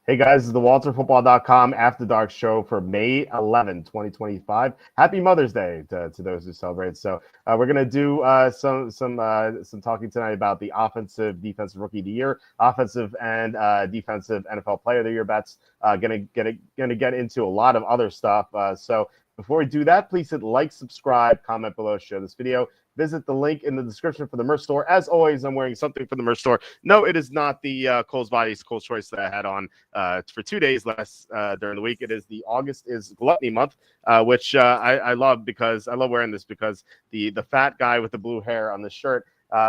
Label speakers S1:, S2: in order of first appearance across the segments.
S1: Hey guys, this is the WalterFootball.com After Dark show for May 11, 2025. Happy Mother's Day to those who celebrate. So we're gonna do some talking tonight about the offensive, defensive rookie of the year, offensive and defensive NFL player of the year bets. Gonna get into a lot of other stuff. So before we do that, please hit like, subscribe, comment below, share this video. Visit the link in the description for the merch store. As always, I'm wearing something from the merch store. No, it is not the Cole's Bodies, Cole's Choice that I had on for 2 days less during the week. It is the August is Gluttony Month, which I love because I love wearing this because the fat guy with the blue hair on the shirt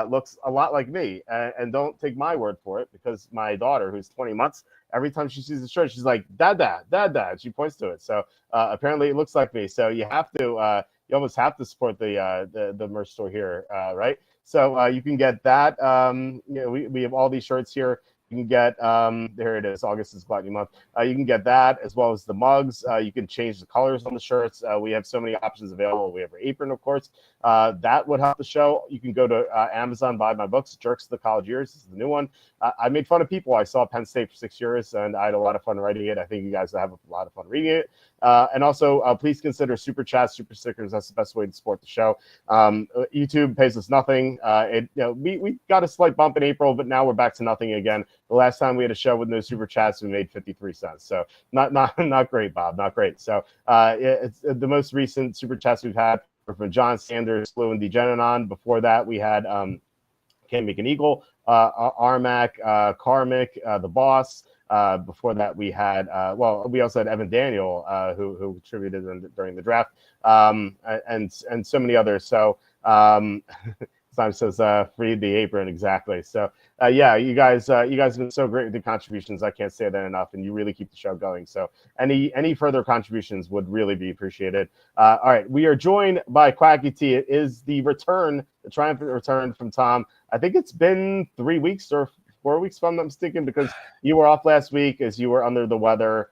S1: looks a lot like me. And don't take my word for it, because my daughter, who's 20 months, every time she sees the shirt, she's like, Dad, Dad, Dad, Dad. She points to it. So apparently it looks like me. So you have to, you almost have to support the merch store here, right? So you can get that. We have all these shirts here. You can get, there it is, August is Gluttony Month. You can get that as well as the mugs. You can change the colors on the shirts. We have so many options available. We have our apron, of course. That would help the show. You can go to Amazon, buy my books, Jerks of the College Years. This is the new one. I made fun of people. I saw Penn State for 6 years, and I had a lot of fun writing it. I think you guys have a lot of fun reading it. And also, please consider super chats, super stickers. That's the best way to support the show. YouTube pays us nothing. We got a slight bump in April, but now we're back to nothing again. The last time we had a show with no super chats, we made 53 cents. So not great, Bob. Not great. So it's the most recent super chats we've had were from John Sanders, Flu, and Degeneron. Before that, we had Can't Make an Eagle, Armac, Karmic, The Boss. Before that, we had, we also had Evan Daniel, who contributed during the draft, and so many others. So Simon says, free the apron, exactly. So yeah, you guys have been so great with the contributions. I can't say that enough, and you really keep the show going. So any further contributions would really be appreciated. All right, we are joined by Quacky T. It is the triumphant return from Tom. I think it's been 3 weeks or 4 weeks, if I'm not mistaken, because you were off last week as you were under the weather.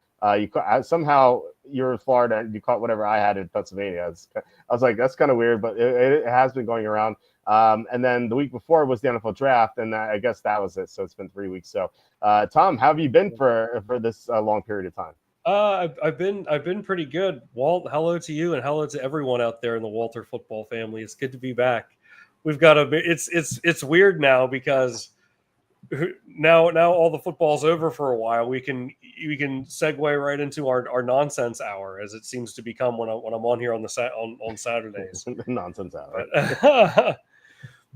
S1: Somehow you're in Florida and you caught whatever I had in Pennsylvania. I was like, that's kind of weird, but it has been going around. And then the week before was the NFL draft, and I guess that was it. So it's been 3 weeks. So, Tom, how have you been for this long period of time?
S2: I've been pretty good. Walt, hello to you, and hello to everyone out there in the Walter football family. It's good to be back. We've got it's weird now because now all the football's over for a while. We can segue right into our nonsense hour, as it seems to become when I'm on here on Saturdays.
S1: Nonsense hour.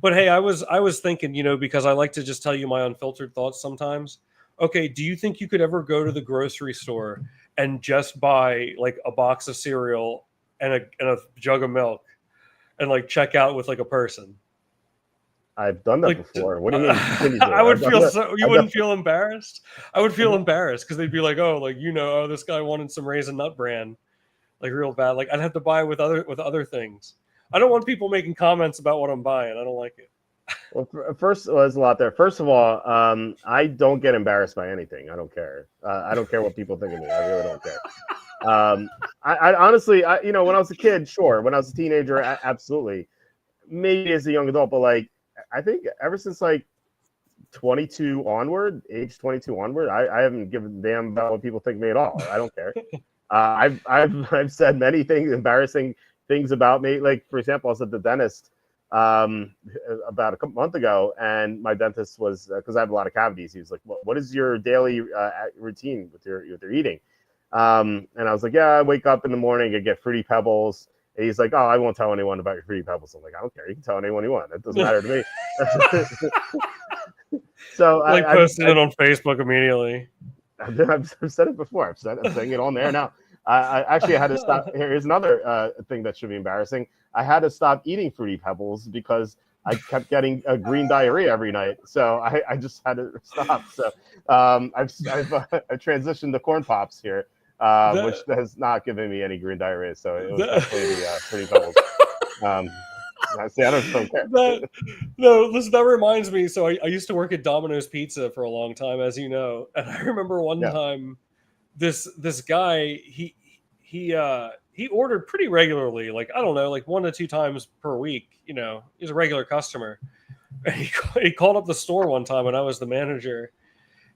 S2: But hey, I was thinking, because I like to just tell you my unfiltered thoughts sometimes. Okay, do you think you could ever go to the grocery store and just buy like a box of cereal and a jug of milk and like check out with like a person?
S1: I've done that before. What do you mean?
S2: I would feel you wouldn't feel embarrassed. I would feel embarrassed because they'd be like, oh, like this guy wanted some Raisin Nut Bran, like real bad. Like I'd have to buy with other things. I don't want people making comments about what I'm buying. I don't like it.
S1: Well, first, there's a lot there. First of all, I don't get embarrassed by anything. I don't care. I don't care what people think of me. I really don't care. I honestly, when I was a kid, sure. When I was a teenager, absolutely. Maybe as a young adult, but like, I think ever since like age 22 onward, I haven't given a damn about what people think of me at all. I don't care. I've said many things, embarrassing things about me. Like, for example, I was at the dentist about a month ago, and my dentist was, because I have a lot of cavities, he was like, what is your daily routine with your eating? And I was like, yeah, I wake up in the morning, I get Fruity Pebbles. And he's like, oh, I won't tell anyone about your Fruity Pebbles. I'm like, I don't care. You can tell anyone you want. It doesn't matter to me. So
S2: like posting it on Facebook immediately.
S1: I've said it before. I'm saying it on there now. I actually had to stop. Here's another thing that should be embarrassing. I had to stop eating Fruity Pebbles because I kept getting a green diarrhea every night. So I just had to stop. So I've transitioned to Corn Pops here. Which has not given me any green diarrhea, so it was definitely the Fruity Pebbles. See, I don't care.
S2: That reminds me. So I used to work at Domino's Pizza for a long time, as you know, and I remember one time this guy he ordered pretty regularly, like I don't know, like 1 to 2 times per week. He's a regular customer. And he called up the store one time when I was the manager,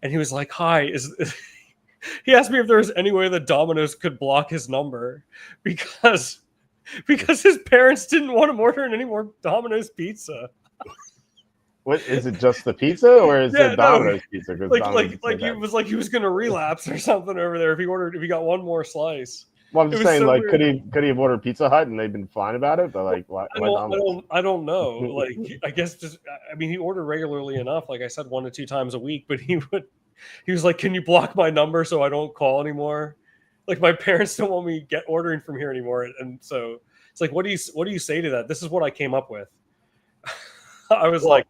S2: and he was like, "Hi, He asked me if there was any way that Domino's could block his number because his parents didn't want him ordering any more Domino's pizza.
S1: What is it? Just the pizza, or is
S2: Yeah,
S1: it
S2: no,
S1: Domino's pizza? Because Domino's
S2: he was gonna relapse or something over there if he got one more slice.
S1: Well, I'm
S2: It
S1: just
S2: was
S1: saying,
S2: so
S1: like,
S2: weird.
S1: could he have ordered Pizza Hut and they've been fine about it? But like, why Domino's?
S2: I don't know. Like, I guess just, I mean, he ordered regularly enough. Like I said, 1 to 2 times a week. But he was like, "Can you block my number so I don't call anymore?" Like my parents don't want me ordering from here anymore. And so it's like, what do you say to that? This is what I came up with. I was like,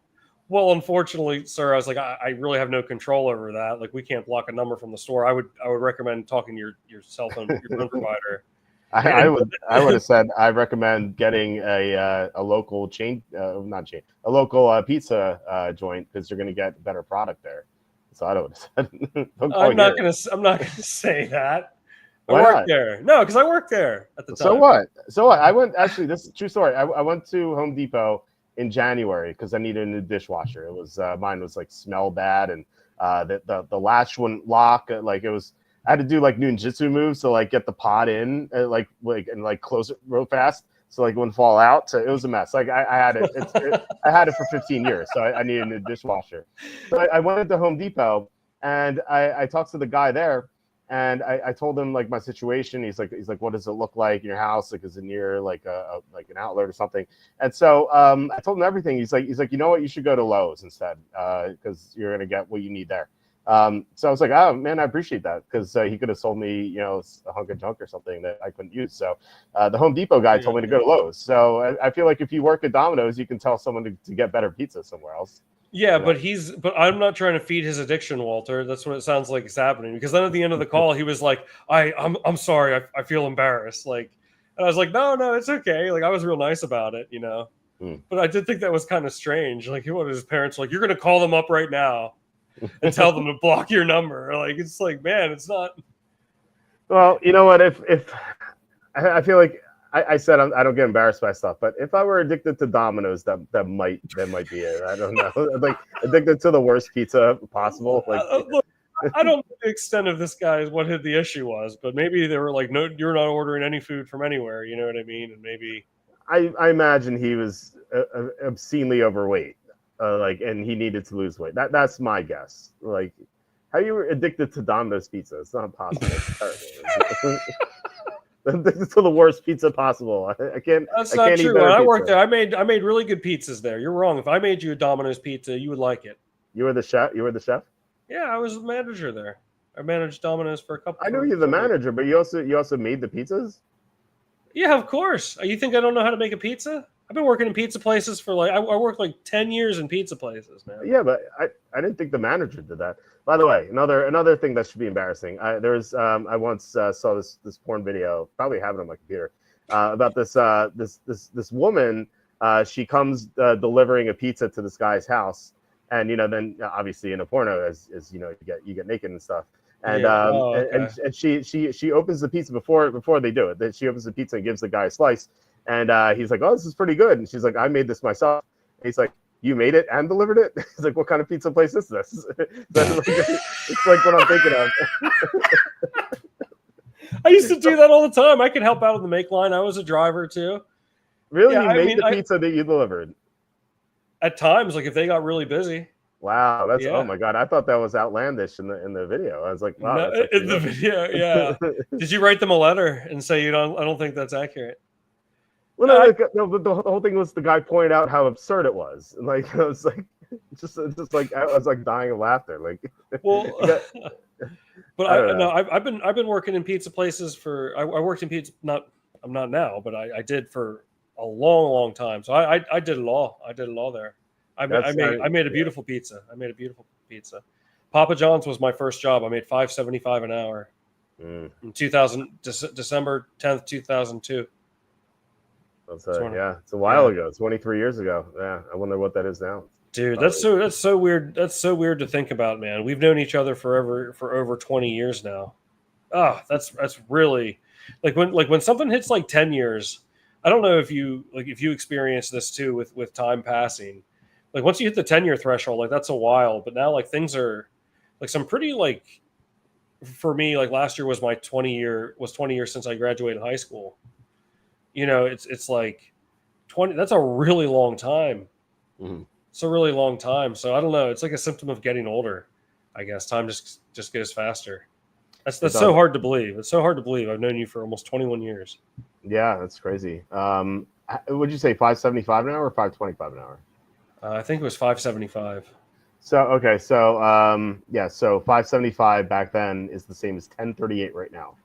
S2: well, unfortunately, sir, I was like, I really have no control over that. Like, we can't block a number from the store. I would recommend talking to your cell phone, your phone provider.
S1: I would have said I recommend getting a local chain, not chain, a local pizza joint, because you're going to get better product there. So I would have said.
S2: I'm not gonna say that.
S1: Why
S2: I worked
S1: not?
S2: there. No, because I worked there at the time.
S1: So what? So what? I went, actually, this is a true story. I went to Home Depot in January because I needed a new dishwasher. It was mine was like smell bad, and the latch wouldn't lock. Like it was, I had to do like ninjutsu moves to like get the pot in, and close it real fast so like it wouldn't fall out. So it was a mess. Like I had it. I had it for 15 years, so I needed a new dishwasher. So I went into Home Depot and I talked to the guy there. And I told him like my situation. He's like, what does it look like in your house? Like, is it near like like an outlet or something? And so I told him everything. He's like, you know what? You should go to Lowe's instead, because you're gonna get what you need there. So I was like, oh man, I appreciate that, because he could have sold me, a hunk of junk or something that I couldn't use. So the Home Depot guy told me to go to Lowe's. So I feel like if you work at Domino's, you can tell someone to get better pizza somewhere else.
S2: Yeah, but I'm not trying to feed his addiction, Walter. That's what it sounds like is happening. Because then at the end of the call, he was like, I'm sorry, I feel embarrassed. Like, and I was like, no, it's okay. Like, I was real nice about it, But I did think that was kind of strange. Like, what his parents were like, you're gonna call them up right now and tell them to block your number. Like, it's like, man, it's not.
S1: Well, you know what? If I feel like I said I don't get embarrassed by stuff, but if I were addicted to Domino's, that might be it. I don't know. Like addicted to the worst pizza possible. Like,
S2: look, I don't know the extent of this guy what the issue was, but maybe they were like, no, you're not ordering any food from anywhere. You know what I mean? And maybe
S1: I imagine he was obscenely overweight, and he needed to lose weight. That's my guess. Like, how you were addicted to Domino's pizza? It's not possible. Addicted to the worst pizza possible. I can't.
S2: That's
S1: not
S2: true. When I worked there, I made really good pizzas there. You're wrong. If I made you a Domino's pizza, you would like it.
S1: You were the chef. You were the chef.
S2: Yeah, I was the manager there. I managed Domino's for a couple.
S1: I knew you were the manager, but you also made the pizzas.
S2: Yeah, of course. You think I don't know how to make a pizza? I've been working in pizza places for I worked like 10 years in pizza places, man.
S1: Yeah, but I didn't think the manager did that. By the way, another thing that should be embarrassing. I once saw this porn video, probably have it on my computer, about this woman. She comes delivering a pizza to this guy's house, and then obviously in a porno, as you get naked and stuff. And and she opens the pizza before they do it. Then she opens the pizza and gives the guy a slice. And he's like, "Oh, this is pretty good." And she's like, "I made this myself." And he's like, "You made it and delivered it?" He's like, "What kind of pizza place is this?" It's like what I'm thinking of.
S2: I used to do that all the time. I could help out in the make line. I was a driver too.
S1: Really, yeah, you made the pizza that you delivered?
S2: At times, like if they got really busy.
S1: Wow, that's oh my god! I thought that was outlandish in the video. I was like, wow,
S2: no, in the video, yeah. Did you write them a letter and say I don't think that's accurate?
S1: Well, no, the whole thing was the guy pointed out how absurd it was. And like I was like, just like I was like dying of laughter. Like,
S2: well, but I've been working in pizza places for. I worked in pizza. I'm not now, but I did for a long time. So I did it all. I did it all there. I made a beautiful pizza. I made a beautiful pizza. Papa John's was my first job. I made $5.75 an hour in December 10th, 2002.
S1: It's a while ago. 23 years ago. Yeah, I wonder what that is now.
S2: Dude, that's so weird. That's so weird to think about, man. We've known each other for over 20 years now. Oh, that's really like when something hits like 10 years. I don't know if you experience this too with time passing. Like once you hit the 10-year threshold, like that's a while. But now like things are like some pretty like for me, like last year was my 20 years since I graduated high school. You know, it's like 20. That's a really long time.
S1: Mm-hmm.
S2: It's a really long time. So I don't know. It's like a symptom of getting older. I guess time just goes faster. That's so hard to believe. It's so hard to believe. I've known you for almost 21 years.
S1: Yeah, that's crazy. Would you say 575 an hour or 525 an hour?
S2: I think it was 575.
S1: So okay, so yeah, so 575 back then is the same as 1038 right now,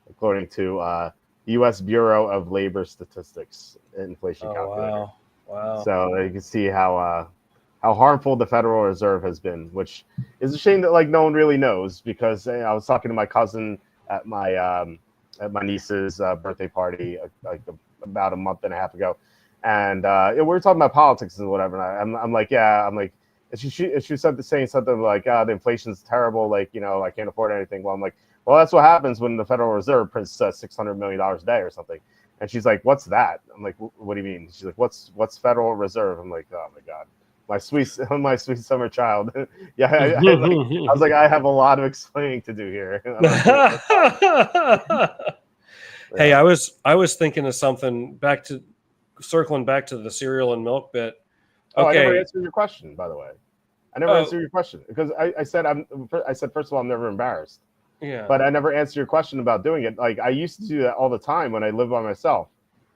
S1: according to U.S. Bureau of Labor Statistics inflation calculator.
S2: Wow. Wow.
S1: So you can see how harmful the Federal Reserve has been, which is a shame that like no one really knows, because I was talking to my cousin at my niece's birthday party like about a month and a half ago, and we were talking about politics and whatever. And I'm like, yeah, I'm like, and she said saying something like, the inflation's terrible, like, you know, I can't afford anything. Well, I'm like, well, that's what happens when the Federal Reserve prints $600 million a day or something. And she's like, what's that? I'm like, what do you mean? She's like, what's Federal Reserve? I'm like, oh my God, my sweet summer child. Yeah, I was like, I have a lot of explaining to do here.
S2: Hey, I was thinking of something, circling back to the cereal and milk bit.
S1: Oh,
S2: Okay.
S1: I never answered your question, by the way. I never answered your question because I said first of all, I'm never embarrassed.
S2: Yeah.
S1: But I never answered your question about doing it. Like I used to do that all the time when I lived by myself.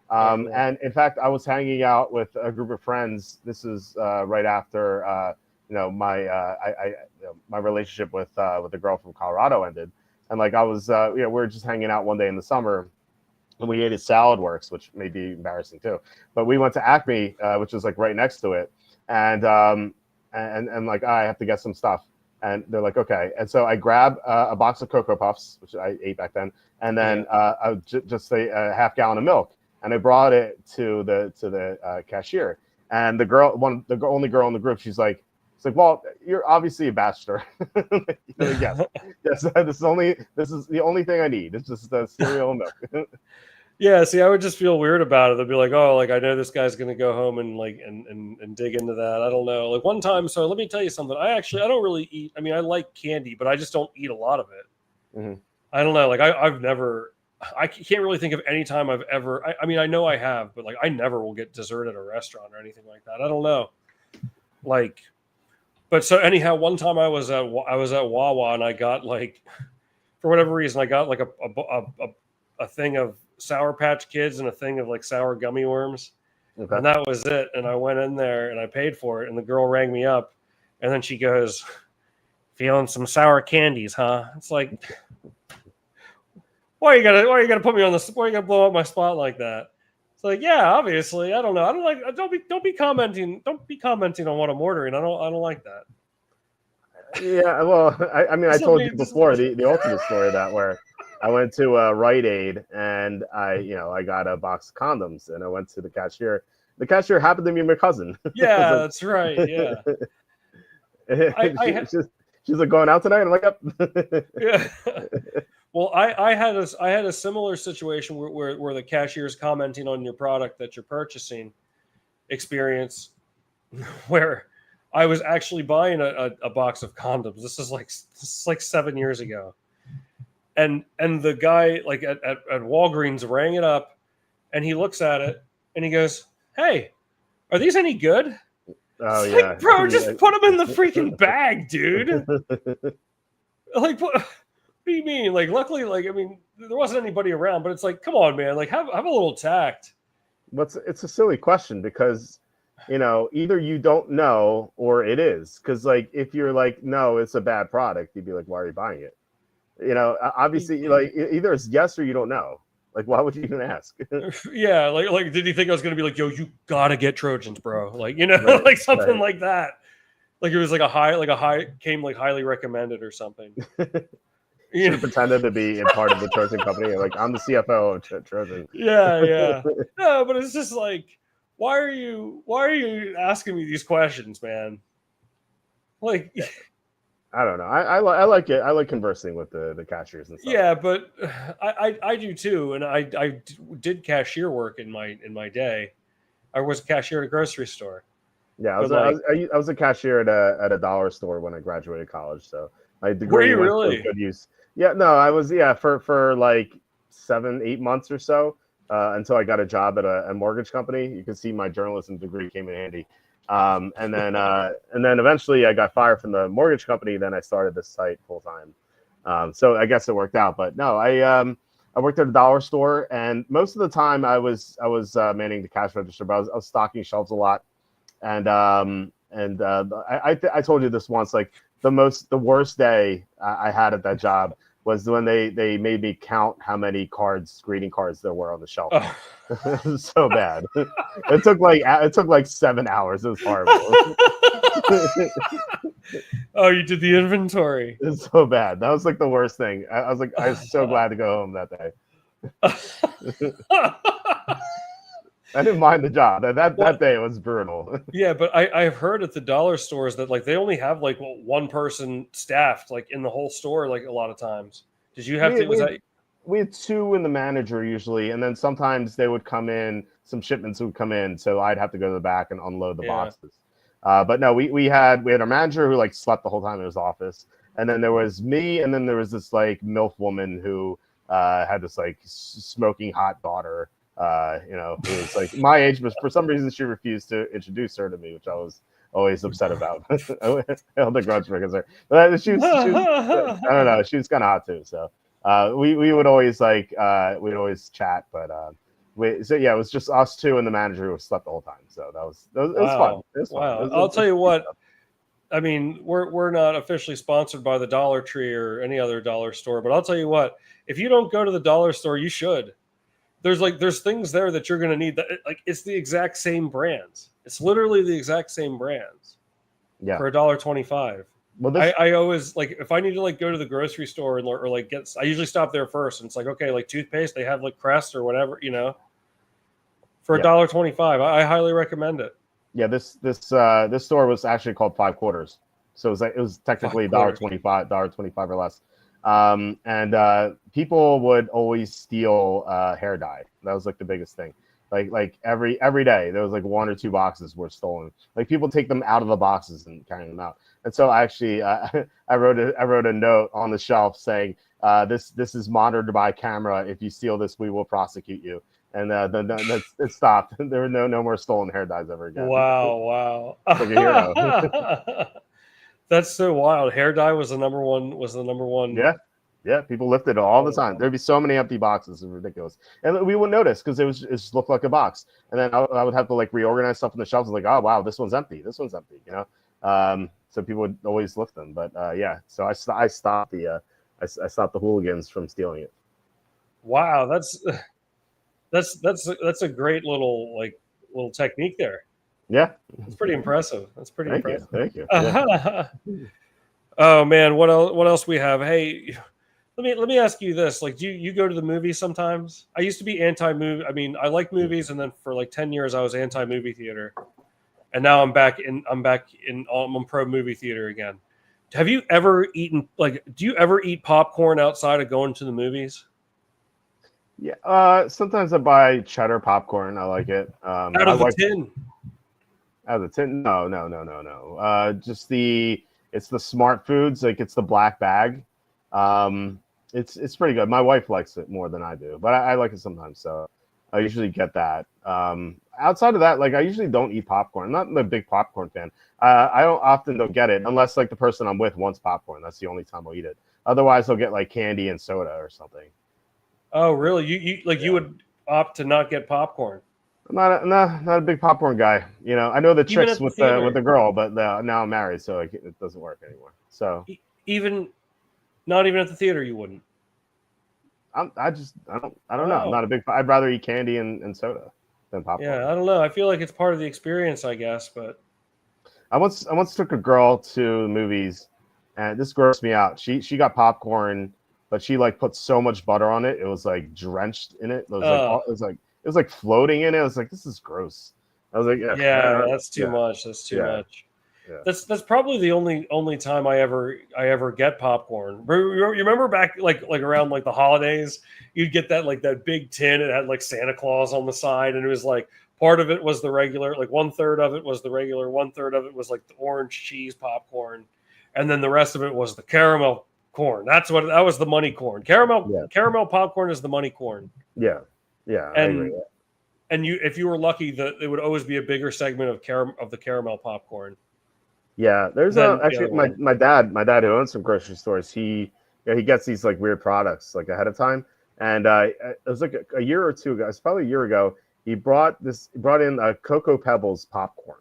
S1: And in fact, I was hanging out with a group of friends. This is right after you know my relationship with the girl from Colorado ended, and like I was we were just hanging out one day in the summer, and we ate at Salad Works, which may be embarrassing too. But we went to Acme, which was like right next to it, and like I have to get some stuff. And they're like, okay. And so I grab a box of Cocoa Puffs, which I ate back then, and then just say a half gallon of milk. And I brought it to the cashier. And the only girl in the group, she's like, well, you're obviously a bachelor. Yes, yes. This is the only thing I need. It's just the cereal and milk.
S2: Yeah, see, I would just feel weird about it. They'd be like, "Oh, like I know this guy's gonna go home and like and dig into that." I don't know. Like one time, so let me tell you something. I don't really eat. I mean, I like candy, but I just don't eat a lot of it.
S1: Mm-hmm.
S2: I don't know. Like I can't really think of any time I've ever. I mean, I know I have, but like I never will get dessert at a restaurant or anything like that. I don't know. Like, but so anyhow, one time I was at Wawa and I got like, for whatever reason, I got like a thing of Sour Patch Kids and a thing of like sour gummy worms. Okay. And that was it. And I went in there and I paid for it. And the girl rang me up. And then she goes, feeling some sour candies, huh? It's like, why you gotta put me on the, why you gotta blow up my spot like that? It's like, yeah, obviously. I don't know. I don't like, don't be commenting on what I'm ordering. I don't like that.
S1: Yeah, well, I mean, I told you before the ultimate story of that, where I went to Rite Aid and I got a box of condoms and I went to the cashier. The cashier happened to be my cousin.
S2: Yeah, that's right. Yeah.
S1: She's like, going out tonight. I'm like, yep.
S2: Yeah. Well, I had a similar situation where the cashier is commenting on your product that you're purchasing experience, where I was actually buying a box of condoms. This is like 7 years ago. And the guy like at Walgreens rang it up and he looks at it and he goes, "Hey, are these any good?"
S1: Oh,
S2: it's
S1: yeah.
S2: Like, bro, just put them in the freaking bag, dude. Like, what do you mean? Like, luckily, like, I mean, there wasn't anybody around, but it's like, come on, man. Like, have a little tact.
S1: It's a silly question because, either you don't know or it is. Because, like, if you're like, no, it's a bad product, you'd be like, why are you buying it? Obviously, like, either it's yes or you don't know. Like, why would you even ask?
S2: Yeah, like, did he think I was gonna be like, yo, you gotta get Trojans, bro? Like, right, like something like that. Like it was like a high came like highly recommended or something.
S1: Should have pretended to be a part of the Trojan company. Like, I'm the CFO of Trojan.
S2: Yeah. No, but it's just like, why are you asking me these questions, man? Like.
S1: I don't know. I like it. I like conversing with the cashiers and stuff.
S2: Yeah, but I do too, and I did cashier work in my day. I was a cashier at a grocery store.
S1: Yeah, I was a cashier at a dollar store when I graduated college. So my degree went to good use. Yeah, no, I was for like 7, 8 months or so until I got a job at a mortgage company. You can see my journalism degree came in handy. And then eventually I got fired from the mortgage company. Then I started this site full time. So I guess it worked out. But no, I worked at a dollar store, and most of the time I was manning the cash register, but I was stocking shelves a lot. And I told you this once, like the worst day I had at that job was when they made me count how many greeting cards there were on the shelf.
S2: Oh.
S1: It was so bad. It took like 7 hours. It was horrible.
S2: Oh, you did the inventory.
S1: It's so bad. That was like the worst thing. I was like, I was so glad to go home that day. I didn't mind the job. That day was brutal.
S2: Yeah, but I've heard at the dollar stores that like they only have like one person staffed like in the whole store like a lot of times. Did you have
S1: we,
S2: to? Was
S1: we
S2: that?
S1: we had two in the manager usually, and then sometimes they would come in. Some shipments would come in, so I'd have to go to the back and unload the
S2: Yeah.
S1: boxes. But no, we had a manager who like slept the whole time in his office, and then there was me, and then there was this like MILF woman who had this like smoking hot daughter. Who was like my age, but for some reason she refused to introduce her to me, which I was always upset about. I held a grudge because her, but she was I don't know, she was kind of hot too. So we would always we'd always chat, but it was just us two and the manager who slept the whole time. So it was fun.
S2: Wow.
S1: It was fun.
S2: Wow.
S1: It
S2: I'll
S1: was
S2: tell you what. I mean, we're not officially sponsored by the Dollar Tree or any other dollar store, but I'll tell you what. If you don't go to the dollar store, you should. There's things there that you're going to need that like it's the exact same brands. It's literally the exact same brands
S1: Yeah.
S2: for $1.25.
S1: Well,
S2: I always like if I need to like go to the grocery store or like get I usually stop there first and it's like okay like toothpaste they have like Crest or whatever for
S1: Yeah.
S2: $1.25 I highly recommend it.
S1: this store was actually called Five Quarters, so it was technically $1.25 or less. And people would always steal hair dye. That was like the biggest thing. Like every day there was like one or two boxes were stolen. Like people take them out of the boxes and carry them out. And so I actually I wrote a note on the shelf saying this is monitored by camera. If you steal this, we will prosecute you. And then it stopped. There were no more stolen hair dyes ever again.
S2: Wow.
S1: Like a hero.
S2: That's so wild. Hair dye was the number one.
S1: Yeah, people lifted it all the time. There'd be so many empty boxes. It was ridiculous. And we wouldn't notice because it just looked like a box. And then I would have to like reorganize stuff in the shelves. Like, oh, wow, this one's empty. This one's empty, So people would always lift them. But so I stopped I stopped the hooligans from stealing it.
S2: Wow, that's a great little technique there.
S1: Yeah.
S2: It's pretty impressive.
S1: Thank you. Yeah.
S2: Oh man, what else we have? Hey, let me ask you this. Like, do you go to the movies sometimes? I used to be anti-movie. I mean, I like movies, and then for like 10 years I was anti-movie theater. And now I'm pro movie theater again. Have you ever eaten do you ever eat popcorn outside of going to the movies?
S1: Yeah. Sometimes I buy cheddar popcorn. I like it.
S2: Out of the tin.
S1: Out of the tin? No. It's the Smart Foods. Like it's the black bag. It's pretty good. My wife likes it more than I do, but I like it sometimes. So I usually get that. Outside of that, like I usually don't eat popcorn. I'm not a big popcorn fan. I don't get it unless like the person I'm with wants popcorn. That's the only time I'll eat it. Otherwise, I'll get like candy and soda or something.
S2: Oh, really? You would opt to not get popcorn?
S1: I'm not a big popcorn guy. I know the tricks with the girl, but now I'm married, so it doesn't work anymore. So
S2: not even at the theater, you wouldn't.
S1: I don't know. I'm not a big. I'd rather eat candy and soda than popcorn.
S2: Yeah, I don't know. I feel like it's part of the experience, I guess. But
S1: I once took a girl to the movies, and this grossed me out. She got popcorn, but she like put so much butter on it. It was like drenched in it. It was like floating in it. I was like, this is gross. I was like,
S2: yeah, that's too much. That's too much. Yeah. That's probably the only time I ever get popcorn. You remember back like around like the holidays, you'd get that big tin. It had like Santa Claus on the side, and it was like part of it was the regular, like 1/3 of it was the regular, 1/3 of it was like the orange cheese popcorn, and then the rest of it was the caramel corn. That was the money corn. Caramel popcorn is the money corn.
S1: Yeah, I agree.
S2: And if you were lucky, it would always be a bigger segment of the caramel popcorn.
S1: Yeah, there's actually my dad who owns some grocery stores. He gets these like weird products like ahead of time, and it was like a year or two ago. It's probably a year ago. He brought in a Cocoa Pebbles popcorn,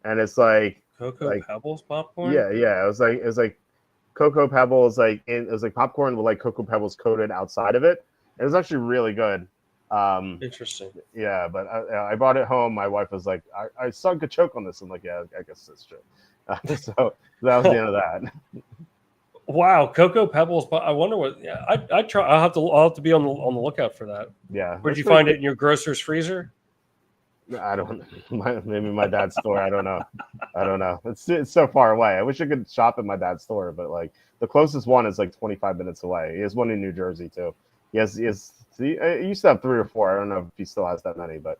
S1: and it's like
S2: Pebbles popcorn.
S1: Yeah, it was like Cocoa Pebbles it was like popcorn with like Cocoa Pebbles coated outside of it. It was actually really good.
S2: Interesting.
S1: Yeah, but I brought it home. My wife was like, I sunk a choke on this. I'm like, yeah, I guess that's true. So that was the end of that.
S2: Wow, Cocoa Pebbles. I wonder what. Yeah, I try. I'll have to be on the lookout for that.
S1: Yeah.
S2: Where'd you find it in your grocer's freezer?
S1: I don't. Maybe my dad's store. I don't know. It's so far away. I wish I could shop at my dad's store, but like the closest one is like 25 minutes away. He has one in New Jersey too. He used to have 3 or 4. I don't know if he still has that many, but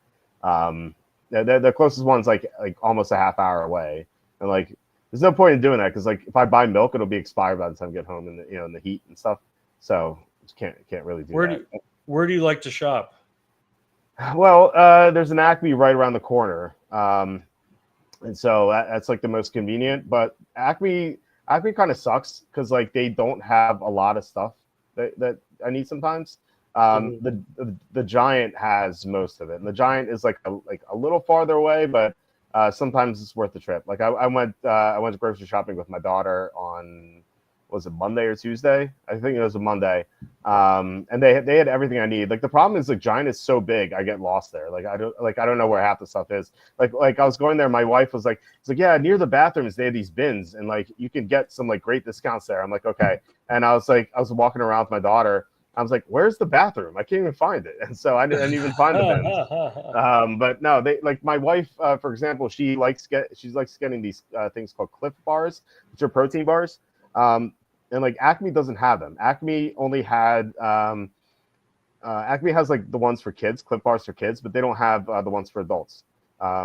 S1: the closest one's like almost a half hour away, and like there's no point in doing that because like if I buy milk, it'll be expired by the time I get home in in the heat and stuff. So can't really do that.
S2: Where do you like to shop?
S1: Well, there's an Acme right around the corner, and so that's like the most convenient. But Acme kind of sucks because like they don't have a lot of stuff that I need sometimes. The Giant has most of it, and the Giant is like a little farther away, but sometimes it's worth the trip. Like I went grocery shopping with my daughter on, was it Monday or Tuesday? I think it was a Monday. And they had everything I need. Like the problem is like Giant is so big, I get lost there. Like I don't know where half the stuff is. Like I was going there, my wife was like, it's like, yeah, near the bathrooms they have these bins and like you can get some like great discounts there. I'm like, okay. And I was walking around with my daughter. I was like, where's the bathroom? I can't even find it. And so I didn't even find the bins. But no, they like my wife, for example, she likes getting these things called Cliff bars, which are protein bars. And like Acme doesn't have them. Acme only had Acme has like the ones for kids, Cliff bars for kids, but they don't have the ones for adults.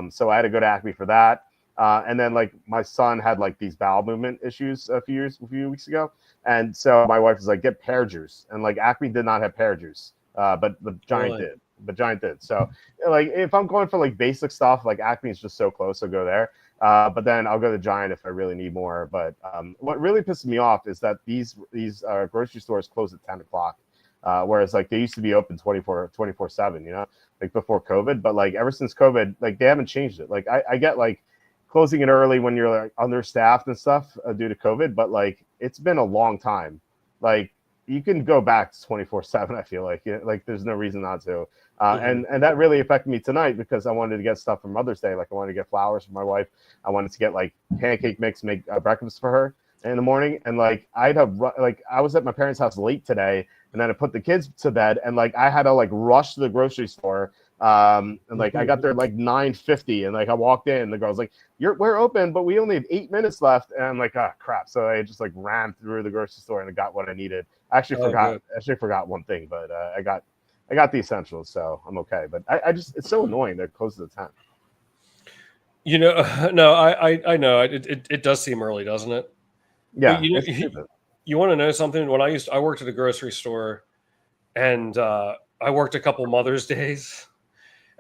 S1: So I had to go to Acme for that. And then like my son had like these bowel movement issues a few weeks ago, and so my wife was like, get pear juice, and like Acme did not have pear juice, but the Giant did. The Giant did. So like if I'm going for like basic stuff, like Acme is just so close, I'll go there. But then I'll go to Giant if I really need more. But what really pisses me off is that these grocery stores close at 10 o'clock, whereas like they used to be open 24/7, you know, like before COVID. But like ever since COVID, like they haven't changed it. Like I get like closing it early when you're like understaffed and stuff due to COVID, but like it's been a long time. Like you can go back to 24/7. I feel like there's no reason not to. And that really affected me tonight because I wanted to get stuff for Mother's Day. Like I wanted to get flowers for my wife. I wanted to get like pancake mix, make breakfast for her in the morning. And like I was at my parents' house late today, and then I put the kids to bed, and like I had to like rush to the grocery store. And like I got there like 9:50, and like I walked in, and the girl's like, we're open, but we only have 8 minutes left. And I'm like, ah, crap. So I just like ran through the grocery store and I got what I needed. I actually forgot one thing, but I got the essentials, so I'm okay. But I just, it's so annoying they're close to the 10.
S2: You know, no, I know it does seem early, doesn't it?
S1: Yeah.
S2: You want to know something? When I worked at a grocery store, and I worked a couple Mother's Days,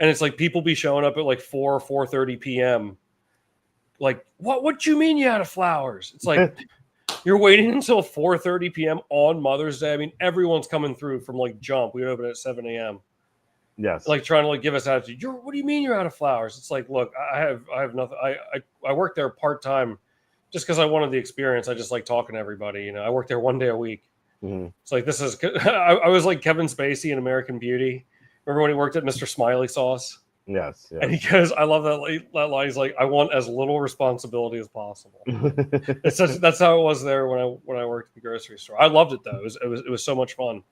S2: and it's like people be showing up at like 4:30 p.m. Like, what you mean you out of flowers? It's like you're waiting until 4:30 p.m. on Mother's Day. I mean, everyone's coming through from like jump. We open at 7 a.m.
S1: Yes.
S2: Like trying to like give us attitude. What do you mean you're out of flowers? It's like, look, I have nothing. I work there part-time just because I wanted the experience. I just like talking to everybody. You know, I work there 1 day a week.
S1: Mm-hmm.
S2: It's like, this is, I was like Kevin Spacey in American Beauty. Remember when he worked at Mr. Smiley Sauce?
S1: Yes.
S2: And he goes, I love that line. He's like, I want as little responsibility as possible. That's how it was there when I worked at the grocery store. I loved it though. It was so much fun.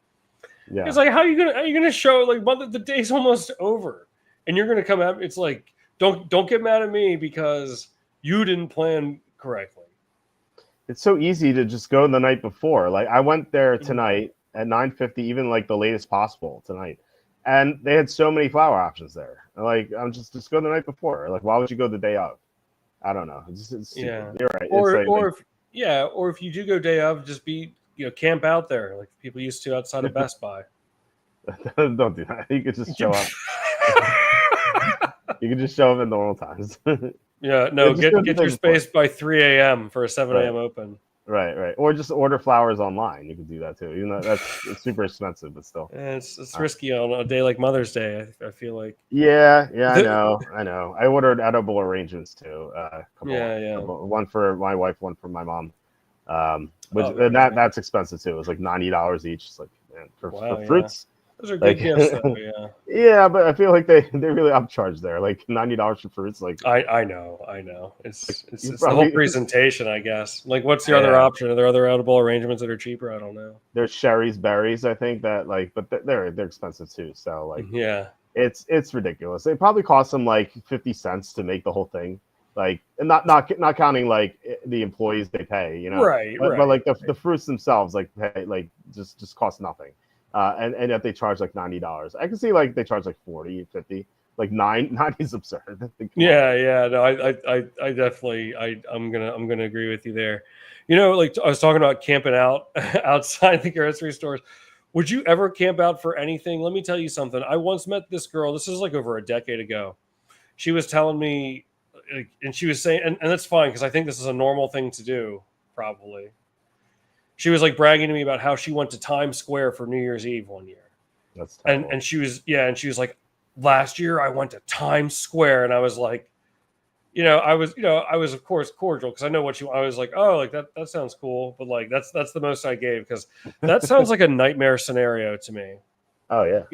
S1: Yeah.
S2: It's like, how are you gonna show like the day's almost over, and you're gonna come at me? It's like, don't get mad at me because you didn't plan correctly.
S1: It's so easy to just go the night before. Like I went there tonight at 9:50, even like the latest possible tonight, and they had so many flower options there. Like I'm just go the night before. Like why would you go the day of? I don't know. It's
S2: yeah,
S1: you're right.
S2: Or if you do go day of, just be camp out there like people used to outside of Best Buy.
S1: Don't do that. You could just show up. You can just show up in normal times.
S2: Yeah, no, get your space by 3 a.m. for a 7 a.m. open.
S1: Right. Or just order flowers online. You can do that too. Even though it's super expensive, but still.
S2: It's risky on a day like Mother's Day. I feel like.
S1: Yeah. I know. I ordered edible arrangements too. One for my wife, one for my mom. That's expensive too. It was like $90 each. It's like, man, for fruits.
S2: Those are good gifts, though, yeah.
S1: Yeah, but I feel like they really upcharge there, like $90 for fruits. Like
S2: I know. It's the whole presentation, I guess. Like, what's the other option? Are there other edible arrangements that are cheaper? I don't know.
S1: There's Sherry's berries, I think that but they're expensive too. So like,
S2: yeah,
S1: it's ridiculous. It probably costs them like 50 cents to make the whole thing. Like, and not counting like the employees they pay,
S2: right?
S1: But like the fruits themselves, like pay, like just cost nothing. And yet they charge like $90. I can see like they charge like 40, 50, like 90 is absurd.
S2: Yeah. No, I definitely I'm gonna agree with you there. Like I was talking about camping out outside the grocery stores. Would you ever camp out for anything? Let me tell you something. I once met this girl. This is like over a decade ago. She was telling me, and she was saying, and that's fine because I think this is a normal thing to do, probably. She was like bragging to me about how she went to Times Square for New Year's Eve one year.
S1: That's terrible.
S2: And she was like, last year I went to Times Square, and I was like, I was of course cordial because I know what I was like, oh, like that sounds cool, but like that's the most I gave because that sounds like a nightmare scenario to me.
S1: Oh yeah.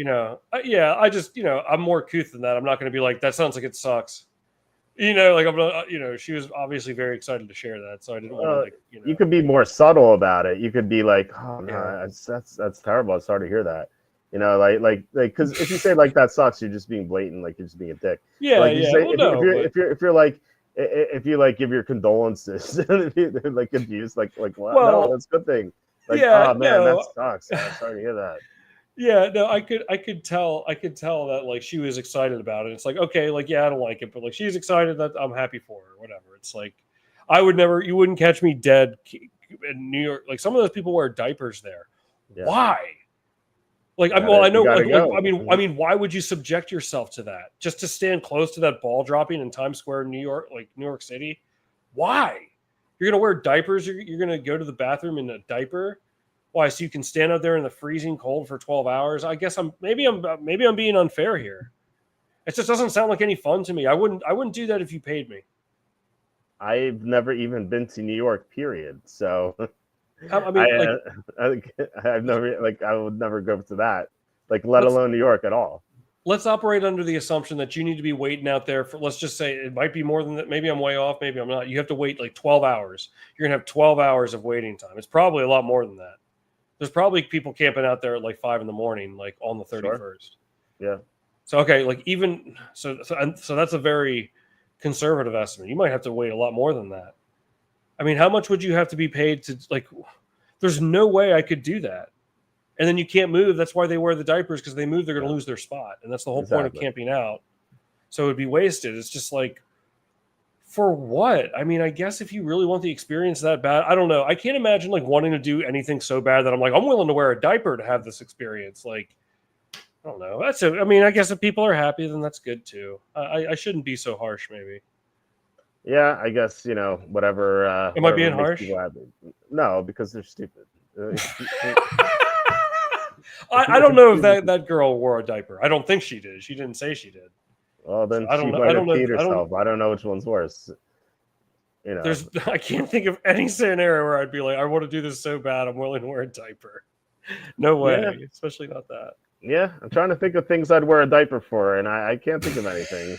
S2: I just I'm more couth than that. I'm not going to be like that sounds like it sucks. Like I'm not, she was obviously very excited to share that, so I didn't want to
S1: You could be more subtle about it. You could be like, oh no, that's terrible. I'm sorry to hear that. Like because if you say like that sucks, you're just being blatant, like you're just being a dick.
S2: Yeah,
S1: like,
S2: yeah.
S1: Say, if you like give your condolences, like confused, like what? Well, no, that's a good thing. Like, oh man, that sucks. I'm sorry to hear that.
S2: Yeah, no, I could tell that like she was excited about it. It's like, okay, like yeah, I don't like it, but like she's excited that I'm happy for her, whatever. It's like you wouldn't catch me dead in New York. Like some of those people wear diapers there. Yeah. Why? Like I know. I mean, why would you subject yourself to that just to stand close to that ball dropping in Times Square, New York, like New York City? Why? You're gonna wear diapers? You're gonna go to the bathroom in a diaper? Why? So you can stand out there in the freezing cold for 12 hours? I guess I'm being unfair here. It just doesn't sound like any fun to me. I wouldn't do that if you paid me.
S1: I've never even been to New York, period. So
S2: I mean,
S1: I've never I would never go to that, let alone New York at all.
S2: Let's operate under the assumption that you need to be waiting out there for, let's just say it might be more than that. Maybe I'm way off. Maybe I'm not. You have to wait like 12 hours. You're going to have 12 hours of waiting time. It's probably a lot more than that. There's probably people camping out there at like 5 a.m, like on the 31st.
S1: Sure. Yeah.
S2: So, okay. Like even so that's a very conservative estimate. You might have to wait a lot more than that. I mean, how much would you have to be paid to there's no way I could do that. And then you can't move. That's why they wear the diapers, because they move, they're going to lose their spot. And that's the whole point of camping out. So it would be wasted. It's just like, for what? I mean, I guess if you really want the experience that bad, I don't know. I can't imagine wanting to do anything so bad that I'm like, I'm willing to wear a diaper to have this experience. I don't know. I guess if people are happy, then that's good too. I shouldn't be so harsh, maybe.
S1: Yeah, I guess, whatever.
S2: Am I being harsh?
S1: No, because they're stupid.
S2: I don't know if that girl wore a diaper. I don't think she did. She didn't say she did.
S1: Well, then she might have peed herself. I don't know which one's worse.
S2: I can't think of any scenario where I'd be like, I want to do this so bad, I'm willing to wear a diaper. No way, especially not that.
S1: Yeah, I'm trying to think of things I'd wear a diaper for, and I can't think of anything.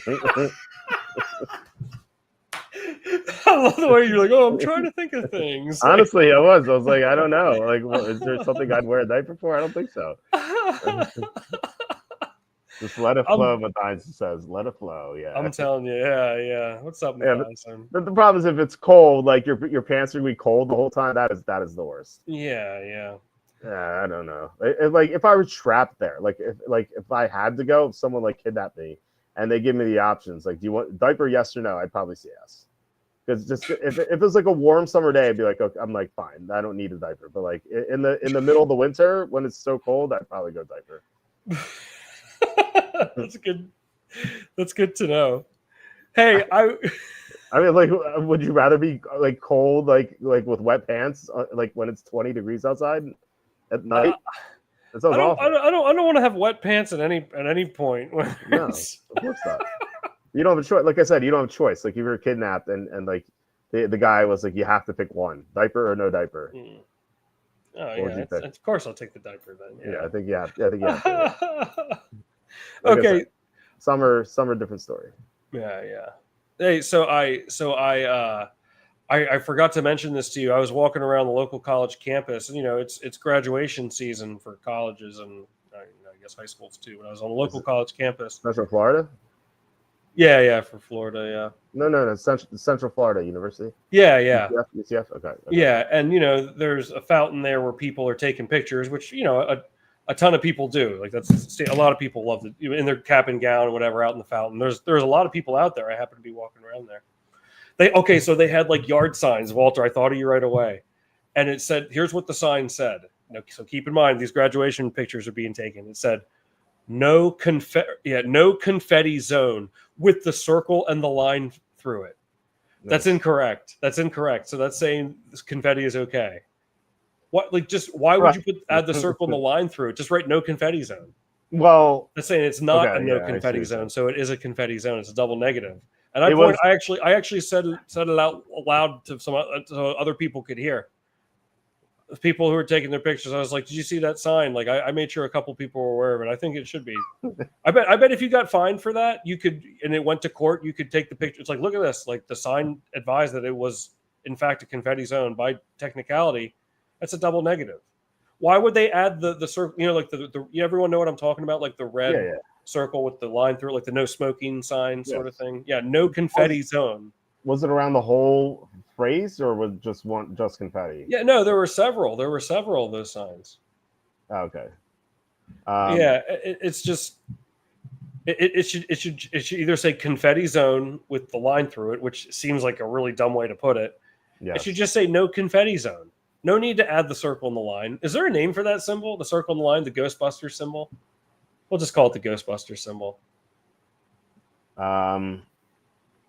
S2: I love the way you're like, oh, I'm trying to think of things.
S1: Honestly, I was like, I don't know. Is there something I'd wear a diaper for? I don't think so. Just let it flow, Matthias says. Let it flow, yeah.
S2: I'm telling you, yeah. What's up, Matthias?
S1: The problem is if it's cold, your pants are going to be cold the whole time, that is the worst.
S2: Yeah.
S1: Yeah, I don't know. If I were trapped there, if I had to go, if someone kidnapped me and they give me the options, do you want diaper, yes or no? I'd probably say yes. Because just if it was like a warm summer day, I'd be like, okay, I'm like, fine, I don't need a diaper. But like in the middle of the winter when it's so cold, I'd probably go diaper.
S2: That's good. That's good to know. Hey,
S1: I mean, like, would you rather be like cold, like with wet pants, like when it's 20 degrees outside at night? That sounds awful.
S2: I don't want to have wet pants at any point.
S1: No, of course not. You don't have a choice. Like I said, you don't have a choice. Like if you're kidnapped and like the guy was like, you have to pick one, diaper or no diaper.
S2: Oh yeah, of course I'll take the diaper then.
S1: Yeah, I think yeah, like
S2: okay,
S1: summer different story.
S2: Yeah. Hey, so I forgot to mention this to you. I was walking around the local college campus, and it's graduation season for colleges and I guess high schools too. When I was on a local college campus,
S1: Central Florida.
S2: Yeah, for Florida, yeah.
S1: No, Central Florida University.
S2: Yeah.
S1: UCF. Okay.
S2: Yeah, and there's a fountain there where people are taking pictures, which a ton of people do. Like that's a lot of people love it in their cap and gown or whatever out in the fountain. There's a lot of people out there. I happen to be walking around there. So they had like yard signs. Walter, I thought of you right away, and it said, "Here's what the sign said." So keep in mind these graduation pictures are being taken. It said, no confetti zone with the circle and the line through it. Nice. That's incorrect. So that's saying this confetti is okay. What, like, just why would you add the circle and the line through it? Just write no confetti zone.
S1: Well,
S2: that's saying it's not a no confetti zone, so it is a confetti zone. It's a double negative. And I actually said it out loud to so other people could hear. People who were taking their pictures, I was like, "Did you see that sign?" Like, I made sure a couple people were aware of it. I think it should be. I bet if you got fined for that, you could, and it went to court, you could take the picture. It's like, look at this. Like the sign advised that it was in fact a confetti zone. By technicality, that's a double negative. Why would they add the circle? Like everyone know what I'm talking about, like the red circle with the line through it, like the no smoking sign sort of thing. Yeah, no confetti zone.
S1: Was it around the whole phrase, or was just confetti?
S2: Yeah, no, there were several. There were several of those signs.
S1: Okay.
S2: It's just it should either say confetti zone with the line through it, which seems like a really dumb way to put it. Yeah. It should just say no confetti zone. No need to add the circle and the line. Is there a name for that symbol? The circle and the line, the Ghostbuster symbol? We'll just call it the Ghostbuster symbol.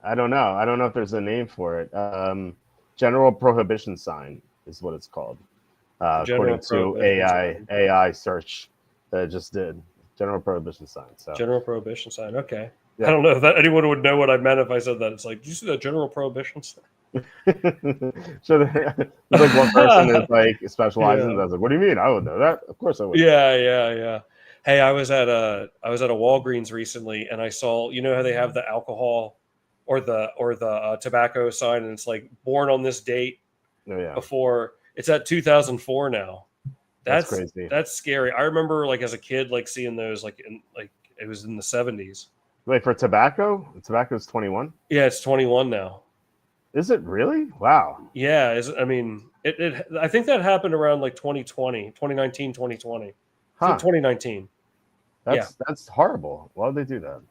S1: I don't know. I don't know if there's a name for it. General prohibition sign is what it's called. According to AI search that I just did. General prohibition sign. So
S2: general prohibition sign. Okay. Yeah. I don't know if anyone would know what I meant if I said that. It's like, do you see that general prohibition sign?
S1: So it's like one person is like specializing. I was like, what do you mean? I would know that. Of course I would.
S2: Yeah. Hey, I was at a Walgreens recently, and I saw, how they have the alcohol or the tobacco sign, and it's like born on this date. Before it's at 2004 now. That's crazy. That's scary. I remember like as a kid, like seeing those like it was in the 70s.
S1: Wait, for tobacco? Tobacco's 21?
S2: Yeah, it's 21 now.
S1: Is it really? Wow.
S2: Yeah, I think that happened around like 2019, 2020. Huh. 2019.
S1: That's horrible. Why would they do that?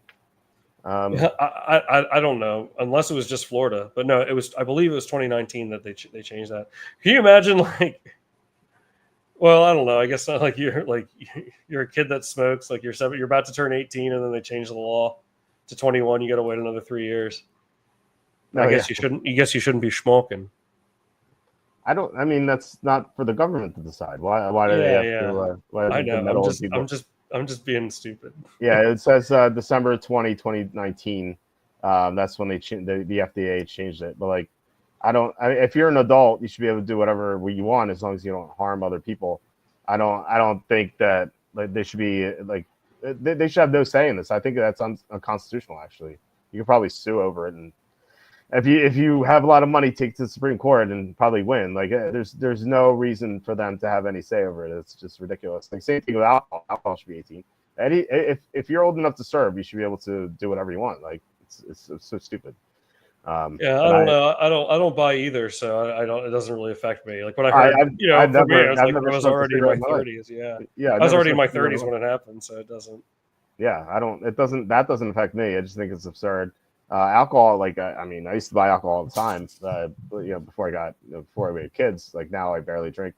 S2: I don't know, unless it was just Florida, but no, I believe it was 2019 that they changed that. Can you imagine, like, well, I don't know. I guess not. Like you're a kid that smokes, like you're about to turn 18, and then they change the law to 21. You got to wait another 3 years. I guess you shouldn't. You shouldn't be smoking.
S1: I mean, that's not for the government to decide. Why do they have to?
S2: I know. I'm just being stupid.
S1: Yeah, it says December 2019. That's when the FDA changed it. But like, if you're an adult, you should be able to do whatever you want as long as you don't harm other people. I don't think that like they should be like they should have no say in this. I think that's unconstitutional. Actually, you could probably sue over it, and if you have a lot of money, take to the Supreme Court and probably win. Like there's no reason for them to have any say over it. It's just ridiculous. Like same thing with alcohol. Alcohol should be 18. If you're old enough to serve, you should be able to do whatever you want. Like it's so stupid.
S2: I don't know. I don't buy either. So I don't. It doesn't really affect me. Like when I heard, I was already in my 30s. Yeah. I was already in my 30s when it happened, so it doesn't.
S1: Yeah, I don't. It doesn't. That doesn't affect me. I just think it's absurd. Alcohol, like I mean, I used to buy alcohol all the time. Before before we had kids. Like now, I barely drink.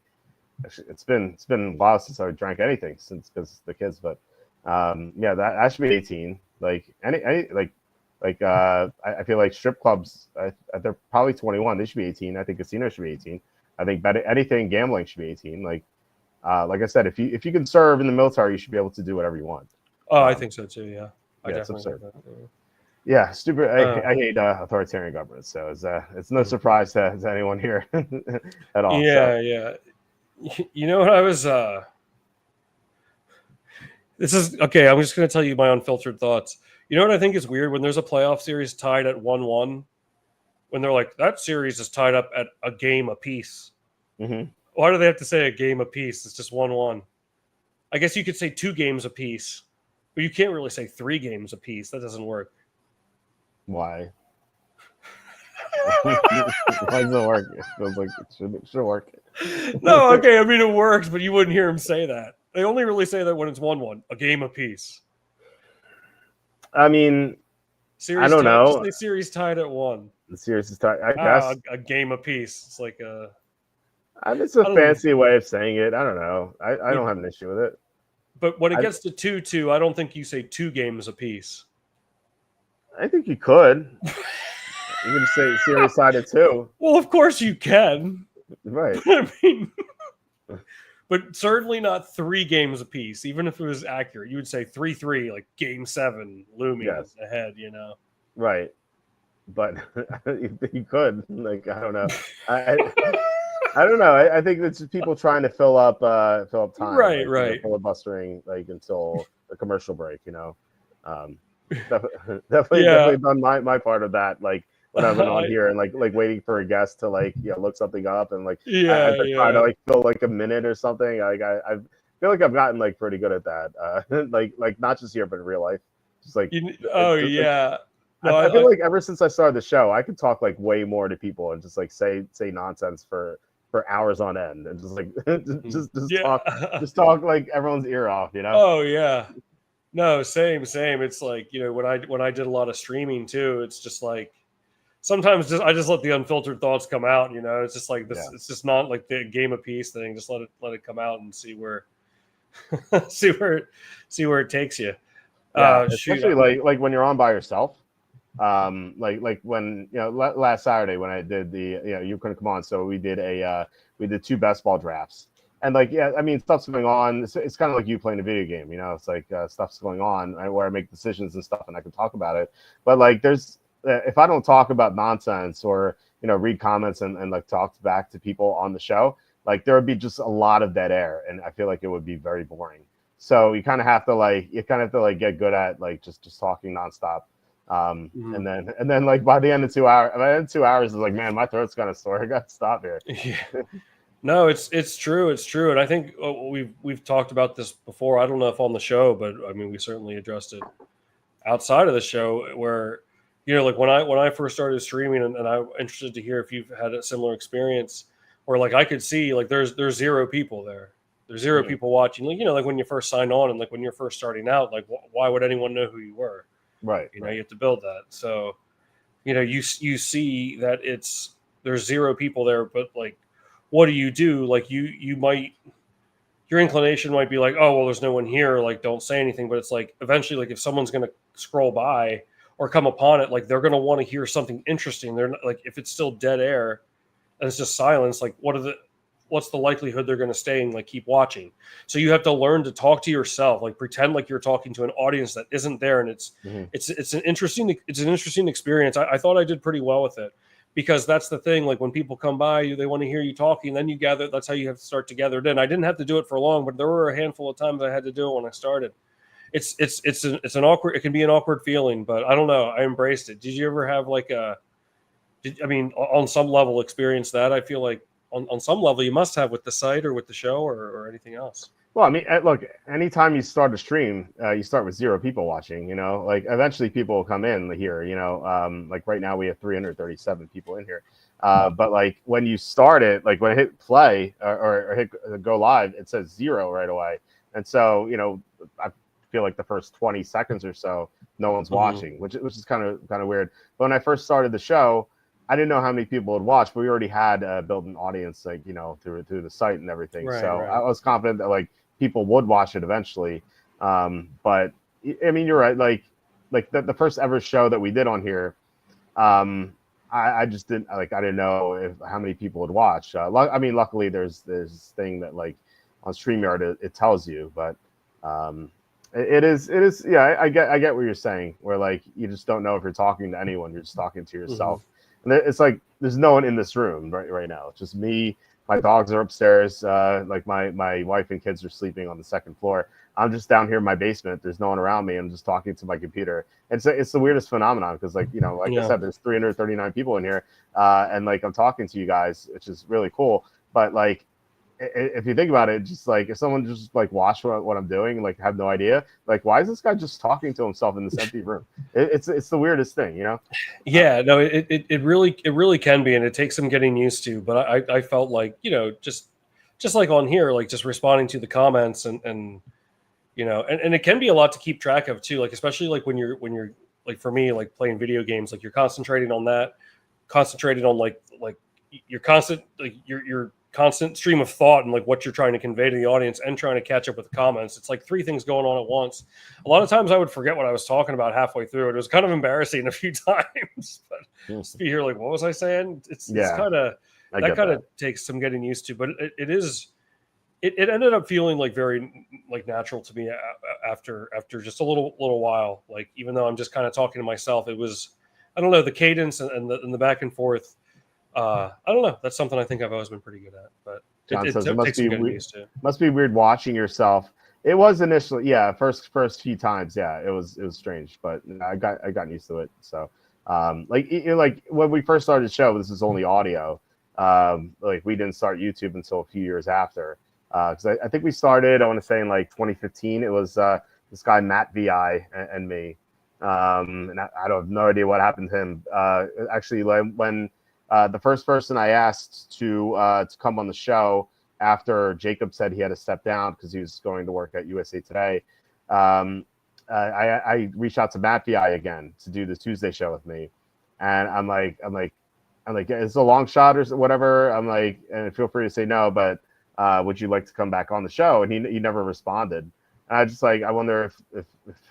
S1: Actually, it's been a while since I drank anything since because the kids. But yeah, that should be 18. Like any I feel like strip clubs, they're probably 21. They should be 18. I think casinos should be 18. I think anything gambling should be 18. Like I said, if you can serve in the military, you should be able to do whatever you want.
S2: Oh, I think so too. Yeah, I
S1: Yeah, it's
S2: definitely
S1: absurd.
S2: think that.
S1: Yeah, stupid. I hate authoritarian governments, so it's no surprise to anyone here at all.
S2: Yeah,
S1: So.
S2: yeah. You know what I was? This is okay. I'm just going to tell you my unfiltered thoughts. You know what I think is weird when there's a playoff series tied at 1-1, when they're like that series is tied up at a game apiece.
S1: Mm-hmm.
S2: Why do they have to say a game apiece? It's just 1-1. I guess you could say 2 games apiece, but you can't really say 3 games apiece. That doesn't work.
S1: Why? Why doesn't it work? It feels like it should work.
S2: No, okay. I mean, it works, but you wouldn't hear him say that. They only really say that when it's 1-1, a game apiece.
S1: I mean,
S2: Series
S1: I don't know.
S2: Just say series tied at 1.
S1: The series is tied. I guess
S2: a game apiece. It's like a.
S1: It's a fancy way of saying it. I don't know. I don't have an issue with it.
S2: But when it gets to 2-2, I don't think you say 2 games apiece.
S1: I think you could. You can say series tied at 2.
S2: Well, of course you can.
S1: Right.
S2: I mean, but certainly not 3 games apiece. Even if it was accurate, you would say 3-3, like game 7 looming ahead. You know.
S1: Right. But you could. Like I don't know. I don't know. I think it's just people trying to fill up time.
S2: Right,
S1: like,
S2: right.
S1: Filibustering until the commercial break. Definitely done my part of that. Like when I've been on here and like waiting for a guest to look something up and try to fill a minute or something. I feel like I've gotten pretty good at that. Like not just here but in real life. Just
S2: No,
S1: I feel like ever since I started the show, I could talk way more to people and just say nonsense for hours on end and just talk everyone's ear off,
S2: Oh yeah. No, same. It's like, when I did a lot of streaming too, it's just like sometimes I just let the unfiltered thoughts come out, it's just like this. Yeah. It's just not like the game of peace thing. Just let it come out and see where see where it takes you.
S1: Yeah, especially like when you're on by yourself. Like when last Saturday when I did the you couldn't come on, so we did 2 best ball drafts, and I mean stuff's going on. It's kind of like you playing a video game, it's like stuff's going on where I make decisions and stuff, and I can talk about it. But there's if I don't talk about nonsense or read comments and talk back to people on the show, there would be just a lot of dead air, and I feel like it would be very boring. So you kind of have to get good at just talking nonstop. And then by the end of 2 hours, it's like, man, my throat's kind of sore. I got to stop here.
S2: Yeah. No, it's true. It's true. And I think we've talked about this before. I don't know if on the show, but I mean, we certainly addressed it outside of the show where, when I first started streaming and I'm interested to hear if you've had a similar experience where I could see there's 0 people there. There's 0 people watching, when you first sign on and when you're first starting out, why would anyone know who you were?
S1: Right.
S2: You have to build that. So, you see that there's 0 people there, but what do? You might, your inclination might be like, oh, well, there's no one here. Don't say anything. But it's eventually, if someone's going to scroll by or come upon it, they're going to want to hear something interesting. They're not, if it's still dead air and it's just silence, what's the likelihood they're going to stay and keep watching? So you have to learn to talk to yourself, pretend like you're talking to an audience that isn't there. And it's an interesting experience. I thought I did pretty well with it because that's the thing. When people come by, they want to hear you talking, then you gather. That's how you have to start to gather it in. I didn't have to do it for long, but there were a handful of times I had to do it when I started. It's an awkward. It can be an awkward feeling, but I don't know. I embraced it. Did you ever have on some level experience that? I feel like on some level you must have with the site or with the show or anything else.
S1: Well, I mean, look, anytime you start a stream, you start with 0 people watching, eventually people will come in here, right now we have 337 people in here. But when you start it, when I hit play or hit go live, it says 0 right away. And so, feel like the first 20 seconds or so, no one's watching, which is kind of weird. But when I first started the show, I didn't know how many people would watch, but we already had built an audience, like, you know, through the site and everything.
S2: Right,
S1: so
S2: right.
S1: I was confident that like people would watch it eventually. But I mean, you're right. Like the first ever show that we did on here, I just didn't like. I didn't know how many people would watch. I mean, luckily there's this thing that like on StreamYard it tells you, but it is yeah. I get what you're saying. Where like you just don't know if you're talking to anyone. You're just talking to yourself. And it's like there's no one in this room right now. It's just me. My dogs are upstairs. Like my wife and kids are sleeping on the second floor. I'm just down here in my basement. There's no one around me. I'm just talking to my computer. It's the weirdest phenomenon because, like, you know, like I said, there's 339 people in here, and like I'm talking to you guys, which is really cool. But like, if you think about it, just like if someone just like watched what I'm doing, like have no idea, like why is this guy just talking to himself in this empty room? It's the weirdest thing, you know?
S2: Yeah, no, it really can be, and it takes some getting used to. But I felt like, you know, just like on here, like just responding to the comments and you know, and it can be a lot to keep track of too. Like especially like when you're like for me, like playing video games, like you're concentrating on that, concentrating on like your constant like your constant stream of thought and like what you're trying to convey to the audience and trying to catch up with the comments. It's like three things going on at once. A lot of times I would forget what I was talking about halfway through. It was kind of embarrassing a few times, but just be here like, what was I saying? It's kind of, that kind of takes some getting used to, but it ended up feeling like very like natural to me after just a little while. Like, even though I'm just kind of talking to myself, it was, I don't know, the cadence and the back and forth. I don't know. That's something I think I've always been pretty good at, but
S1: John says it
S2: takes some getting used to.
S1: Must be weird watching yourself. It was initially, yeah, first few times, yeah, it was strange, but I got used to it. So, like like when we first started the show, this is only audio. Like we didn't start YouTube until a few years after. Because I think we started, I want to say in like 2015. It was this guy Matt Vi and me, and I don't have no idea what happened to him. Actually, when the first person I asked to come on the show after Jacob said he had to step down because he was going to work at USA Today, I reached out to Matt Vi again to do the Tuesday show with me, and I'm like, it's a long shot or whatever. I'm like, and feel free to say no, but would you like to come back on the show? And he never responded. And I just like, I wonder if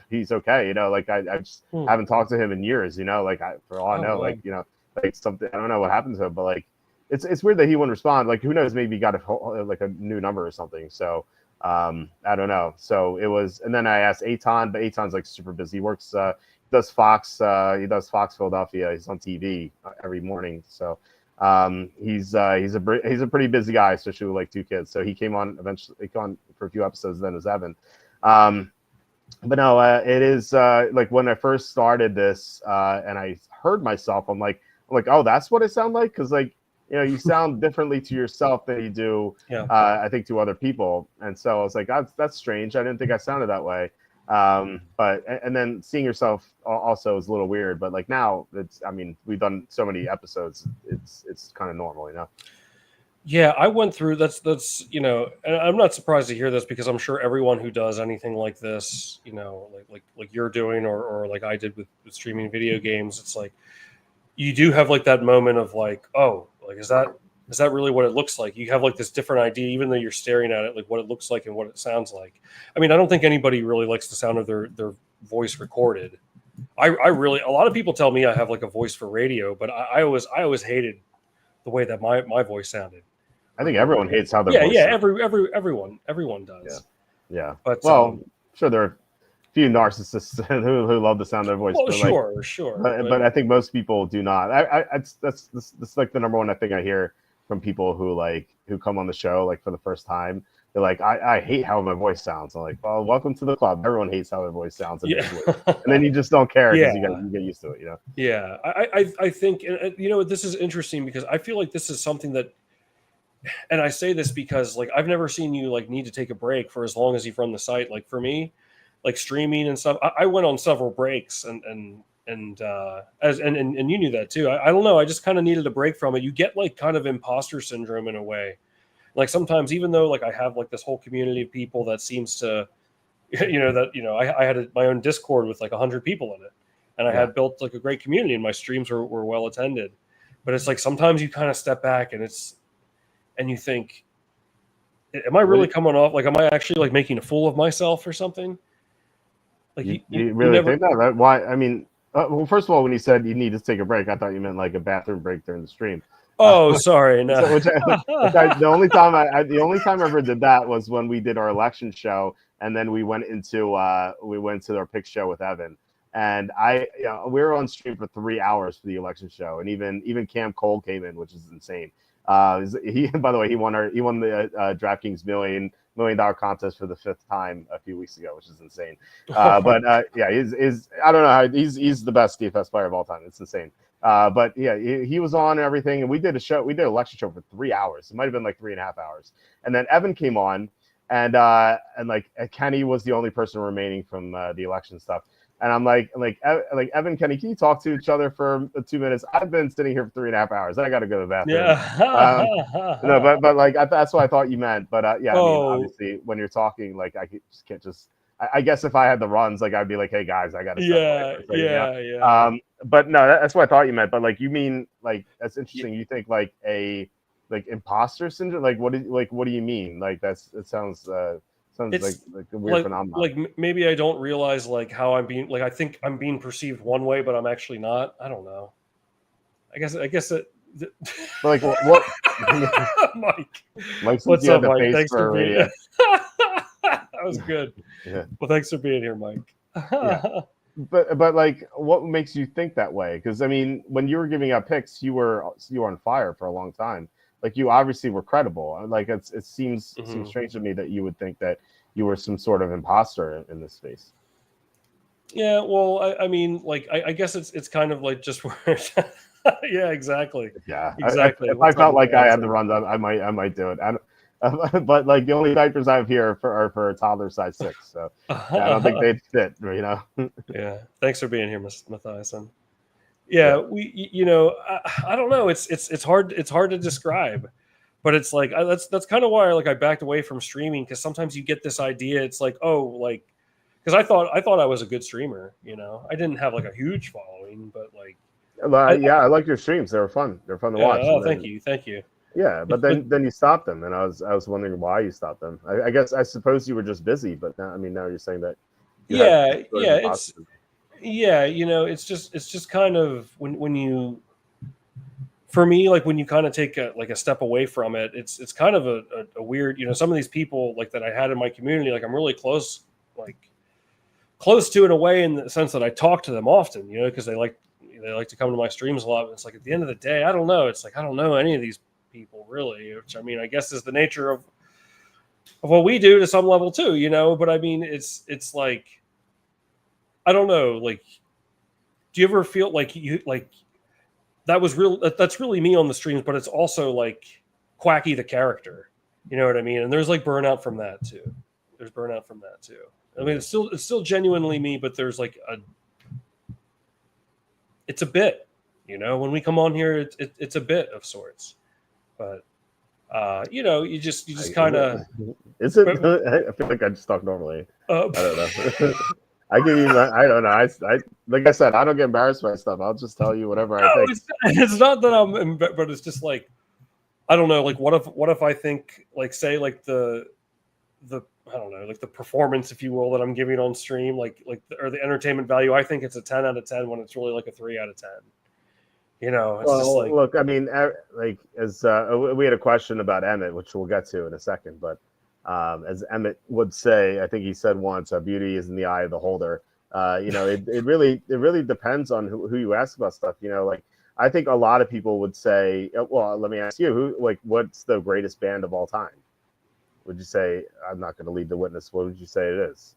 S1: he's okay, you know, like I just haven't talked to him in years, you know, like for all I know, like, you know, like something, I don't know what happened to him, but like, it's weird that he wouldn't respond. Like, who knows, maybe he got like a new number or something. So I don't know. So it was, and then I asked Aton, but Aton's like super busy. He works, he does Fox Philadelphia. He's on TV every morning. So he's a pretty busy guy, especially with like two kids. So he came on for a few episodes. Then it was Evan. But no, it is like when I first started this and I heard myself, I'm like, oh, that's what I sound like, because like, you know, you sound differently to yourself than you do, I think, to other people. And so I was like, that's strange. I didn't think I sounded that way. But and then seeing yourself also is a little weird, but like now it's, I mean, we've done so many episodes, it's kind of normal, you know?
S2: Yeah, I went through that's you know, and I'm not surprised to hear this because I'm sure everyone who does anything like this, you know, like you're doing or like I did with streaming video games, it's like you do have like that moment of like, oh, like is that really what it looks like? You have like this different idea, even though you're staring at it, like what it looks like and what it sounds like. I mean, I don't think anybody really likes the sound of their voice recorded. I really, a lot of people tell me I have like a voice for radio, but I always hated the way that my voice sounded.
S1: I think everyone hates how their voice
S2: sounds. Everyone does.
S1: Yeah.
S2: But
S1: well, sure, there are a few narcissists who love the sound of their voice.
S2: Well,
S1: but
S2: sure.
S1: But I think most people do not. That's like the number one thing I hear from people who come on the show like for the first time. They're like, I hate how my voice sounds. I'm like, well, welcome to the club. Everyone hates how their voice sounds, and then you just don't care because you get used to it, you know.
S2: Yeah, I think, you know, this is interesting because I feel like this is something that, and I say this because like I've never seen you like need to take a break for as long as you've run the site. Like for me, like streaming and stuff, I went on several breaks and you knew that too. I don't know. I just kind of needed a break from it. You get like kind of imposter syndrome in a way. Like sometimes, even though like I have like this whole community of people that seems to I had my own Discord with like 100 people in it, and I had built like a great community, and my streams were well attended. But it's like sometimes you kind of step back and you think, am I really coming off? Like, am I actually like making a fool of myself or something? Like
S1: you really
S2: never
S1: think that? Right? Why? I mean, well, first of all, when you said you need to take a break, I thought you meant like a bathroom break during the stream.
S2: Oh, sorry. No.
S1: The only time I ever did that was when we did our election show, and then we went to our pick show with Evan, and we were on stream for 3 hours for the election show, and even Cam Cole came in, which is insane. He, by the way, he won the DraftKings $1 million contest for the 5th time a few weeks ago, which is insane. But he's I don't know how he's the best DFS player of all time. It's insane. But yeah, he was on and everything, and we did an election show for 3 hours. It might have been like 3.5 hours, and then Evan came on, and like Kenny was the only person remaining from the election stuff. And I'm like Evan, Kenny, can you talk to each other for 2 minutes? I've been sitting here for 3.5 hours. I got to go to the bathroom.
S2: Yeah.
S1: No, but like that's what I thought you meant. But I mean, obviously, when you're talking, like I can't just. I guess if I had the runs, like I'd be like, hey guys, I got to.
S2: Yeah.
S1: But no, that's what I thought you meant. But like you mean like that's interesting. You think like a imposter syndrome? Like what do you mean? Like it sounds. Sounds like a weird phenomenon.
S2: Like maybe I don't realize like how I'm being like I think I'm being perceived one way, but I'm actually not. I don't know. I guess it.
S1: Like what?
S2: Mike,
S1: what's up, Mike? Thanks for
S2: being. That was good.
S1: Yeah.
S2: Well, thanks for being here, Mike.
S1: Yeah. But like, what makes you think that way? Because I mean, when you were giving out picks, you were on fire for a long time. Like you obviously were credible. Like it seems strange to me that you would think that you were some sort of imposter in this space.
S2: Yeah, well, I mean, like I guess it's kind of like just where. Yeah, exactly.
S1: Yeah,
S2: exactly.
S1: If I felt like I had the runs, I might do it. But like the only diapers I have here are for a toddler size 6, so I don't think they'd fit.
S2: Yeah. Thanks for being here, Mathiasen. Yeah, I don't know. It's hard to describe, but it's like that's kind of why I backed away from streaming, because sometimes you get this idea. It's like, oh, like because I thought I was a good streamer. I didn't have like a huge following, but like
S1: I like your streams. They were fun. They're fun to watch.
S2: Oh, thank you.
S1: Yeah, but then you stopped them, and I was wondering why you stopped them. I suppose you were just busy, but now you're saying that.
S2: It's just kind of when you, for me, like when you kind of take a step away from it, it's kind of a weird, some of these people like that I had in my community, like I'm really close to in a way, in the sense that I talk to them often, because they like to come to my streams a lot. But it's like at the end of the day, I don't know. It's like I don't know any of these people really, which I mean, I guess is the nature of what we do to some level too, But I mean, it's like, I don't know. Like, do you ever feel like that's really me on the streams, but it's also like Quacky the character, you know what I mean? And there's like burnout from that too. I mean, it's still genuinely me, but there's like it's a bit, when we come on here, it's a bit of sorts, but you just kind of.
S1: Is it? I feel like I just talk normally. I don't know. I give you. I don't know. I like I said, I don't get embarrassed by stuff. I'll just tell you whatever I think.
S2: It's not that I'm, but it's just like, I don't know. Like, what if I think, like, say, like the I don't know, like the performance, if you will, that I'm giving on stream, or the entertainment value. I think it's a 10 out of 10 when it's really like a 3 out of 10. It's just like,
S1: look, I mean, like as we had a question about Emmett, which we'll get to in a second, but as Emmett would say, I think he said once, beauty is in the eye of the holder. It really depends on who you ask about stuff. Like I think a lot of people would say, well, let me ask you, what's the greatest band of all time? Would you say, I'm not going to lead the witness, what would you say it is?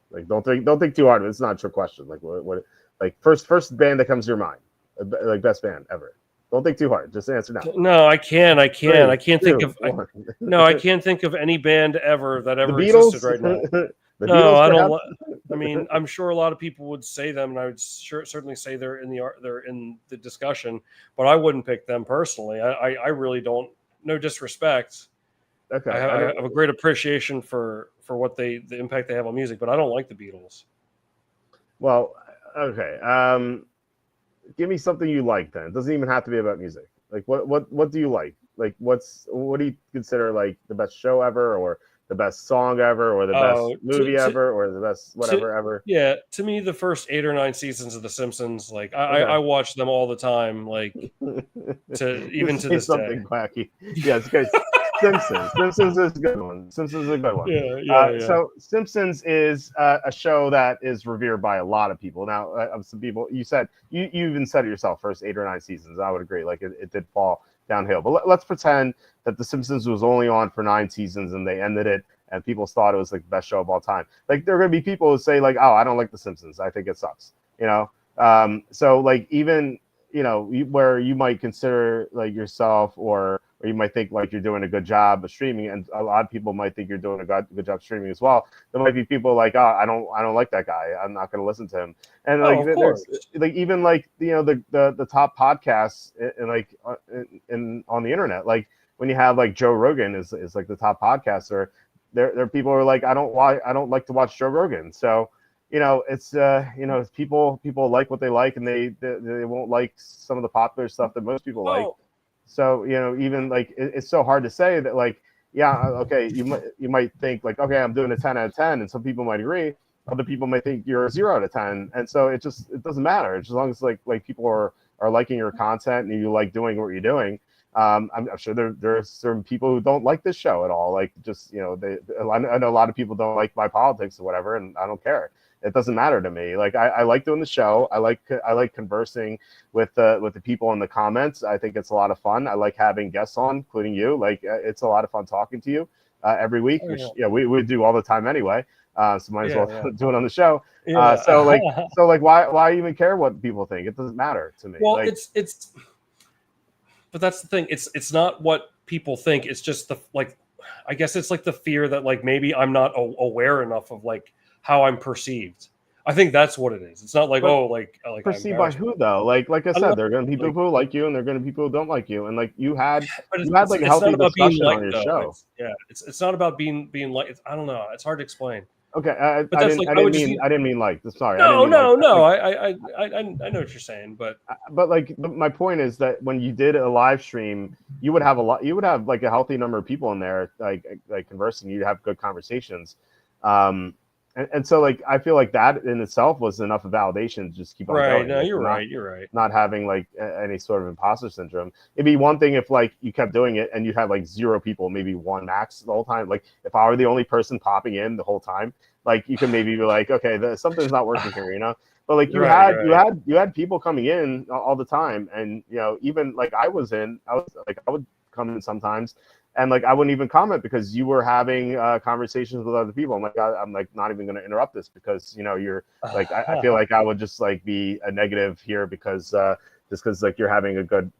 S1: Like, don't think too hard. It's not a trick question. Like what like first band that comes to your mind, like best band ever. Don't think too hard. Just answer now.
S2: No, I can't. I can't think of any band ever that ever existed right now. No, I don't. I mean, I'm sure a lot of people would say them, and I would certainly say they're in the discussion, but I wouldn't pick them personally. I really don't. No disrespect,
S1: Okay,
S2: I have a great appreciation for what the impact they have on music, but I don't like the Beatles.
S1: well, okay. Give me something you like then. It doesn't even have to be about music. Like what do you like? Like what do you consider like the best show ever, or the best song ever, or the best
S2: Oh,
S1: movie ever, or the best
S2: to
S1: whatever ever?
S2: yeah, to me, the first 8 or 9 seasons of The Simpsons, like I
S1: Okay.
S2: watch them all the time, like to even
S1: Just
S2: to
S1: say
S2: this day.
S1: something quacky. Yes, guys. Simpsons. Simpsons is a good one. Simpsons is a good one.
S2: Yeah, yeah, yeah.
S1: So Simpsons is a show that is revered by a lot of people. Now, some people, you said you even said it yourself. First 8 or 9 seasons, I would agree. Like it did fall downhill. But let's pretend that the Simpsons was only on for 9 seasons and they ended it, and people thought it was like the best show of all time. Like there are going to be people who say like, "Oh, I don't like the Simpsons. I think it sucks." You know. So like even where you might consider like yourself, or you might think like you're doing a good job of streaming, and a lot of people might think you're doing a good job streaming as well. There might be people like, oh, I don't like that guy. I'm not going to listen to him. And like
S2: Oh, of
S1: there's
S2: course.
S1: like even like the top podcasts in on the internet, like when you have like Joe Rogan is like the top podcaster. There are people who are like, I don't like to watch Joe Rogan. So it's people like what they like, and they won't like some of the popular stuff that most people like.
S2: Oh,
S1: So even like it's so hard to say that like, yeah, okay, you might think like, okay, I'm doing a 10 out of 10, and some people might agree. Other people might think you're a 0 out of 10, and so it doesn't matter as long as like people are liking your content and you like doing what you're doing. I'm sure there are certain people who don't like this show at all. Like just I know a lot of people don't like my politics or whatever, and I don't care. It doesn't matter to me. Like I like doing the show. I like conversing with the people in the comments. I think it's a lot of fun. I like having guests on, including you. Like it's a lot of fun talking to you every week,
S2: oh
S1: which
S2: yeah,
S1: we do all the time anyway. So might as
S2: yeah,
S1: well
S2: yeah,
S1: do it on the show. So like
S2: yeah.
S1: why even care what people think? It doesn't matter to me.
S2: Well,
S1: Like
S2: but that's the thing. It's not what people think. It's just I guess it's like the fear that like maybe I'm not aware enough of like how I'm perceived. I think that's what it is. It's not like,
S1: but
S2: oh, like I
S1: perceived by
S2: embarrass
S1: who though? Like I
S2: I don't know.
S1: said, there are going to be
S2: Like,
S1: people who like you, and there are going to be people who don't like you. And like
S2: but
S1: you had like a
S2: it's not
S1: healthy
S2: about being
S1: discussion on
S2: liked
S1: your
S2: though.
S1: show.
S2: It's not about being like. I don't know. It's hard to explain.
S1: Okay,
S2: But that's like
S1: I
S2: I
S1: didn't
S2: would just
S1: mean like. Sorry, I didn't
S2: no,
S1: mean like
S2: no,
S1: that.
S2: no.
S1: Like,
S2: I know what you're saying, but
S1: but like my point is that when you did a live stream, you would have you would have like a healthy number of people in there, like conversing. You'd have good conversations, um, and so like I feel like that in itself was enough validation to just keep on
S2: right.
S1: going.
S2: No,
S1: Like
S2: you're
S1: not
S2: right. You're right.
S1: not having like any sort of imposter syndrome. It'd be one thing if like you kept doing it and you had like 0 people, maybe one max the whole time. Like if I were the only person popping in the whole time, like you could maybe be like, okay, something's not working here. But like
S2: Right, right.
S1: you had people coming in all the time, and even like I was like I would come in sometimes, and like I wouldn't even comment because you were having conversations with other people. I'm like I'm like not even going to interrupt this because you're like I feel like I would just like be a negative here because just because like you're having a good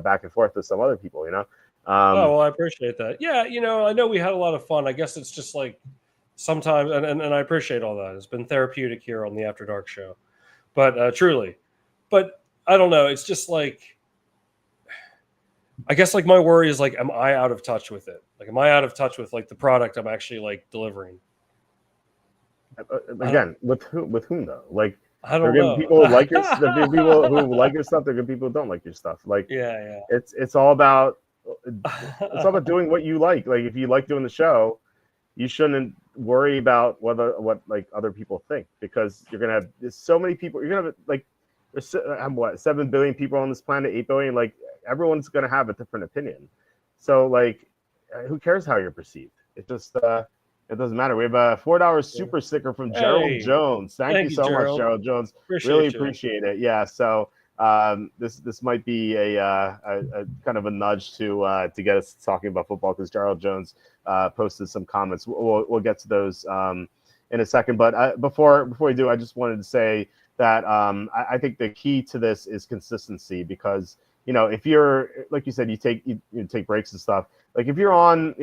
S1: back and forth with some other people.
S2: Oh,
S1: Um,
S2: well, I appreciate that. Yeah, I know we had a lot of fun. I guess it's just like sometimes, and I appreciate all that. It's been therapeutic here on the After Dark show, but truly, but I don't know. It's just like I guess like my worry is like, am I out of touch with it? Like, am I out of touch with like the product I'm actually like delivering? I don't,
S1: Again, with whom though? Like
S2: I
S1: there are
S2: don't
S1: gonna be
S2: know.
S1: people who like there are people who like your stuff. There are gonna be people who don't like your stuff. Like
S2: Yeah,
S1: it's all about
S2: yeah.
S1: doing what you like. Like if you like doing the show, you shouldn't worry about what like other people think, because you're gonna have there's so many people. You're gonna have like what 7 billion people on this planet, 8 billion. Like everyone's gonna have a different opinion. So like, who cares how you're perceived? It doesn't matter. We have a $4 super sticker from Gerald
S2: Hey,
S1: Jones. Thank you
S2: thank you,
S1: so much,
S2: Gerald.
S1: Gerald Jones. Really
S2: Appreciate you.
S1: appreciate it. Yeah. So this might be a kind of a nudge to get us talking about football, because Gerald Jones posted some comments. We'll get to those in a second. But before we do, I just wanted to say that I think the key to this is consistency, because if you're like you said, you take breaks and stuff. Like if you're on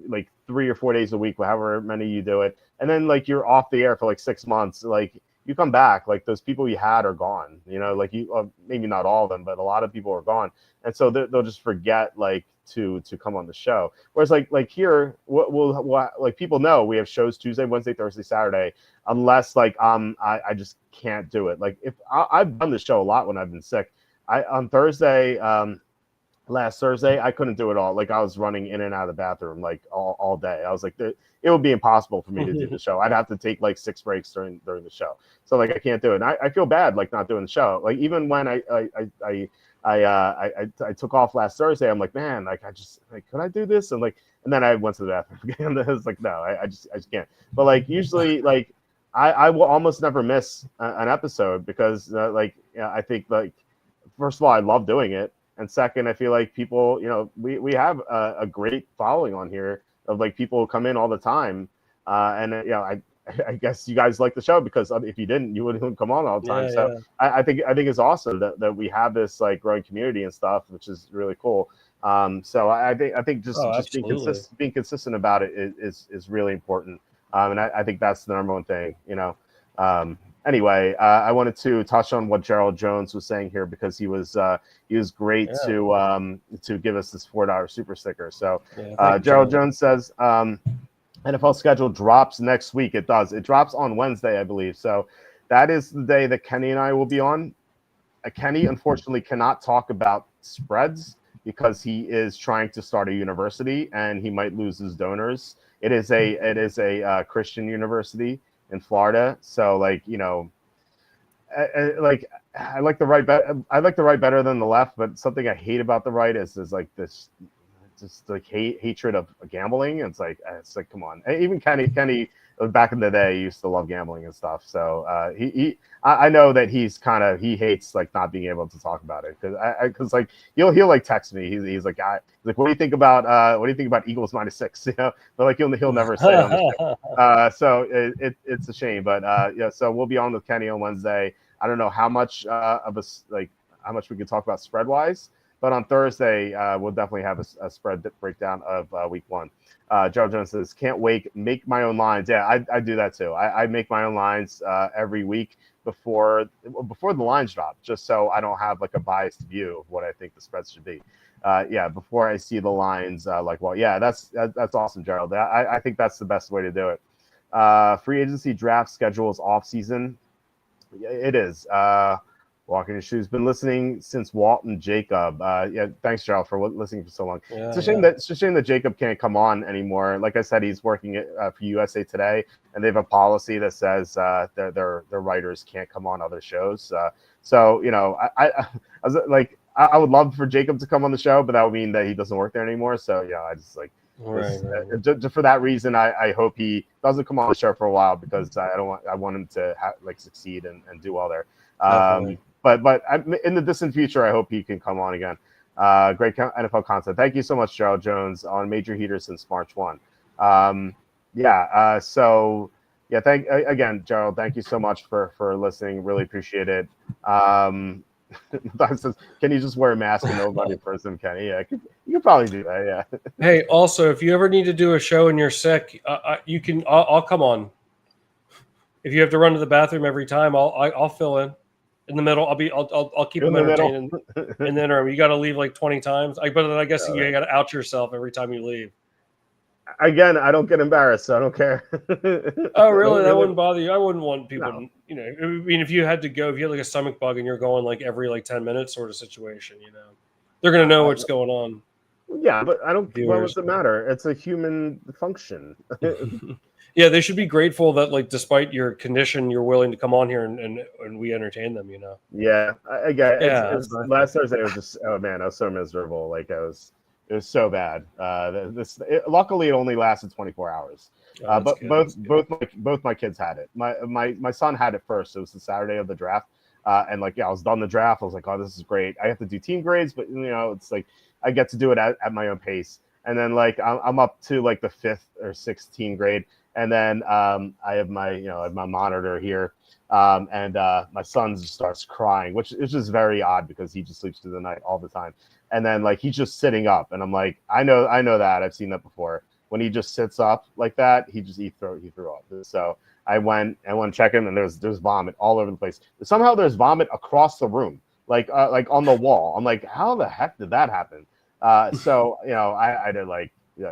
S1: like 3 or 4 days a week, however many you do it, and then like you're off the air for like 6 months, like you come back, like those people you had are gone. Like you maybe not all of them, but a lot of people are gone, and so they'll just forget like to come on the show. Whereas like here, we'll like people know we have shows Tuesday, Wednesday, Thursday, Saturday, unless like I just can't do it. Like if I've done the show a lot when I've been sick. On Thursday, last Thursday, I couldn't do it all. Like I was running in and out of the bathroom like all day. I was like, it would be impossible for me to do the show. I'd have to take like 6 breaks during the show. So like I can't do it. And I feel bad like not doing the show. Like even when I took off last Thursday, I'm like, man, like I just like could I do this? And then I went to the bathroom again. I was like, no, I just can't. But like usually like I will almost never miss an episode because I think like first of all I love doing it. And second, I feel like people, we have a great following on here of like people who come in all the time. I guess you guys like the show because if you didn't, you wouldn't come on all the time. I think it's awesome that we have this like growing community and stuff, which is really cool. So I think just being consistent about it is really important. And I think that's the number one thing, Anyway, I wanted to touch on what Gerald Jones was saying here because he was great to give us this $4 super sticker. So Gerald Jones says NFL schedule drops next week. It does. It drops on Wednesday, I believe. So that is the day that Kenny and I will be on. Kenny unfortunately cannot talk about spreads because he is trying to start a university and he might lose his donors. It is a Christian university in Florida, so I like the right I like the right better than the left, but something I hate about the right is like this just like hatred of gambling. It's like come on. Even Kenny back in the day used to love gambling and stuff. So I know that he hates like not being able to talk about it because like he'll like text me. He's like what do you think about Eagles -6? But like he'll never say it on the show. So it's a shame, but so we'll be on with Kenny on Wednesday. I don't know how much how much we can talk about spread wise, but on Thursday we'll definitely have a spread breakdown of week 1. Joe Jones says, can't wait, make my own lines. Yeah, I do that too. I make my own lines every week before the lines drop, just so I don't have like a biased view of what I think the spreads should be. Before I see the lines, that's awesome, Gerald. I think that's the best way to do it. Free agency draft schedule is off season. It is. Walking your shoes. Been listening since Walt and Jacob. Thanks, Gerald, for listening for so long. It's a shame that Jacob can't come on anymore. Like I said, he's working for USA Today, and they have a policy that says their writers can't come on other shows. I would love for Jacob to come on the show, but that would mean that he doesn't work there anymore. So I just like. Just for that reason, I hope he doesn't come on the show for a while because I want him to succeed and do well there. But in the distant future, I hope he can come on again. Great NFL content. Thank you so much, Gerald Jones, on Major Heater since March 1. Again, Gerald. Thank you so much for listening. Really appreciate it. Says, can you just wear a mask and nobody in person, Kenny? Yeah, you could probably do that. Yeah.
S2: Hey, also, if you ever need to do a show and you're sick, you can. I'll come on. If you have to run to the bathroom every time, I'll fill in the middle. I'll keep them entertained in the interim. You got to leave like 20 times. But I guess you got to out yourself every time you leave.
S1: Again, I don't get embarrassed, so I don't care.
S2: Oh, really? That wouldn't bother you? I wouldn't want people to, I mean, if you had to go, if you had like a stomach bug and you're going like every like 10 minutes sort of situation, they're going to know what's going on.
S1: Yeah, but I don't, what does it matter? It's a human function.
S2: Yeah, they should be grateful that like, despite your condition, you're willing to come on here and we entertain them,
S1: Yeah. Last Thursday, it was just, oh man, I was so miserable. Like it was so bad. Luckily, it only lasted 24 hours. But both my kids had it. My son had it first. It was the Saturday of the draft, I was done the draft. I was like, oh, this is great. I have to do team grades, but it's like I get to do it at my own pace. And then like I'm up to like the 5th or 6th team grade, and then I have my my monitor here, and my son just starts crying, which is just very odd because he just sleeps through the night all the time. And then like he's just sitting up, and I'm like, I know that I've seen that before. When he just sits up like that, he threw up. So I went to check him, and there's vomit all over the place. Somehow there's vomit across the room, like on the wall. I'm like, how the heck did that happen? So I had to like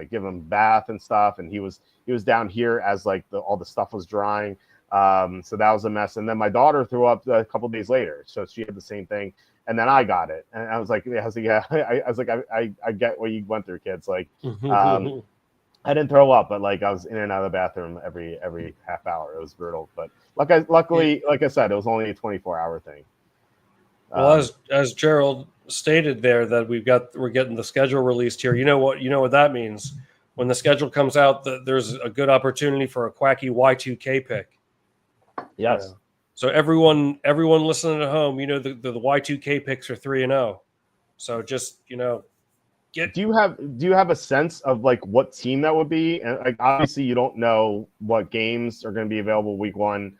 S1: give him bath and stuff, and he was down here as like all the stuff was drying. So that was a mess. And then my daughter threw up a couple days later, so she had the same thing. And then I got it, and I was like, yeah, I get what you went through, kids. Like, I didn't throw up, but like I was in and out of the bathroom every half hour. It was brutal, but luckily, like I said, it was only a 24-hour thing.
S2: Well, as Gerald stated there, that we're getting the schedule released here. You know what that means. When the schedule comes out, there's a good opportunity for a Quacky Y2K pick.
S1: Yes.
S2: So everyone listening at home, the Y2K picks are 3-0. So just
S1: do you have a sense of like what team that would be? And like obviously you don't know what games are going to be available week 1,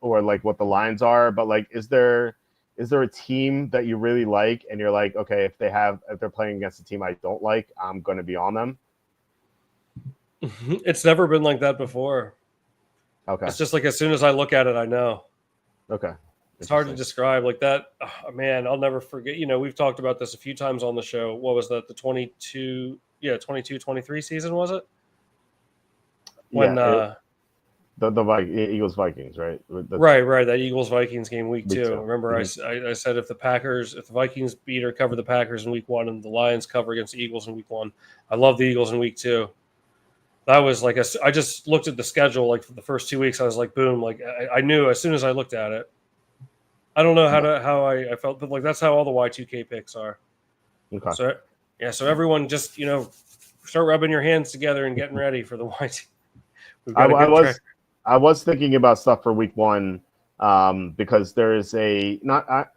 S1: or like what the lines are, but like is there a team that you really like and you're like, okay, if they're playing against a team I don't like, I'm going to be on them?
S2: It's never been like that before.
S1: Okay.
S2: It's just like as soon as I look at it, I know.
S1: Okay.
S2: It's hard to describe like that. Oh, man, I'll never forget. We've talked about this a few times on the show. What was that? The 22-23 season, was it? When
S1: the Eagles Vikings, right?
S2: Right. That Eagles Vikings game week 2.
S1: Two.
S2: Remember,
S1: Mm-hmm.
S2: I said if the Vikings beat or cover the Packers in week 1 and the Lions cover against the Eagles in week 1, I love the Eagles in week 2. That was like I just looked at the schedule like for the first 2 weeks. I was like, boom! Like I knew as soon as I looked at it. I don't know how I felt, but like that's how all the Y2K picks are.
S1: Okay.
S2: So everyone just start rubbing your hands together and getting ready for the Y2.
S1: I was thinking about stuff for week 1, because there is I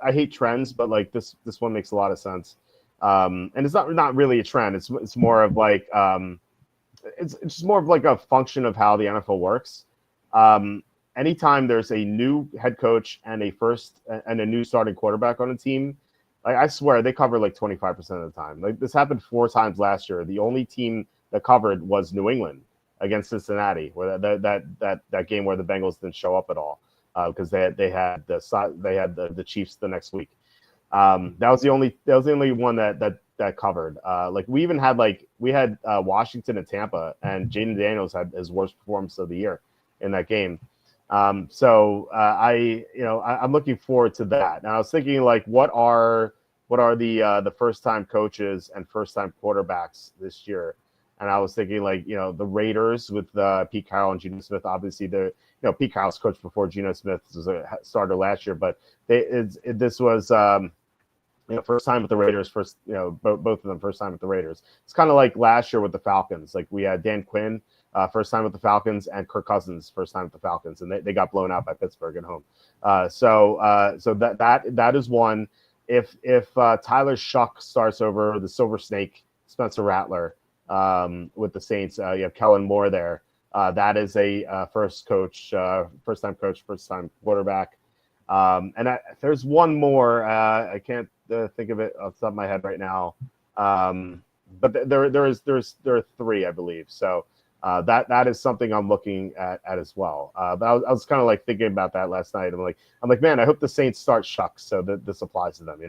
S1: hate trends, but like this one makes a lot of sense, and it's not really a trend. It's more of like it's just more of like a function of how the NFL works. Anytime there's a new head coach and a new starting quarterback on a team, like I swear they cover like 25% of the time. Like this happened 4 times last year. The only team that covered was New England against Cincinnati, where that game where the Bengals didn't show up at all, because they had the Chiefs the next week. That was the only one that covered. Like we even had Washington and Tampa, and Jaden Daniels had his worst performance of the year in that game. I'm looking forward to that. And I was thinking like, what are the first time coaches and first time quarterbacks this year? And I was thinking like, the Raiders with Pete Carroll and Geno Smith. Obviously, Pete Carroll's coached before Geno Smith was a starter last year, but this was first time with the Raiders. Both of them first time with the Raiders. It's kind of like last year with the Falcons. Like we had Dan Quinn first time with the Falcons, and Kirk Cousins first time with the Falcons, and they got blown out by Pittsburgh at home. So that is one. If Tyler Shuck starts over the Silver Snake, Spencer Rattler, with the Saints, you have Kellen Moore there. That is a first time coach, first time quarterback. And there's one more. I can't think of it off the top of my head right now. But there are 3, I believe. So that is something I'm looking at as well. But I was kind of like thinking about that last night. I'm like, man, I hope the Saints start Shucks so that this applies to them,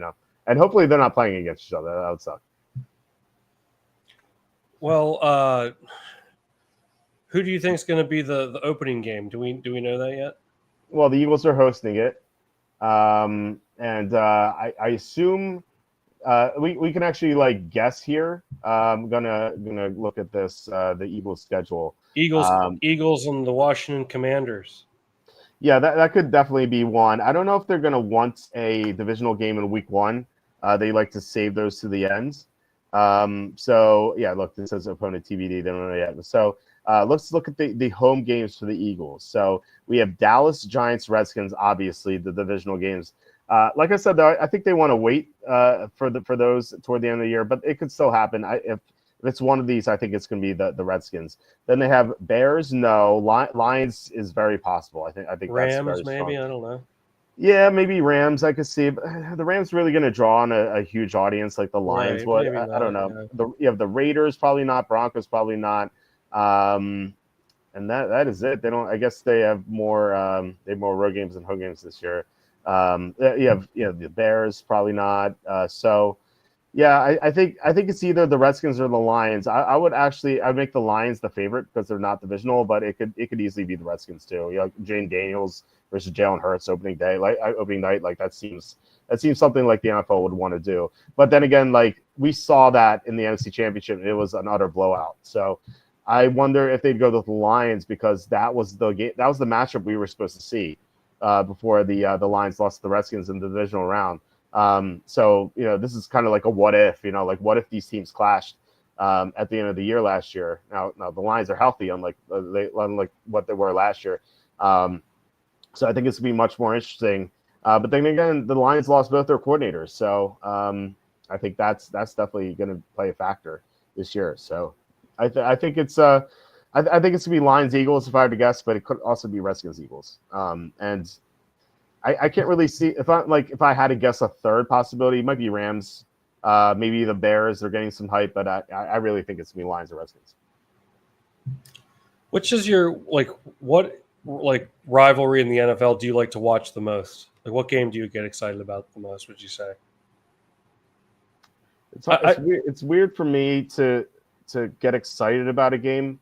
S1: and hopefully they're not playing against each other. That would suck.
S2: Well, who do you think is going to be the opening game? Do we know that yet?
S1: Well, the Eagles are hosting it, and I assume we can actually like guess here. I'm gonna look at this the Eagles schedule.
S2: Eagles and the Washington Commanders.
S1: Yeah, that could definitely be one. I don't know if they're gonna want a divisional game in week 1. They like to save those to the end. So yeah, look, this says opponent TBD. They don't know yet. So let's look at the home games for the Eagles. So we have Dallas, Giants, Redskins, obviously the divisional games. Like I said, though, I think they want to wait for those toward the end of the year, but it could still happen. If it's one of these, I think it's going to be the Redskins. Then they have Bears. No, Lions is very possible. I think
S2: Rams
S1: that's very
S2: maybe.
S1: strong.
S2: I don't know.
S1: Yeah, maybe Rams. I could see, but the Rams really going to draw on a huge audience like the Lions would. I don't know.
S2: Yeah.
S1: You have the Raiders, probably not. Broncos, probably not. And that is it. They don't. I guess they have more. They have more road games than home games this year. You have the Bears, probably not. So Yeah, I think it's either the Redskins or the Lions. I'd make the Lions the favorite because they're not divisional, but it could easily be the Redskins too. You know, Jane Daniels versus Jalen Hurts opening night, like that seems something like the NFL would want to do. But then again, like we saw that in the NFC Championship, it was an utter blowout. So I wonder if they'd go with the Lions because that was the game, that was the matchup we were supposed to see before the Lions lost to the Redskins in the divisional round. So this is kind of like a what if, like what if these teams clashed at the end of the year last year. Now the Lions are healthy, unlike what they were last year. So I think it's gonna be much more interesting. But then again, the Lions lost both their coordinators, so I think that's definitely going to play a factor this year. So I think I think it's gonna be Lions Eagles if I had to guess, but it could also be Redskins Eagles. And I can't really see if I had to guess a third possibility, it might be Rams, maybe the Bears. They're getting some hype, but I really think it's gonna be Lions or Redskins.
S2: Which is your what rivalry in the NFL do you like to watch the most? Like what game do you get excited about the most? Would you say?
S1: It's weird for me to get excited about a game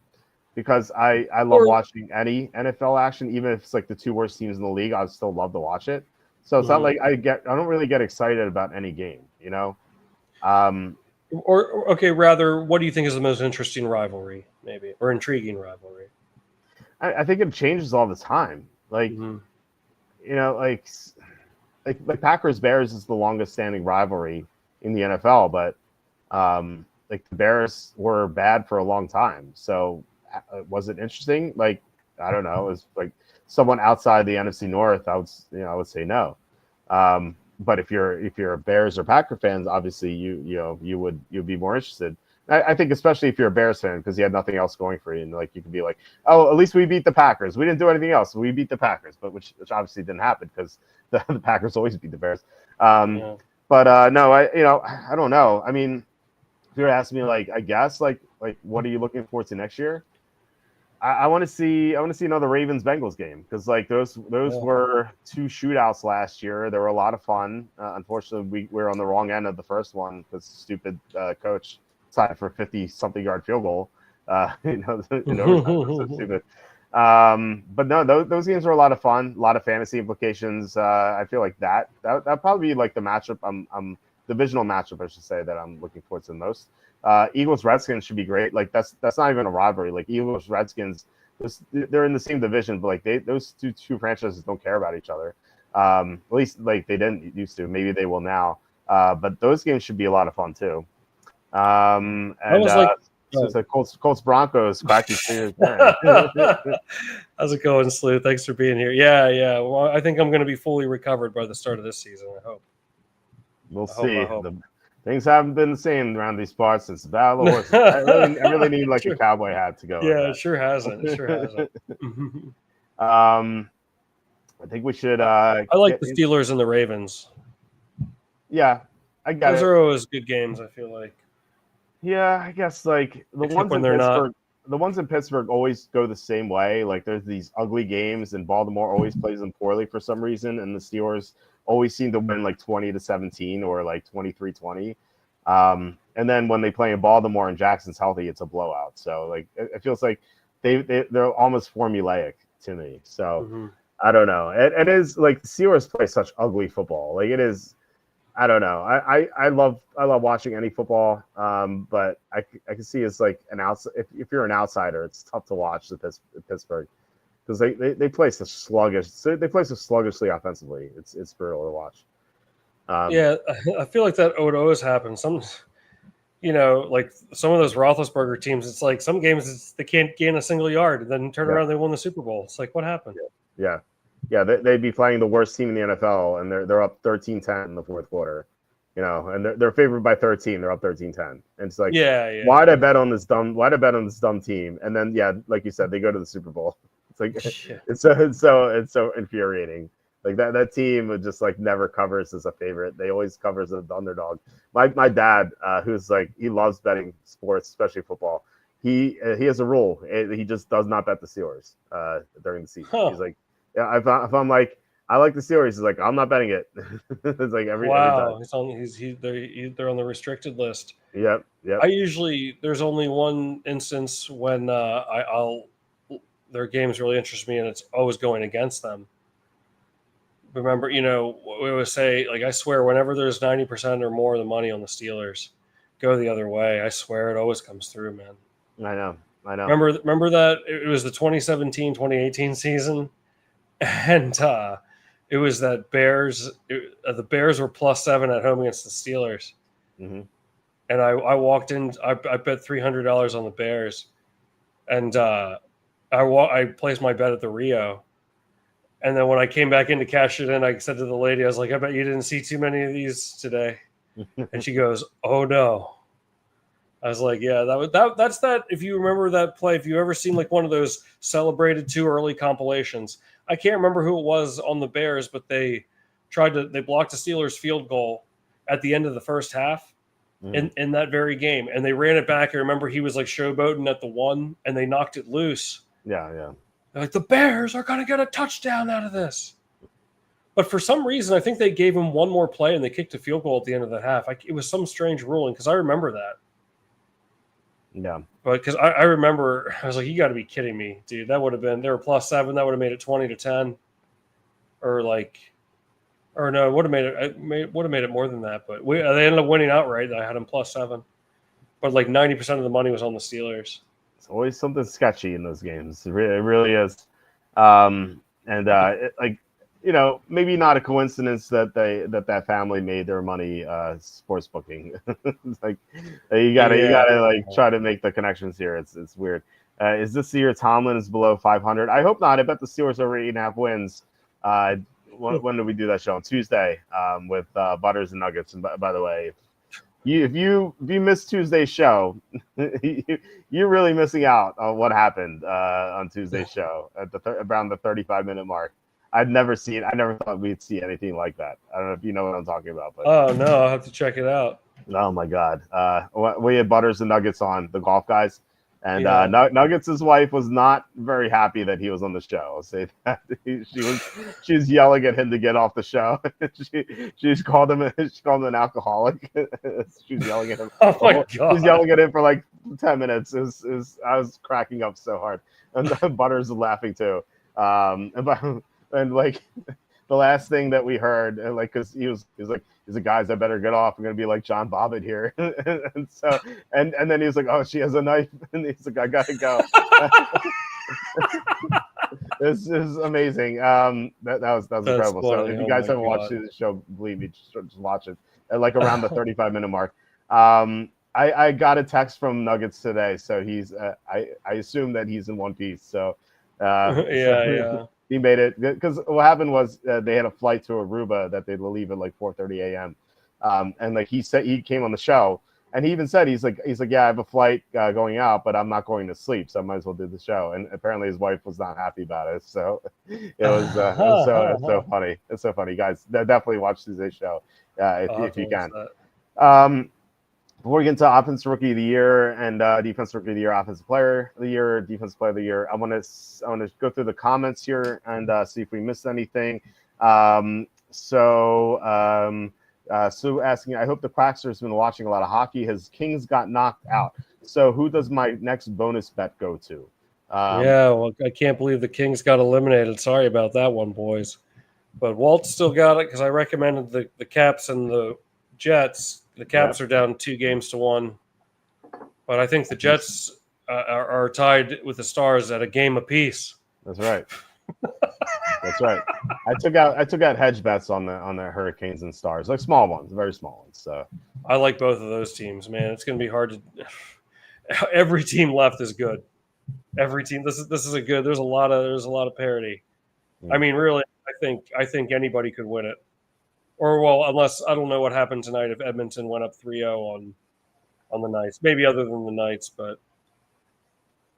S1: because I love watching any NFL action, even if it's like the two worst teams in the league. I would still love to watch it. So it's not like I don't really get excited about any game,
S2: Or okay, rather, what do you think is the most interesting rivalry, maybe, or intriguing rivalry?
S1: I think it changes all the time. Like like Packers Bears is the longest standing rivalry in the NFL, but like the Bears were bad for a long time. So was it interesting? Like I don't know. It was like someone outside the NFC North. I would say no. But if you're a Bears or Packer fans, obviously you'd be more interested. I think especially if you're a Bears fan because you had nothing else going for you, and like you could be like, oh, at least we beat the Packers. We didn't do anything else. We beat the Packers, but which obviously didn't happen because the Packers always beat the Bears. But no, I don't know. I mean, if you're asking me, like I guess like what are you looking forward to next year? I want to see another Ravens Bengals game because like those were two shootouts last year. They were a lot of fun. Unfortunately, we were on the wrong end of the first one because stupid coach decided for a 50-something yard field goal. In overtime. So stupid. But no, those games were a lot of fun. A lot of fantasy implications. I feel like that probably be like the matchup. Divisional matchup, I should say, that I'm looking forward to the most. Eagles Redskins should be great. Like that's not even a rivalry. Like Eagles Redskins, they're in the same division, but like those two franchises don't care about each other. At least like they didn't used to. Maybe they will now. But those games should be a lot of fun too. And so it's like Colts Broncos. Quacky.
S2: How's it going, Slew? Thanks for being here. Yeah. Well, I think I'm going to be fully recovered by the start of this season. I hope.
S1: We'll see. Things haven't been the same around these parts since the Battle of Horses. I really need like a cowboy hat to go.
S2: Yeah, it sure hasn't.
S1: I think we should.
S2: I like the Steelers and the Ravens.
S1: Yeah, I got
S2: Those are always good games. I feel like.
S1: Yeah, I guess like the ones in Pittsburgh always go the same way. Like there's these ugly games, and Baltimore always plays them poorly for some reason, and the Steelers always seem to win like 20-17 or like 23-20. And then when they play in Baltimore and Jackson's healthy, it's a blowout. So like it feels like they're almost formulaic to me. So I don't know. It is like the Steelers play such ugly football. Like it is. I don't know. I love watching any football, but I can see it's like an outside. If you're an outsider, it's tough to watch Pittsburgh because they play so sluggish. They play so sluggishly offensively. It's brutal to watch.
S2: Yeah, I feel like that would always happen. Like some of those Roethlisberger teams, it's like some games they can't gain a single yard, and then turn around they won the Super Bowl. It's like what happened?
S1: Yeah. They'd be playing the worst team in the NFL, and they're up 13-10 in the fourth quarter, and they're favored by 13. They're up 13-10, and it's like, why'd I bet on this dumb team? And then, like you said, they go to the Super Bowl. It's like it's so infuriating. Like that team would just like never covers as a favorite. They always covers as the underdog. My dad, who's like he loves betting sports, especially football. He has a rule. He just does not bet the Steelers during the season. He's like. Yeah, if I'm like I like the Steelers. He's like, I'm not betting it. It's like every
S2: Wow,
S1: time.
S2: they're on the restricted list.
S1: Yep.
S2: There's only one instance when I'll their games really interest me, and it's always going against them. Remember, we always say, like, I swear, whenever there's 90% or more of the money on the Steelers, go the other way. I swear, it always comes through, man.
S1: I know.
S2: Remember that it was the 2017-2018 season, and it was that the Bears were +7 at home against the Steelers.
S1: Mm-hmm.
S2: And I walked in. I bet $300 on the Bears, and I placed my bet at the Rio. And then when I came back in to cash it in, I said to the lady, I was like, "I bet you didn't see too many of these today." And she goes, "Oh no." I was like, "Yeah, that's that. If you remember that play, if you ever seen like one of those celebrated too early compilations, I can't remember who it was on the Bears, but they blocked the Steelers field goal at the end of the first half." In that very game, and they ran it back. I remember he was like showboating at the 1, and they knocked it loose.
S1: Yeah.
S2: They're like, the Bears are going to get a touchdown out of this. But for some reason, I think they gave him one more play, and they kicked a field goal at the end of the half. It was some strange ruling, because I remember that.
S1: Yeah.
S2: But because I remember, I was like, you got to be kidding me, dude. That would have been, they were +7. That would have made it 20-10. Or no, it would have made it more than that. But they ended up winning outright. I had them +7. But like 90% of the money was on the Steelers.
S1: It's always something sketchy in those games. It really is. Maybe not a coincidence that that family made their money sports booking. It's like you gotta like try to make the connections here. It's weird. Is this the year Tomlin is below 500? I hope not. I bet the Steelers are over 8.5 wins. When did we do that show? On Tuesday with Butters and Nuggets. And by the way, if you missed Tuesay's show, you're really missing out on what happened on Tuesday's show at around the 35-minute mark. I never thought we'd see anything like that. I don't know if you know what I'm talking about. But
S2: oh no, I'll have to check it out.
S1: Oh my God, we had Butters and Nuggets on, the golf guys. And Nuggets' wife was not very happy that he was on the show. I'll say that she was yelling at him to get off the show. She called him an alcoholic. She was yelling at him.
S2: Oh my God!
S1: She was yelling at him for like 10 minutes. I was cracking up so hard, and Butters was laughing too. And like the last thing that we heard, and like, because he was like, guys, I better get off. I'm gonna be like John Bobbitt here. and so and then he was like, oh, she has a knife, and he's like, I gotta go. This is amazing. That was incredible.
S2: Funny.
S1: So if you guys haven't watched the show, believe me, just watch it at like around the 35-minute mark. I got a text from Nuggets today, so he's I assume that he's in one piece. So
S2: yeah.
S1: He made it, because what happened was they had a flight to Aruba that they'd leave at like 4:30 a.m. And like he said, he came on the show, and he even said he's like, yeah, I have a flight going out, but I'm not going to sleep, so I might as well do the show. And apparently his wife was not happy about it, so it was so funny. It's so funny, guys. Definitely watch today's show if you can. Before we get into Offensive Rookie of the Year and Defensive Rookie of the Year, Offensive Player of the Year, Defensive Player of the Year, I want to go through the comments here and see if we missed anything. Sue asking, I hope the Quackster's been watching a lot of hockey. His Kings got knocked out. So who does my next bonus bet go to?
S2: Well, I can't believe the Kings got eliminated. Sorry about that one, boys. But Walt still got it because I recommended the Caps and the Jets. The Caps are down 2-1, but I think the Jets are tied with the Stars at a game apiece.
S1: That's right. That's right. I took out hedge bets on the Hurricanes and Stars, like small ones, very small ones. So
S2: I like both of those teams, man. It's going to be hard to. Every team left is good. Every team. This is a good. There's a lot of parity. I mean, really, I think anybody could win it. Or, well, unless I don't know what happened tonight if Edmonton went up 3-0 on the Knights. Maybe other than the Knights, but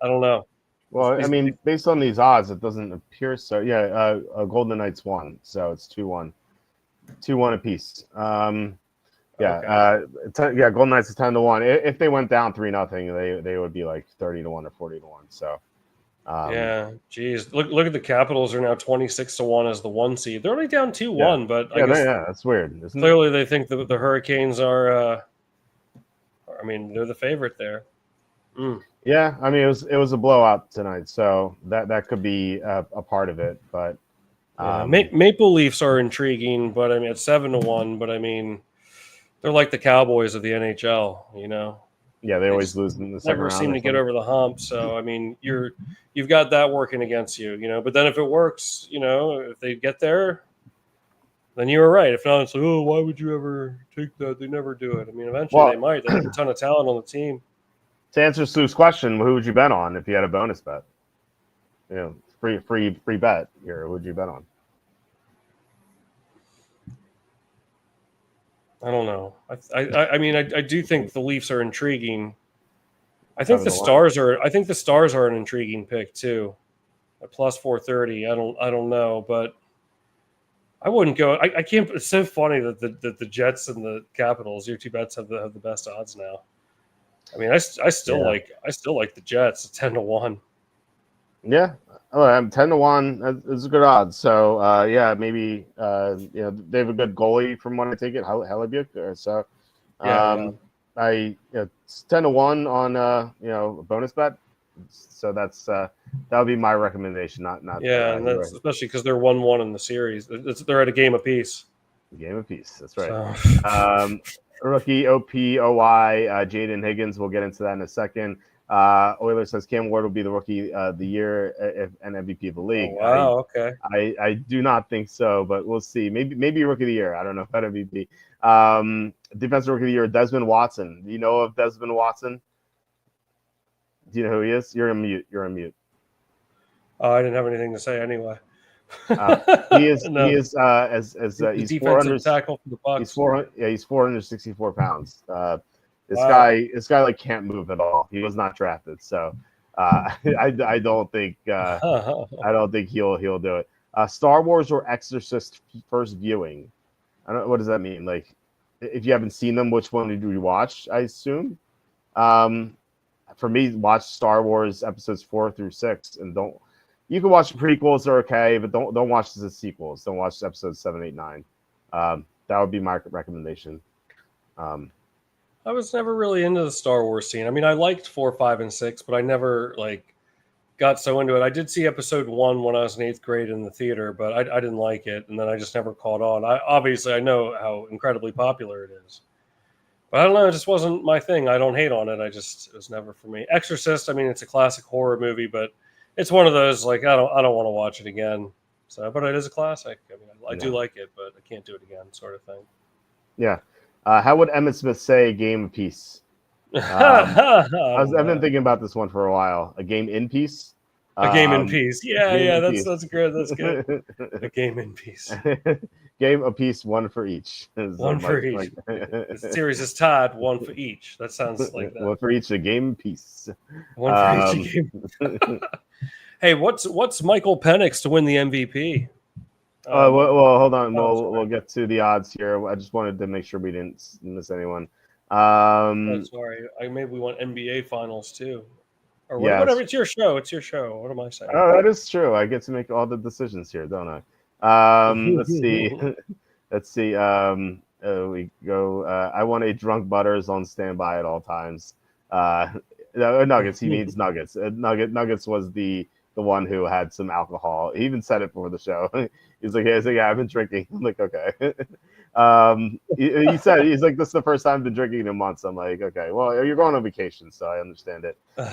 S2: I don't know.
S1: Well, I mean, based on these odds, it doesn't appear so. Yeah, Golden Knights won, so it's 2-1. 2-1 apiece. Okay. Golden Knights is 10-1. If they went down 3-0, they would be like 30-1 or 40-1. So
S2: Yeah, geez. Look at the Capitals are now 26-1 as the 1 seed. They're only down 2-1,
S1: Yeah,
S2: but I
S1: yeah,
S2: guess
S1: that's weird, isn't it?
S2: clearly they think the Hurricanes are. I mean, they're the favorite there.
S1: Yeah, I mean it was a blowout tonight, so that could be a part of it. But
S2: Yeah, Maple Leafs are intriguing, but I mean it's 7-1. But I mean, they're like the Cowboys of the NHL. You know,
S1: yeah, they
S2: they
S1: always
S2: just
S1: lose in the second
S2: never
S1: round
S2: seem
S1: or
S2: to get
S1: something.
S2: over the hump. So I mean, you've got that working against you. You know, but then if it works, you know, if they get there, then you were right. If not, it's like, oh, why would you ever take that? They never do it. I mean, eventually they
S1: Well,
S2: might. They have a ton of talent on the team.
S1: to answer Sue's question, who would you bet on if you had a bonus bet? You know, free bet here. Who would you bet on?
S2: I don't know. I mean, I do think the Leafs are intriguing. I think
S1: Over
S2: the
S1: the line.
S2: Stars are. I think the Stars are an intriguing pick too. At plus 430. I don't know, but I wouldn't go. I can't. It's so funny that the Jets and the Capitals, your two bets, have the best odds now. I mean, I still
S1: Yeah.
S2: like the Jets at 10-1.
S1: Yeah, oh, I'm 10-1. That's a good odds. So yeah, maybe you know they have a good goalie from what I take it, Hellebuyck. So
S2: Yeah.
S1: it's 10-1 on you know a bonus bet. So that's that would be my recommendation, not
S2: Yeah, and
S1: your
S2: that's especially because they're 1-1 in the series. They're at a game apiece.
S1: game of peace. That's right.
S2: So
S1: Um, Rookie OPOY, Jaden Higgins. We'll get into that in a second. Oilers says Cam Ward will be the rookie of the year and MVP of the
S2: oh
S1: league.
S2: wow, okay.
S1: I do not think so, but we'll see. Maybe rookie of the year. I don't know about MVP. Defensive rookie of the year, Desmond Watson. Do you know of Desmond Watson? Do you know who he is? You're on mute. You're on mute.
S2: Oh, I didn't have anything to say anyway.
S1: He is
S2: No, the
S1: he's
S2: defensive
S1: 400.
S2: tackle for the
S1: He's
S2: Bucks.
S1: 400. Yeah, he's 464 pounds.
S2: Wow.
S1: This guy like can't move at all. He was not drafted, so I don't think he'll do it. Star Wars or Exorcist first viewing. I don't. What does that mean? Like, if you haven't seen them, which one did you watch? I assume. Um, for me, watch Star Wars episodes 4 through 6, and don't. You can watch the prequels; they're okay, but don't watch the sequels. Don't watch episodes 7, 8, 9. That would be my recommendation.
S2: I was never really into the Star Wars scene. I mean, I liked 4, 5, and 6, but I never like got so into it. I did see episode 1 when I was in 8th grade in the theater, but I didn't like it, and then I just never caught on. I know how incredibly popular it is, but I don't know. It just wasn't my thing. I don't hate on it. It was never for me. Exorcist. I mean, it's a classic horror movie, but it's one of those like I don't want to watch it again. So, but it is a classic. I mean, I do like it, but I can't do it again, sort of thing.
S1: Yeah. How would Emmett Smith say game of peace? I've been thinking about this one for a while. A game in peace.
S2: A game in peace. Yeah, that's good. That's good. A game in peace.
S1: Game of peace, one for each.
S2: One for each. The series is tied, one for each. That sounds like that.
S1: One for each. A game of peace.
S2: One for each game. Hey, what's Michael Penix to win the MVP?
S1: Well, hold on. We'll get to the odds here. I just wanted to make sure we didn't miss anyone.
S2: Sorry. Maybe we want NBA finals too, or whatever. It's your show. It's your show. What am I saying?
S1: Oh, that is true. I get to make all the decisions here, don't I? Let's see. Let's see. We go. I want a drunk Butters on standby at all times. Nuggets. He means Nuggets. Nuggets was the one who had some alcohol. He even said it before the show. He's like, yeah, I've been drinking. I'm like, okay. He said he's like, this is the first time I've been drinking in months. I'm like, okay, well, you're going on vacation, so I understand it. Sue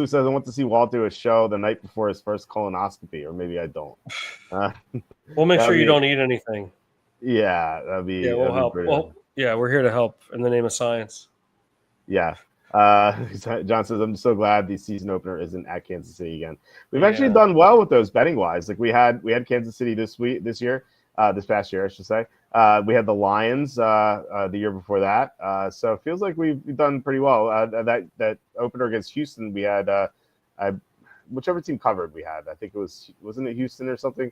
S1: says I want to see Walt do a show the night before his first colonoscopy, or maybe I don't.
S2: We'll make sure you don't eat anything.
S1: Yeah, that'd be.
S2: Yeah, we'll help. Well, yeah, we're here to help in the name of science.
S1: Yeah. John says, I'm so glad the season opener isn't at Kansas City again. We've actually done well with those betting wise. Like we had Kansas City this past year, I should say. We had the Lions the year before that. So it feels like we've done pretty well. That opener against Houston, we had whichever team covered we had. I think wasn't it Houston or something?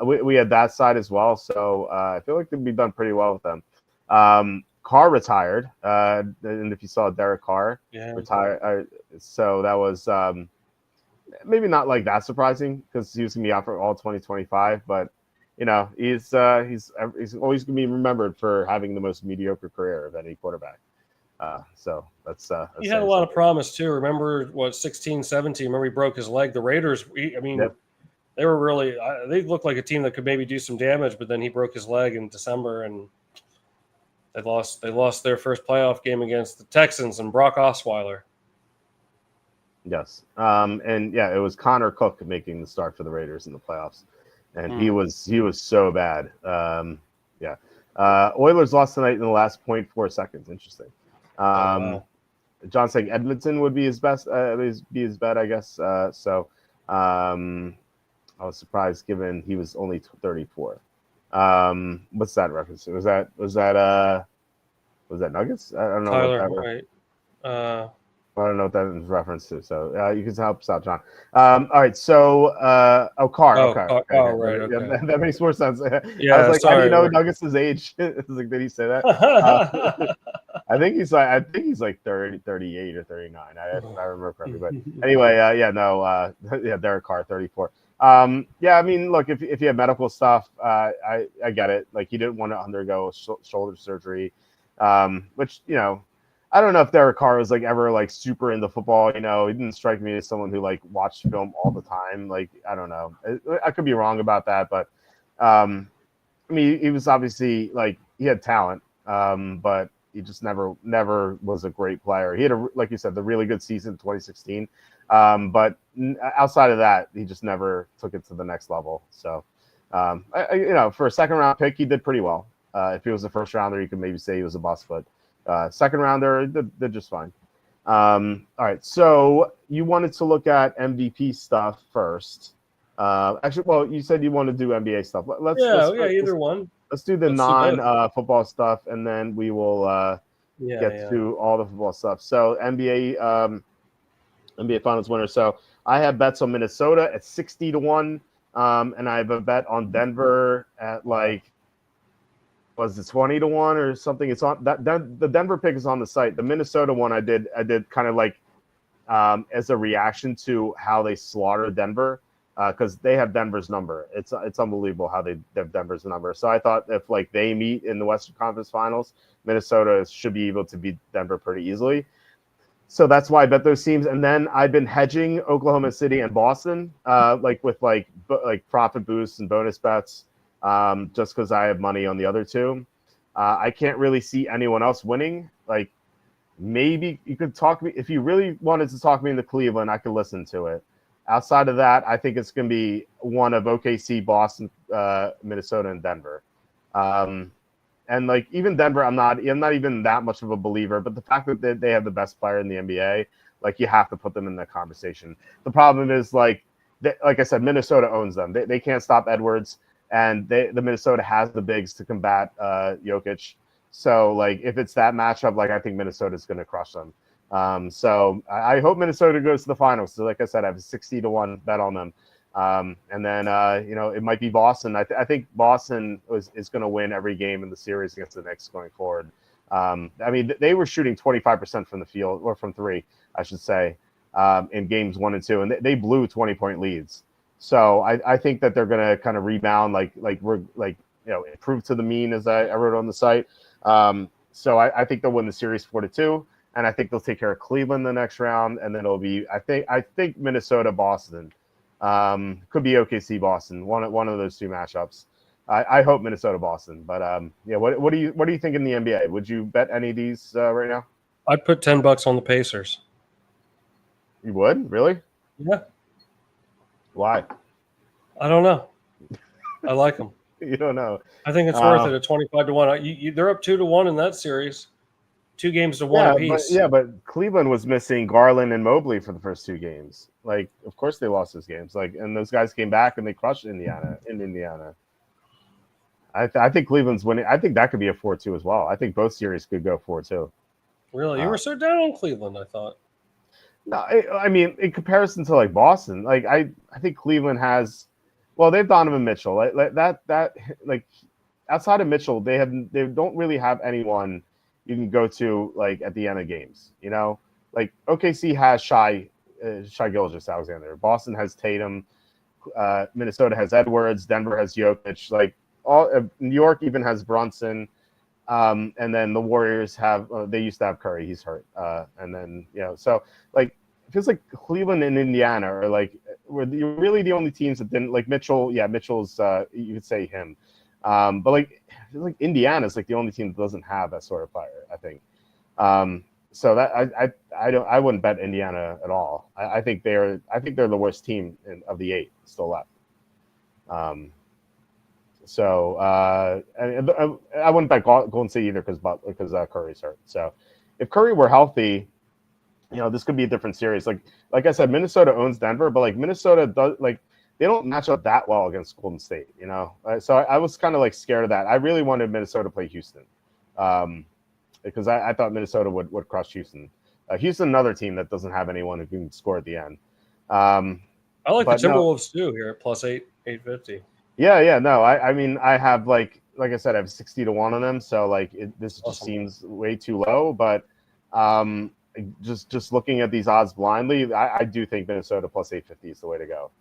S1: We had that side as well. So I feel like we've done pretty well with them. Carr retired, and if you saw Derek Carr retire, so that was maybe not like that surprising because he was gonna be out for all 2025, but he's always gonna be remembered for having the most mediocre career of any quarterback. So that's
S2: he had a lot of promise too. Remember what 16, 17? Remember he broke his leg. The Raiders. They were really. They looked like a team that could maybe do some damage, but then he broke his leg in December, and they lost their first playoff game against the Texans and Brock Osweiler.
S1: Yes. And yeah, it was Connor Cook making the start for the Raiders in the playoffs, and he was so bad. Yeah. Oilers lost tonight in the last 0.4 seconds. Interesting.
S2: Wow.
S1: John saying Edmonton would be his best, be his bet, I guess. So I was surprised given he was only 34. What's that reference? Was that Nuggets? I don't know.
S2: Tyler,
S1: what that
S2: right?
S1: I don't know what that is reference to. So you can help us out, John. All right. So Carr. Okay.
S2: Right. Okay.
S1: Yeah, that makes more sense.
S2: Yeah.
S1: I was like,
S2: sorry,
S1: how do you know Nuggets' age? Like, did he say that? I think he's like 30, 38 or 39. I remember correctly. But anyway, Derek Carr, 34. Yeah, I mean, look, if you have medical stuff, I get it. Like, he didn't want to undergo shoulder surgery, which, I don't know if Derek Carr was like ever like super into football. He didn't strike me as someone who like watched film all the time. Like, I don't know. I could be wrong about that, but I mean, he was obviously like he had talent, but he just never was a great player. He had like you said, the really good season in 2016, but outside of that, he just never took it to the next level. So, for a second round pick, he did pretty well. If he was a first rounder, you could maybe say he was a bust, but second rounder, they're just fine. All right, so you wanted to look at MVP stuff first. Actually, well, you said you want to do NBA stuff.
S2: Either one.
S1: Let's do the non-football stuff, and then we will get to all the football stuff. So NBA Finals winner. So I have bets on Minnesota at 60-1, and I have a bet on Denver at like. Was it 20-1 or something? It's on that. The Denver pick is on the site. The Minnesota one I did kind of like as a reaction to how they slaughtered Denver because they have Denver's number. It's unbelievable how they have Denver's number. So I thought if like they meet in the Western Conference Finals, Minnesota should be able to beat Denver pretty easily. So that's why I bet those teams. And then I've been hedging Oklahoma City and Boston, like with like profit boosts and bonus bets. Just because I have money on the other two. I can't really see anyone else winning. Like, maybe you could talk me if you really wanted to talk me into Cleveland, I could listen to it. Outside of that, I think it's going to be one of OKC, Boston, Minnesota, and Denver. And like even Denver, I'm not even that much of a believer. But the fact that they have the best player in the NBA, like you have to put them in the conversation. The problem is like I said, Minnesota owns them. They can't stop Edwards. And the Minnesota has the bigs to combat Jokic. So, like, if it's that matchup, like, I think Minnesota's going to crush them. So I hope Minnesota goes to the finals. So, like I said, I have a 60-1 bet on them. And then, it might be Boston. I think Boston is going to win every game in the series against the Knicks going forward. I mean, they were shooting 25% from the field, or from three, I should say, in games 1 and 2. And they blew 20-point leads. So I think that they're going to kind of rebound, improve to the mean, as I wrote on the site. So I think they'll win the series 4-2, and I think they'll take care of Cleveland the next round, and then it'll be I think Minnesota, Boston, could be OKC, Boston, one of those two matchups. I hope Minnesota, Boston, but what do you think in the NBA? Would you bet any of these right now?
S2: I'd put $10 on the Pacers.
S1: You would? Really?
S2: Yeah.
S1: Why?
S2: I don't know. I like them.
S1: You don't know.
S2: I think it's worth it at 25-1. They're up 2-1 in that series. 2 games to 1 apiece.
S1: But Cleveland was missing Garland and Mobley for the first 2 games. Like, of course they lost those games. Like, and those guys came back and they crushed Indiana. I think Cleveland's winning. I think that could be a 4-2 as well. I think both series could go 4-2.
S2: Really? You were so down on Cleveland, I thought.
S1: No, I mean, in comparison to like Boston, like I think Cleveland has, well, they've Donovan Mitchell. Like outside of Mitchell, they don't really have anyone you can go to like at the end of games. You know, like OKC has Shai Gilgeous-Alexander. Boston has Tatum. Minnesota has Edwards. Denver has Jokic. Like all New York even has Brunson. And then the Warriors have they used to have Curry. He's hurt. And then so like it feels like Cleveland and Indiana are like were really the only teams that didn't like Mitchell. Yeah, Mitchell's you could say him. But like I feel like Indiana's like the only team that doesn't have that sort of player. I think. So that I wouldn't bet Indiana at all. I think they're the worst team of the 8 still left. So I wouldn't bet Golden State either because Curry's hurt. So if Curry were healthy, this could be a different series. Like I said, Minnesota owns Denver, but like Minnesota does like they don't match up that well against Golden State. So I was kind of like scared of that. I really wanted Minnesota to play Houston. Because I thought Minnesota would crush Houston. Houston, another team that doesn't have anyone who can score at the end.
S2: I like the Timberwolves too here at plus 850.
S1: Yeah, no. I mean, I have like I said, I have 60-1 on them. So like this just
S2: Awesome.
S1: seems way too low. But just looking at these odds blindly, I do think Minnesota plus 850 is the way to go.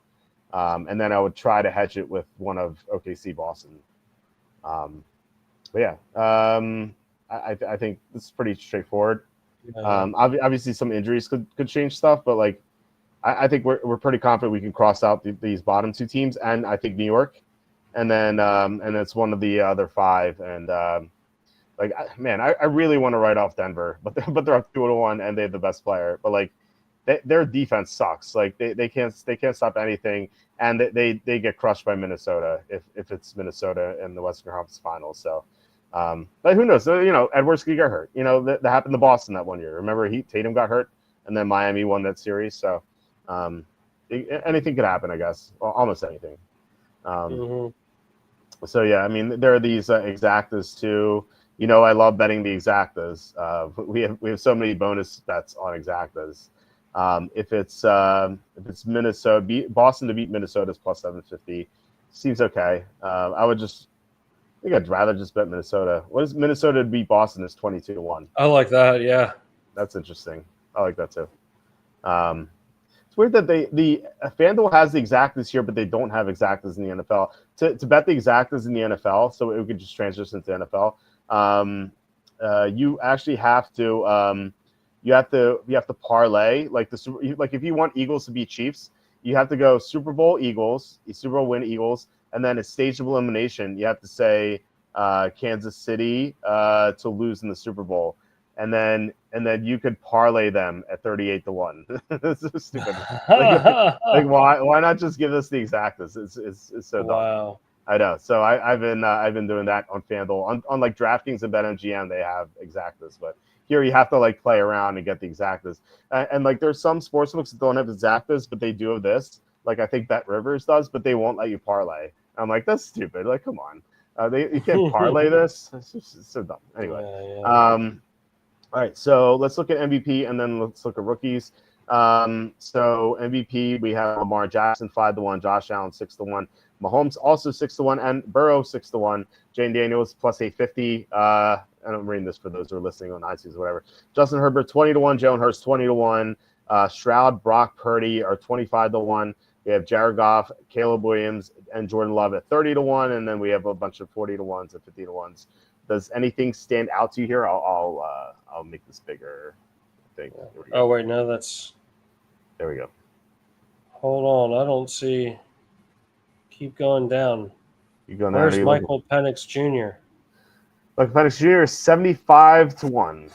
S1: And then I would try to hedge it with one of OKC Boston. But yeah. I think this is pretty straightforward.
S2: Yeah.
S1: Obviously, some injuries could change stuff, but like I think we're pretty confident we can cross out these bottom 2 teams, and I think New York, and then and it's one of the other 5. And I really want to write off Denver, but they're up 2-1 and they have the best player, but like their defense sucks. Like they can't stop anything, and they get crushed by Minnesota if it's Minnesota in the Western Conference Finals. So. But who knows? Edwards could get hurt. That happened to Boston that one year. Remember, Tatum got hurt, and then Miami won that series. So anything could happen, I guess. Well, almost anything. So yeah, I mean, there are these exactas too. I love betting the exactas. We have so many bonus bets on exactas. If it's Minnesota, Boston to beat Minnesota is plus 750. Seems okay. I think I'd rather just bet Minnesota. What is Minnesota to beat Boston is 22-1.
S2: I like that. Yeah,
S1: that's interesting. I like that too. It's weird that the FanDuel has the exactas here, but they don't have exactas in the NFL. To bet the exactas in the NFL, so it could just transition to NFL. You actually have to you have to parlay like if you want Eagles to beat Chiefs, you have to go Super Bowl Eagles, Super Bowl win Eagles. And then a stage of elimination, you have to say Kansas City to lose in the Super Bowl, and then you could parlay them at 38-1. This is so stupid. like why not just give us the exactas? It's so dumb.
S2: Wow.
S1: I know. So I've been doing that on FanDuel. On like DraftKings and BetMGM, they have exactas, but here you have to like play around and get the exactas. And like there's some sportsbooks that don't have exactas, but they do have this. Like I think Bet Rivers does, but they won't let you parlay. I'm like, that's stupid. Like, come on, you can't parlay this. It's so dumb. Anyway,
S2: Yeah.
S1: All right. So let's look at MVP and then let's look at rookies. So MVP, we have Lamar Jackson 5-1, Josh Allen 6-1, Mahomes also 6-1, and Burrow 6-1. Jane Daniels plus 850. I'm reading this for those who are listening on iTunes or whatever. Justin Herbert 20-1, Jalen Hurts 20-1, Stroud, Brock Purdy are 25-1. We have Jared Goff, Caleb Williams, and Jordan Love at 30-1, and then we have a bunch of 40-1s and 50-1s. Does anything stand out to you here? I'll make this bigger. Thing.
S2: Oh wait, no, that's.
S1: There we go.
S2: Hold on, I don't see. Keep going down.
S1: You going
S2: Where's Michael Penix Jr.?
S1: Michael Penix Jr. is 75-1.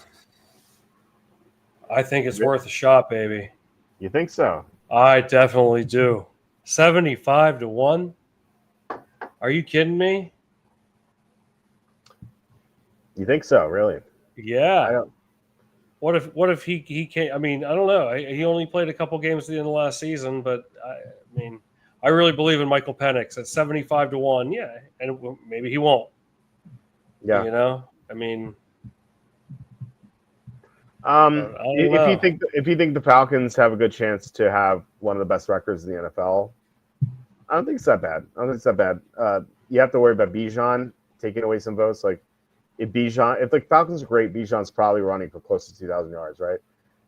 S2: I think it's worth a shot, baby.
S1: You think so?
S2: I definitely do. 75-1. Are you kidding me?
S1: You think so? Really?
S2: Yeah. What if he can't? I mean, I don't know. He only played a couple games at the end of last season, but I mean, I really believe in Michael Penix at 75-1. Yeah, and maybe he won't.
S1: Yeah.
S2: I mean.
S1: If you think the Falcons have a good chance to have one of the best records in the NFL, I don't think it's that bad. You have to worry about Bijan taking away some votes. Like if the Falcons are great, Bijan's probably running for close to 2,000 yards, right?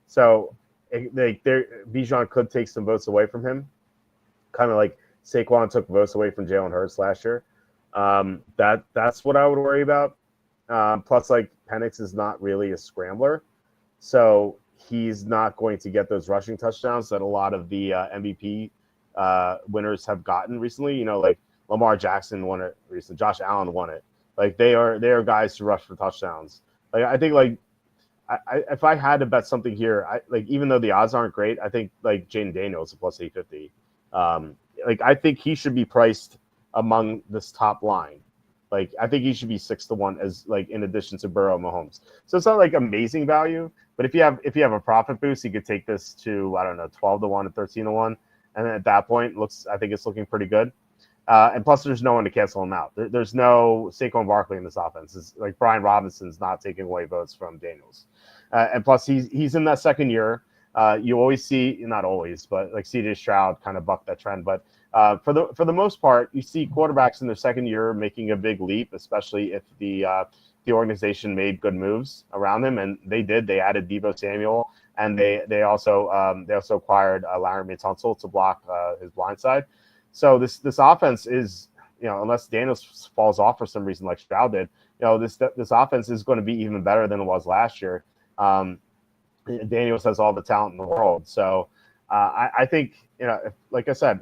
S1: So Bijan could take some votes away from him, kind of like Saquon took votes away from Jalen Hurts last year. That's what I would worry about. Plus, like Penix is not really a scrambler, so he's not going to get those rushing touchdowns that a lot of the MVP winners have gotten recently. You know, like Lamar Jackson won it recently, Josh Allen won it. Like they are guys to rush for touchdowns. Like I think like if I had to bet something here, even though the odds aren't great, I think like Jaden Daniels at plus 850. Like I think he should be priced among this top line. Like I think he should be 6-1 as like in addition to Burrow and Mahomes. So it's not like amazing value, but if you have a profit boost, you could take this to I don't know 12-1 and 13-1, and then at that point, I think it's looking pretty good. And plus, there's no one to cancel him out. There's no Saquon Barkley in this offense. It's like Brian Robinson's not taking away votes from Daniels. And plus, he's in that second year. You always see, not always, but like CJ Stroud kind of bucked that trend. But for the most part, you see quarterbacks in their second year making a big leap, especially if the organization made good moves around him, and they did. They added Deebo Samuel, and they also acquired Larry Tunsil to block his blind side. So this offense is, unless Daniels falls off for some reason like Stroud did, this offense is going to be even better than it was last year. Daniels has all the talent in the world. So I think, like I said,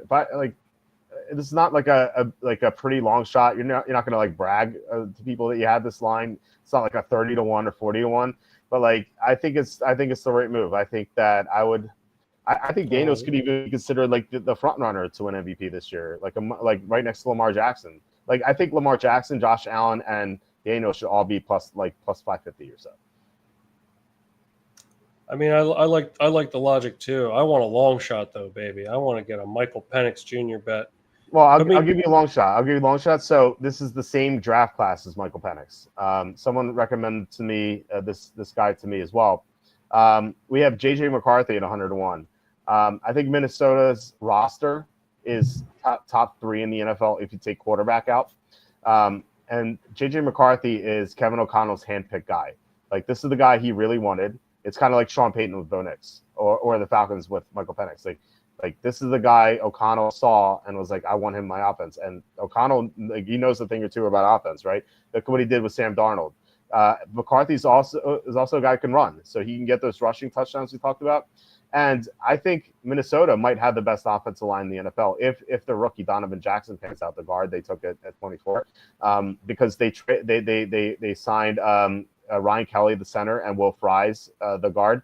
S1: this is not like a pretty long shot. You're not going to like brag to people that you had this line. It's not like a 30-1 or 40-1, but like I think it's the right move. I think that I think Daniels could even be considered like the front runner to an MVP this year, like right next to Lamar Jackson. Like I think Lamar Jackson, Josh Allen, and Daniels should all be plus 550 or so.
S2: I mean, I like the logic too. I want a long shot though, baby. I want to get a Michael Penix Jr. bet.
S1: Well, I'll give you a long shot. So this is the same draft class as Michael Penix. Someone recommended to me this guy to me as well. We have JJ McCarthy at 100-1. I think Minnesota's roster is top 3 in the NFL if you take quarterback out. And JJ McCarthy is Kevin O'Connell's handpicked guy. Like this is the guy he really wanted. It's kind of like Sean Payton with Bo Nix or the Falcons with Michael Penix. Like this is the guy O'Connell saw and was like, I want him in my offense. And O'Connell, like, he knows a thing or two about offense, right? Look what he did with Sam Darnold. McCarthy's also a guy who can run, so he can get those rushing touchdowns we talked about. And I think Minnesota might have the best offensive line in the NFL if the rookie Donovan Jackson pans out, the guard they took at 24, because they signed Ryan Kelly, the center, and Will Fries, the guard,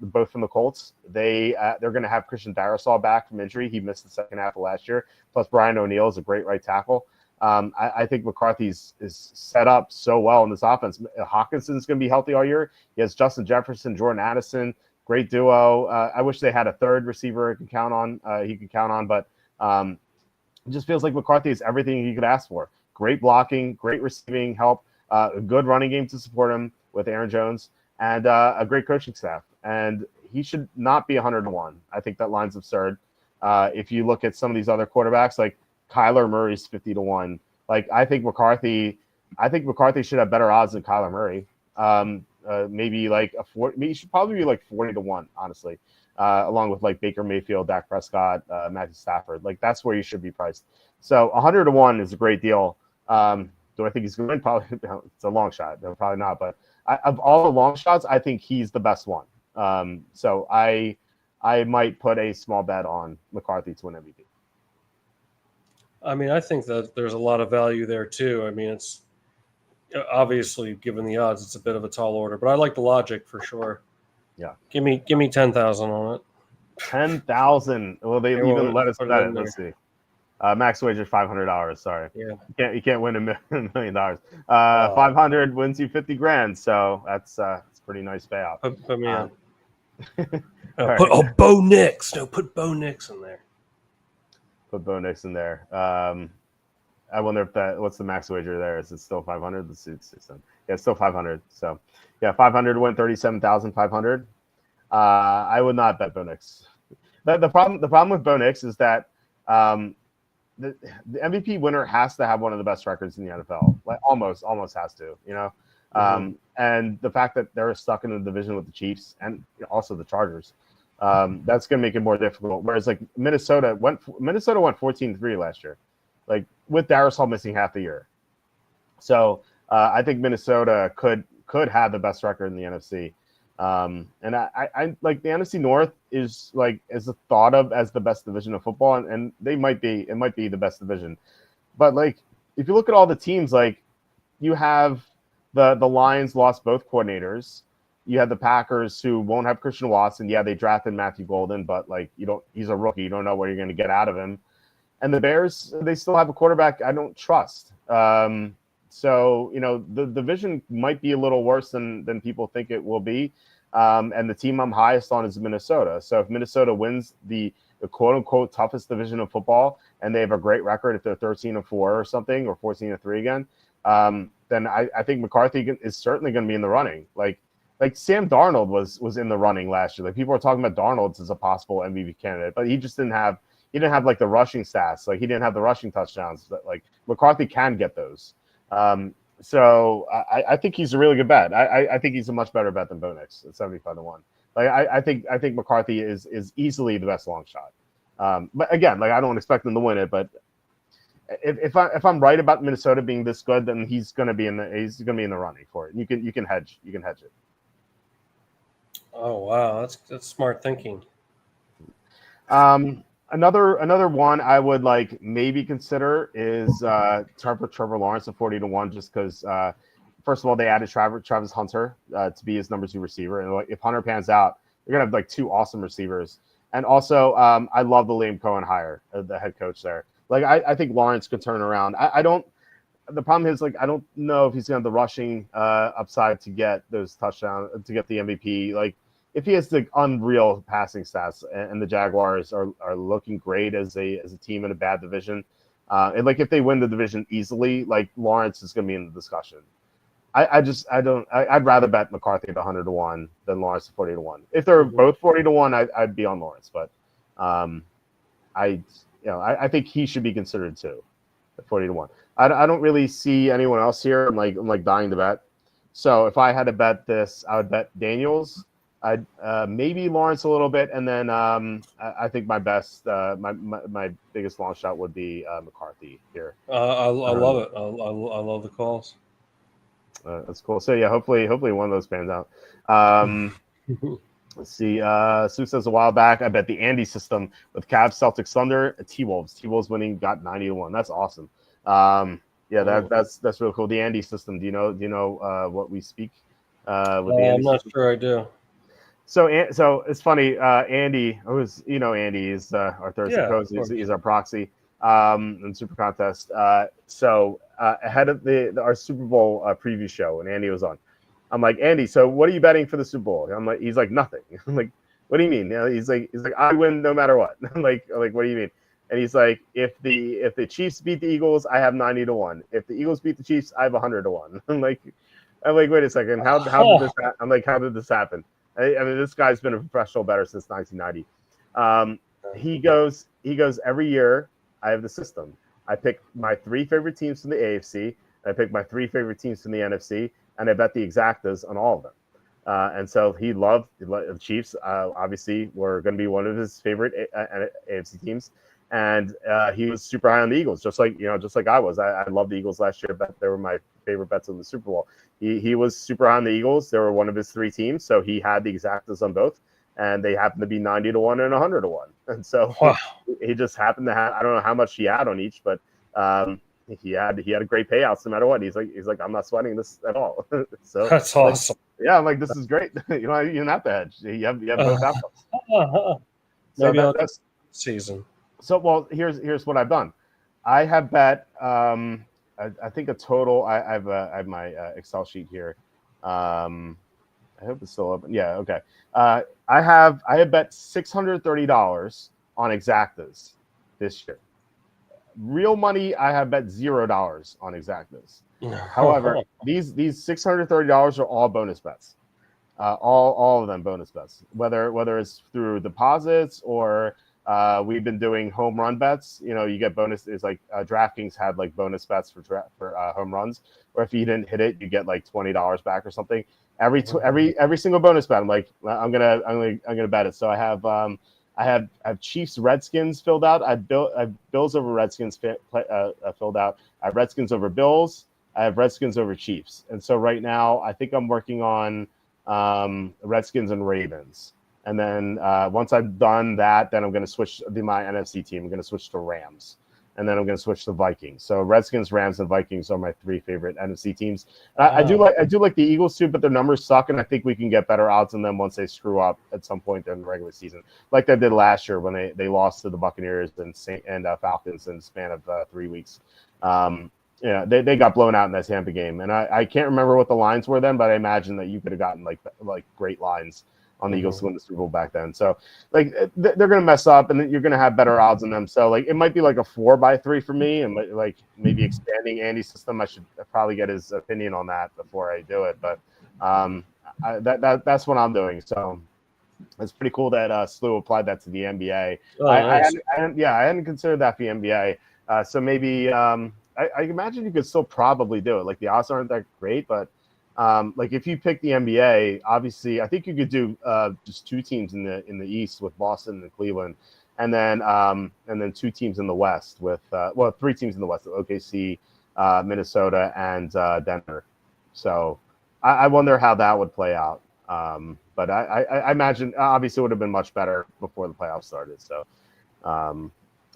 S1: both from the Colts. They're going to have Christian Darrisaw back from injury. He missed the second half of last year. Plus, Brian O'Neill is a great right tackle. I think McCarthy's is set up so well in this offense. Hawkinson's going to be healthy all year. He has Justin Jefferson, Jordan Addison, great duo. I wish they had a third receiver he could count on, but it just feels like McCarthy is everything you could ask for. Great blocking, great receiving help, a good running game to support him with Aaron Jones, and a great coaching staff. And he should not be 100-1. I think that line's absurd. If you look at some of these other quarterbacks, like Kyler Murray's 50-1. Like I think McCarthy should have better odds than Kyler Murray. Maybe like he should probably be like 40-1, honestly, along with like Baker Mayfield, Dak Prescott, Matthew Stafford. Like that's where you should be priced. So 100-1 is a great deal. Do I think he's going to win? Probably. It's a long shot. No, probably not. But of all the long shots, I think he's the best one. So I might put a small bet on McCarthy to win MVP.
S2: I mean, I think that there's a lot of value there too. I mean, it's obviously given the odds, it's a bit of a tall order, but I like the logic for sure.
S1: Yeah,
S2: give me 10,000 on it.
S1: 10,000. Well, they even let us bet it. Let's see. Max wager $500. Sorry.
S2: Yeah.
S1: You can't win $1 million. 500 wins you $50,000. So that's pretty nice payout.
S2: Put me on.
S1: Right.
S2: Bo Nix. No, put Bo Nix in there.
S1: Put Bo Nix in there. I wonder if what's the max wager there? Is it still 500? Let's see. Yeah, it's still 500. So yeah, 500 win 37,500. I would not bet Bo Nix. The problem with Bo Nix is that the MVP winner has to have one of the best records in the NFL. Like almost has to, you know. And the fact that they're stuck in the division with the Chiefs and also the Chargers, that's going to make it more difficult. Whereas like Minnesota went 14-3 last year, like with Darius Hall missing half the year. So I think Minnesota could have the best record in the NFC. And I like the NFC North is thought of as the best division of football, and it might be the best division. But like if you look at all the teams, like you have the Lions lost both coordinators. You have the Packers who won't have Christian Watson. Yeah, they drafted Matthew Golden, but like he's a rookie. You don't know what you're going to get out of him. And the Bears, they still have a quarterback I don't trust. So, the division might be a little worse than people think it will be. And the team I'm highest on is Minnesota. So if Minnesota wins the quote unquote toughest division of football and they have a great record, if they're 13-4 or something, or 14-3 again, then I think McCarthy is certainly going to be in the running. Like Sam Darnold was in the running last year. Like people are talking about Darnold as a possible MVP candidate, but he just didn't have like the rushing stats. Like he didn't have the rushing touchdowns. But like McCarthy can get those. So I think he's a really good bet. I think he's a much better bet than Bo Nix at 75-1. Like I think McCarthy is easily the best long shot. But again, like I don't expect him to win it, but if I'm right about Minnesota being this good, then he's gonna be in the running for it. You can hedge it.
S2: Oh wow, that's smart thinking.
S1: Another one I would like maybe consider is Trevor Lawrence at 40-1, just because first of all they added Travis Hunter to be his number 2 receiver, and like if Hunter pans out, you're gonna have like 2 awesome receivers. And also I love the Liam Cohen hire, the head coach there. Like I think Lawrence could turn around. I don't. The problem is like I don't know if he's gonna have the rushing upside to get those touchdowns to get the MVP. Like if he has the unreal passing stats, and the Jaguars are looking great as a team in a bad division, and like if they win the division easily, like Lawrence is going to be in the discussion. I'd rather bet McCarthy at 100-1 than Lawrence at 40-1. If they're both 40-1, I'd be on Lawrence, but I think he should be considered too at 40-1. I don't really see anyone else here. I'm like dying to bet. So if I had to bet this, I would bet Daniels. I'd maybe Lawrence a little bit, and then I think my best, my biggest long shot would be McCarthy here.
S2: I love it. I love the calls.
S1: That's cool. So yeah, hopefully one of those pans out. Let's see. Sue says a while back, I bet the Andy system with Cavs, Celtics, Thunder, T-Wolves. T-Wolves winning got 90-1. That's awesome. Yeah, that's really cool. The Andy system. Do you know what we speak? With the Andy
S2: I'm not
S1: system?
S2: sure I do.
S1: So it's funny. Andy, Andy is our Thursday coach. He's our proxy in Super Contest. So ahead of our Super Bowl preview show, and Andy was on. I'm like, Andy, so what are you betting for the Super Bowl? He's like, nothing. I'm like, what do you mean? He's like, I win no matter what. I'm like, what do you mean? And he's like, if the Chiefs beat the Eagles, I have 90-1. If the Eagles beat the Chiefs, I have 100-1. I'm like, wait a second. How did this happen? I'm like, how did this happen? I mean, this guy's been a professional bettor since 1990. He goes every year. I have the system. I pick my 3 favorite teams from the AFC. I pick my 3 favorite teams from the NFC, and I bet the exactas on all of them. And so he loved the Chiefs. Obviously, were going to be one of his favorite AFC teams, and he was super high on the Eagles, just like I was. I loved the Eagles last year, but they were my favorite bets in the Super Bowl. He was super high on the Eagles. They were one of his 3 teams, so he had the exactas on both, and they happened to be 90-1 and 100-1. And so he just happened to have, I don't know how much he had on each, but he had a great payouts no matter what. He's like, I'm not sweating this at all. So
S2: that's awesome.
S1: Yeah, I'm like, this is great. You don't have to hedge. You have both outcomes.
S2: Maybe that's season.
S1: So well, here's what I've done. I have bet I think a total. I have my Excel sheet here. I hope it's still open. Yeah, okay. I have bet $630 on exactas this year. Real money, I have bet $0 on exactas. However, these $630 are all bonus bets. All of them bonus bets. Whether it's through deposits or we've been doing home run bets. You get bonus. It's like DraftKings had like bonus bets for home runs, or if you didn't hit it, you get like $20 back or something. Every single bonus bet, I'm like, I'm gonna bet it. So I have Chiefs Redskins filled out. I have Bills over Redskins filled out. I have Redskins over Bills. I have Redskins over Chiefs. And so right now, I think I'm working on Redskins and Ravens. And then once I've done that, then I'm going to switch my NFC team. I'm going to switch to Rams. And then I'm going to switch to Vikings. So Redskins, Rams, and Vikings are my 3 favorite NFC teams. I do like the Eagles too, but their numbers suck, and I think we can get better odds on them once they screw up at some point during the regular season, like they did last year when they lost to the Buccaneers and Falcons in the span of 3 weeks. They got blown out in that Tampa game, and I can't remember what the lines were then, but I imagine that you could have gotten like great lines on the Eagles to win the Super Bowl back then. So like they're going to mess up, and you're going to have better odds on them. So like it might be like a 4-by-3 for me, and like maybe expanding Andy's system. I should probably get his opinion on that before I do it. But that's what I'm doing. So it's pretty cool that Slew applied that to the NBA.
S2: Oh, nice.
S1: I hadn't considered that for the NBA. So maybe I imagine you could still probably do it. Like the odds aren't that great, but like if you pick the NBA, obviously I think you could do just 2 teams in the East with Boston and Cleveland, and then 2 teams in the West with 3 teams in the West with OKC, Minnesota, and Denver. So I wonder how that would play out. But I imagine obviously it would have been much better before the playoffs started. So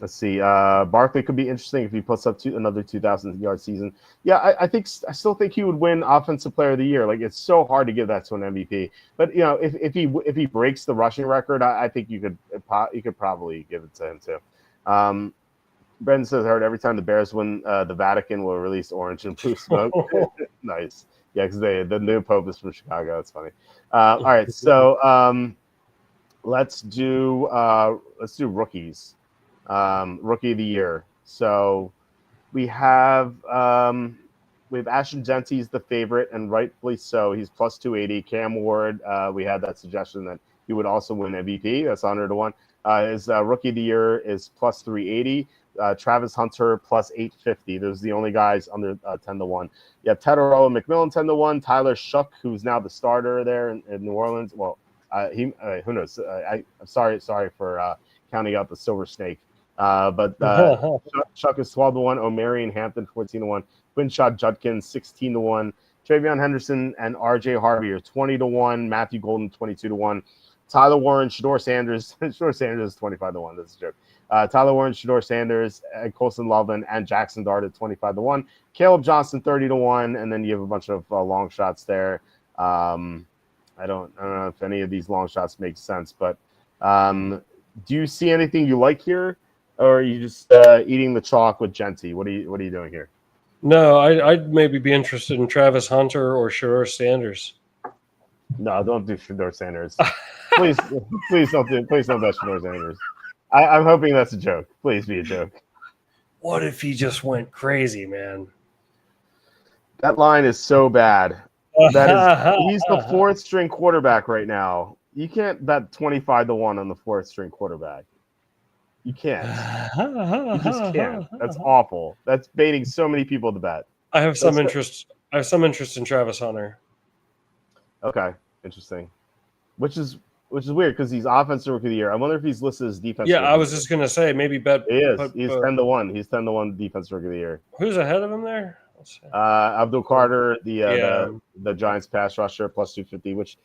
S1: let's see. Barkley could be interesting if he puts up another 2,000-yard season. Yeah, I still think he would win Offensive Player of the Year. Like it's so hard to give that to an MVP. But if he breaks the rushing record, I think you could probably give it to him too. Brendan says, "I heard every time the Bears win, the Vatican will release orange and blue smoke." Nice. Yeah, because the new Pope is from Chicago. It's funny. All right, so let's do rookies. Rookie of the year. So we have Ashton Genty's the favorite, and rightfully so. He's plus 280. Cam Ward, we had that suggestion that he would also win MVP. That's 100-1. His rookie of the year is plus 380. Travis Hunter plus 850. Those are the only guys under 10-1. You have Tedero McMillan 10-1. Tyler Shough, who's now the starter there in New Orleans. Well, who knows? I'm sorry for counting out the Silver Snake. But Shough is 12-1. O'Marion Hampton 14-1. Quinshot Judkins 16-1. Travion Henderson and R.J. Harvey are 20-1. Matthew Golden 22-1. Tyler Warren, Shador Sanders. Shador Sanders is 25-1. That's a joke. Tyler Warren, Shador Sanders, and Colson Loveland, and Jackson Dart at 25-1. Caleb Johnson 30-1, and then you have a bunch of long shots there. I don't know if any of these long shots make sense, but do you see anything you like here, or are you just eating the chalk with Genty? What are you doing here?
S2: No, I'd maybe be interested in Travis Hunter or Shador Sanders.
S1: No, don't do Shador Sanders. Please don't do Shador Sanders. I'm hoping that's a joke. Please be a joke.
S2: What if he just went crazy, man?
S1: That line is so bad. He's the 4th string quarterback right now. You can't bet 25-1 on the 4th string quarterback. You can't. You just can't. That's awful. That's baiting so many people to bet.
S2: I have some interest in Travis Hunter.
S1: Okay, interesting. Which is weird because he's offensive rookie of the year. I wonder if he's listed as defensive.
S2: Yeah, I was just gonna say maybe bet.
S1: He is. He's 10-1. He's 10-1 defensive rookie of the year.
S2: Who's ahead of him there?
S1: Abdul Carter, the Giants pass rusher, plus 250. Which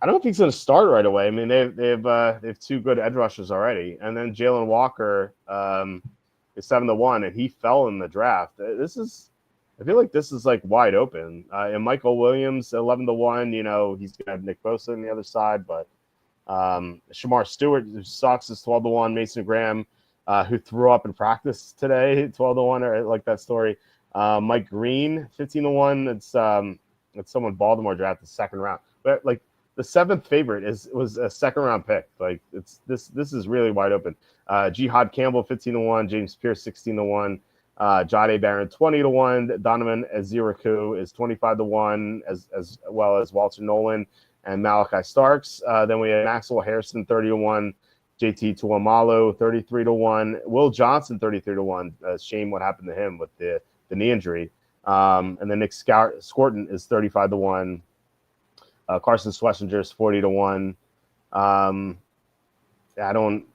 S1: I don't know if he's going to start right away. I mean, they have 2 good edge rushers already, and then Jalen Walker is 7-1, and he fell in the draft. I feel like this is like wide open. And Michael Williams 11-1. He's going to have Nick Bosa on the other side, but Shamar Stewart, who sucks, is 12-1. Mason Graham, who threw up in practice today, 12-1. I like that story. Mike Green, 15-1. It's someone Baltimore drafted 2nd round, but like the 7th favorite was a 2nd round pick. Like this is really wide open. Jihad Campbell 15-1. James Pierce 16-1. Jade Barron 20-1. Donovan Eziraku is 25-1, as well as Walter Nolan and Malachi Starks. Then we have Maxwell Harrison 30-1. JT Tuamalo 33-1, Will Johnson 33-1. Shame what happened to him with the knee injury. And then Nick Scorton is 35-1. Carson Schlesinger is 40-1. I don't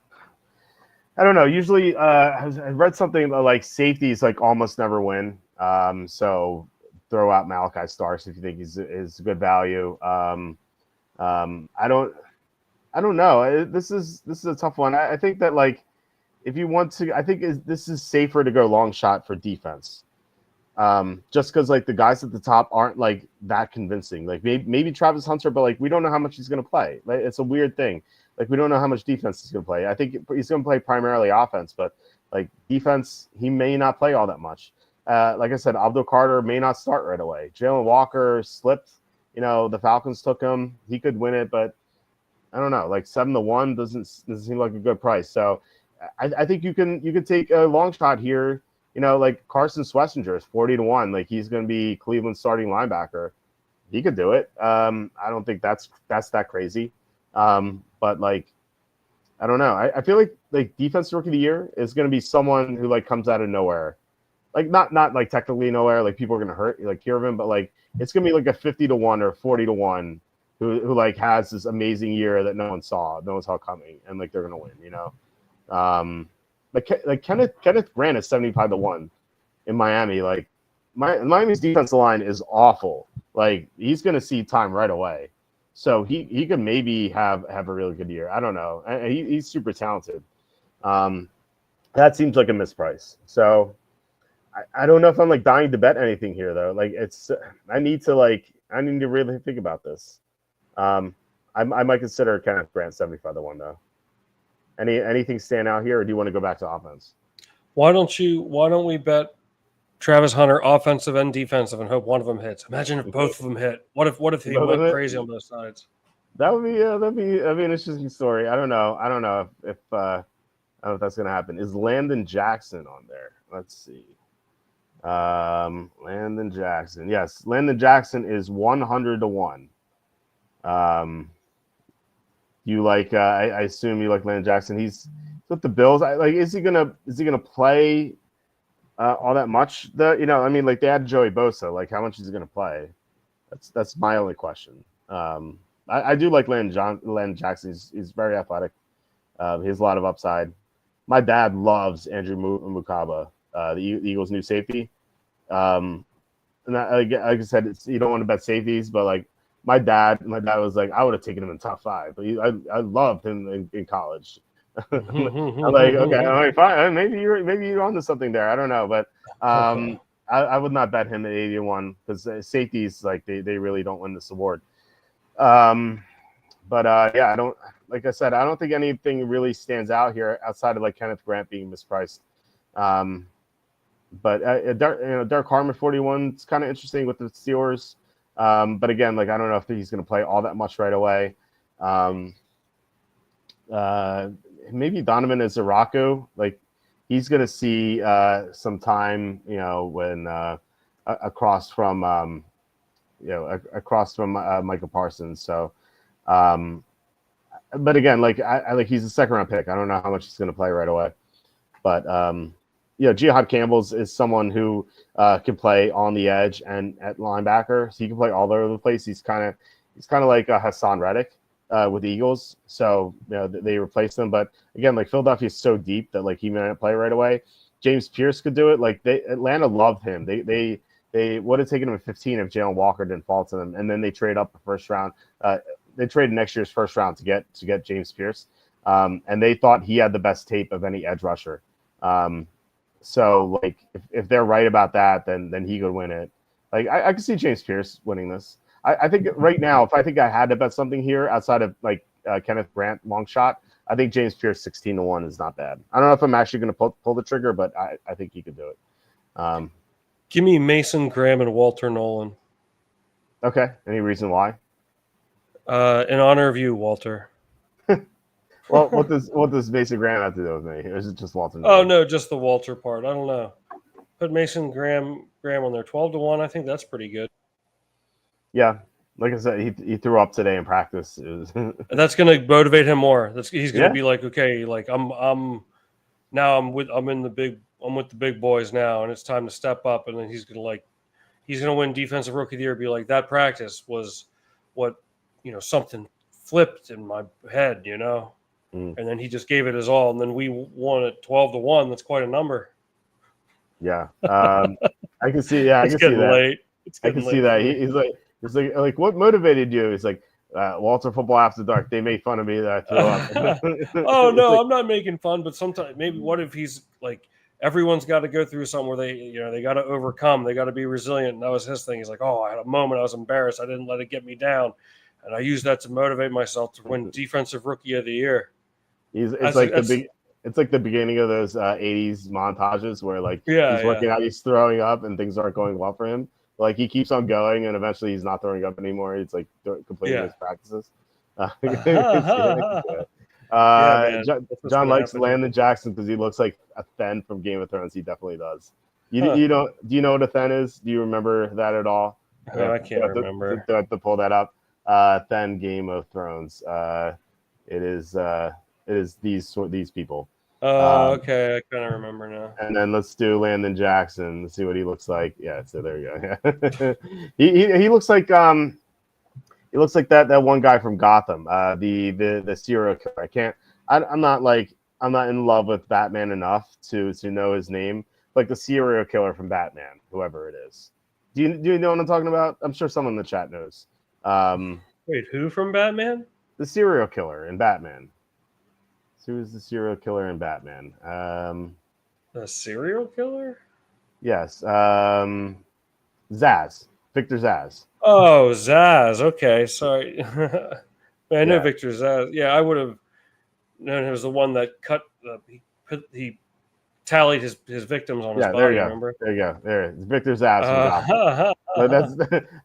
S1: know. Usually, I read something like safeties like almost never win. So throw out Malachi Starks if you think he's is good value. I don't know. This is a tough one. I think that like if you want to, I think this is safer to go long shot for defense. Just because like the guys at the top aren't like that convincing. Like maybe Travis Hunter, but like we don't know how much he's going to play. Like it's a weird thing. Like we don't know how much defense he's going to play. I think he's going to play primarily offense, but like defense, he may not play all that much. Like I said, Abdul Carter may not start right away. Jalen Walker slipped. The Falcons took him. He could win it, but I don't know. Like 7-1 doesn't seem like a good price. So I think you can take a long shot here. Like Carson Schlesinger is 40-1. Like he's going to be Cleveland's starting linebacker. He could do it. I don't think that's that crazy. But like, I don't know. I feel like defensive rookie of the year is going to be someone who like comes out of nowhere. Like not like technically nowhere. Like people are going to hear of him, but like it's going to be like a 50-1 or 40-1 who like has this amazing year that no one saw coming, and like they're going to win. Like Kenneth Grant is 75-1 in Miami. Like Miami's defensive line is awful. Like he's going to see time right away, so he could maybe have a really good year. I don't know. He's super talented. That seems like a misprice. So I don't know if I'm like dying to bet anything here though. Like I need to really think about this. I might consider Kenneth Grant 75-1 though. Anything stand out here, or do you want to go back to offense?
S2: Why don't we bet Travis Hunter offensive and defensive and hope one of them hits? Imagine if both of them hit. What if he went crazy on both sides?
S1: That'd be an interesting story. I don't know if that's gonna happen. Is Landon Jackson on there? Let's see. Landon Jackson. Yes, Landon Jackson is 100-1. You like? I assume you like Landon Jackson. He's with the Bills. Is he gonna play all that much? Like they had Joey Bosa. Like how much is he gonna play? That's my only question. I do like Landon Jackson. He's very athletic. He has a lot of upside. My dad loves Andrew Mukaba, the Eagles' new safety. And like I said, you don't want to bet safeties, but like my dad was like, I would have taken him in top 5. But I loved him in college. I'm like, okay, all right, fine. Maybe you're onto something there. I don't know, but I would not bet him at 81 because safeties like they really don't win this award. Yeah, I don't. Like I said, I don't think anything really stands out here outside of like Kenneth Grant being mispriced. Derek Harmon 41 is kind of interesting with the Steelers. But again, like I don't know if he's going to play all that much right away. Maybe Donovan Izaraku, like he's going to see some time, when across from Michael Parsons. So, but again, like I like he's a second round pick. I don't know how much he's going to play right away, but Jihad Campbell is someone who can play on the edge and at linebacker, so he can play all over the place. He's kind of like Hassan Reddick with the Eagles. So they replaced him, but again, like Philadelphia is so deep that like he may not play right away. James Pierce could do it. Like Atlanta loved him. They would have taken him at 15 if Jalen Walker didn't fall to them, and then they trade up the first round. They traded next year's first round to get James Pierce, and they thought he had the best tape of any edge rusher. So like if they're right about that, then he could win it. Like I could see James Pierce winning this. I think right now, if I think I had to bet something here outside of like Kenneth Grant long shot, I think James Pierce 16-1 is not bad. I don't know if I'm actually going to pull the trigger, but I think he could do it.
S2: Give me Mason Graham and Walter Nolan.
S1: Okay. Any reason why?
S2: In honor of you, Walter.
S1: Well, what does Mason Graham have to do with me? Or is it just Walter
S2: Nolan?
S1: Oh
S2: no, just the Walter part. I don't know. Put Mason Graham on there 12-1. I think that's pretty good.
S1: Yeah. Like I said, he threw up today in practice. It was
S2: That's going to motivate him more. He's going to
S1: yeah.
S2: be like, okay, like I'm with the big boys now, and it's time to step up. And then he's going to win defensive rookie of the year. Be like, that practice was what, something flipped in my head,
S1: Mm,
S2: and then he just gave it his all, and then we won at 12-1. That's quite a number.
S1: yeah. I can see. Yeah, I
S2: It's
S1: can see
S2: getting
S1: that.
S2: late. It's
S1: I
S2: getting
S1: can see
S2: late for
S1: that.
S2: me.
S1: He's like, what motivated you? He's like, Walter Football After Dark. They made fun of me that I threw up.
S2: Oh
S1: It's
S2: no,
S1: like,
S2: I'm not making fun, but sometimes maybe what if he's like everyone's got to go through something where they got to overcome, they got to be resilient. And that was his thing. He's like, oh, I had a moment, I was embarrassed, I didn't let it get me down, and I used that to motivate myself to win defensive rookie of the year.
S1: it's
S2: That's
S1: like the
S2: that's
S1: big. It's like the beginning of those '80s montages where like
S2: yeah,
S1: he's
S2: yeah,
S1: working out, he's throwing up, and things aren't going well for him. Like he keeps on going, and eventually he's not throwing up anymore. He's like completing
S2: yeah.
S1: his practices. I can see it. I can see it.
S2: Yeah, man. That's what's
S1: John
S2: gonna
S1: likes
S2: happen here.
S1: Landon Jackson because he looks like a Then from Game of Thrones. He definitely does.
S2: Huh.
S1: You don't do you know what a Then is? Do you remember that at all?
S2: Oh, I can't remember.
S1: Do I have to pull that up? Then Game of Thrones. It is these people.
S2: Oh,
S1: Um,
S2: okay. I kind of remember now.
S1: and then let's do Landon Jackson. Let's see what he looks like. Yeah, so there you go. He looks like he looks like that one guy from Gotham, the serial killer. I'm not in love with Batman enough to know his name, like the serial killer from Batman, whoever it is. Do you know what I'm talking about? I'm sure someone in the chat knows.
S2: Wait, who from Batman?
S1: The serial killer in Batman. So who's the serial killer in Batman?
S2: A serial killer?
S1: Yes, Zaz, Victor Zaz.
S2: Oh, Zaz. Okay, sorry. I know
S1: Yeah,
S2: Victor Zaz. Yeah, I would have known he was the one that he tallied his victims on his
S1: yeah. There you
S2: body.
S1: go.
S2: Remember?
S1: There you go. There, it's Victor Zaz from Gotham.
S2: Uh,
S1: But that's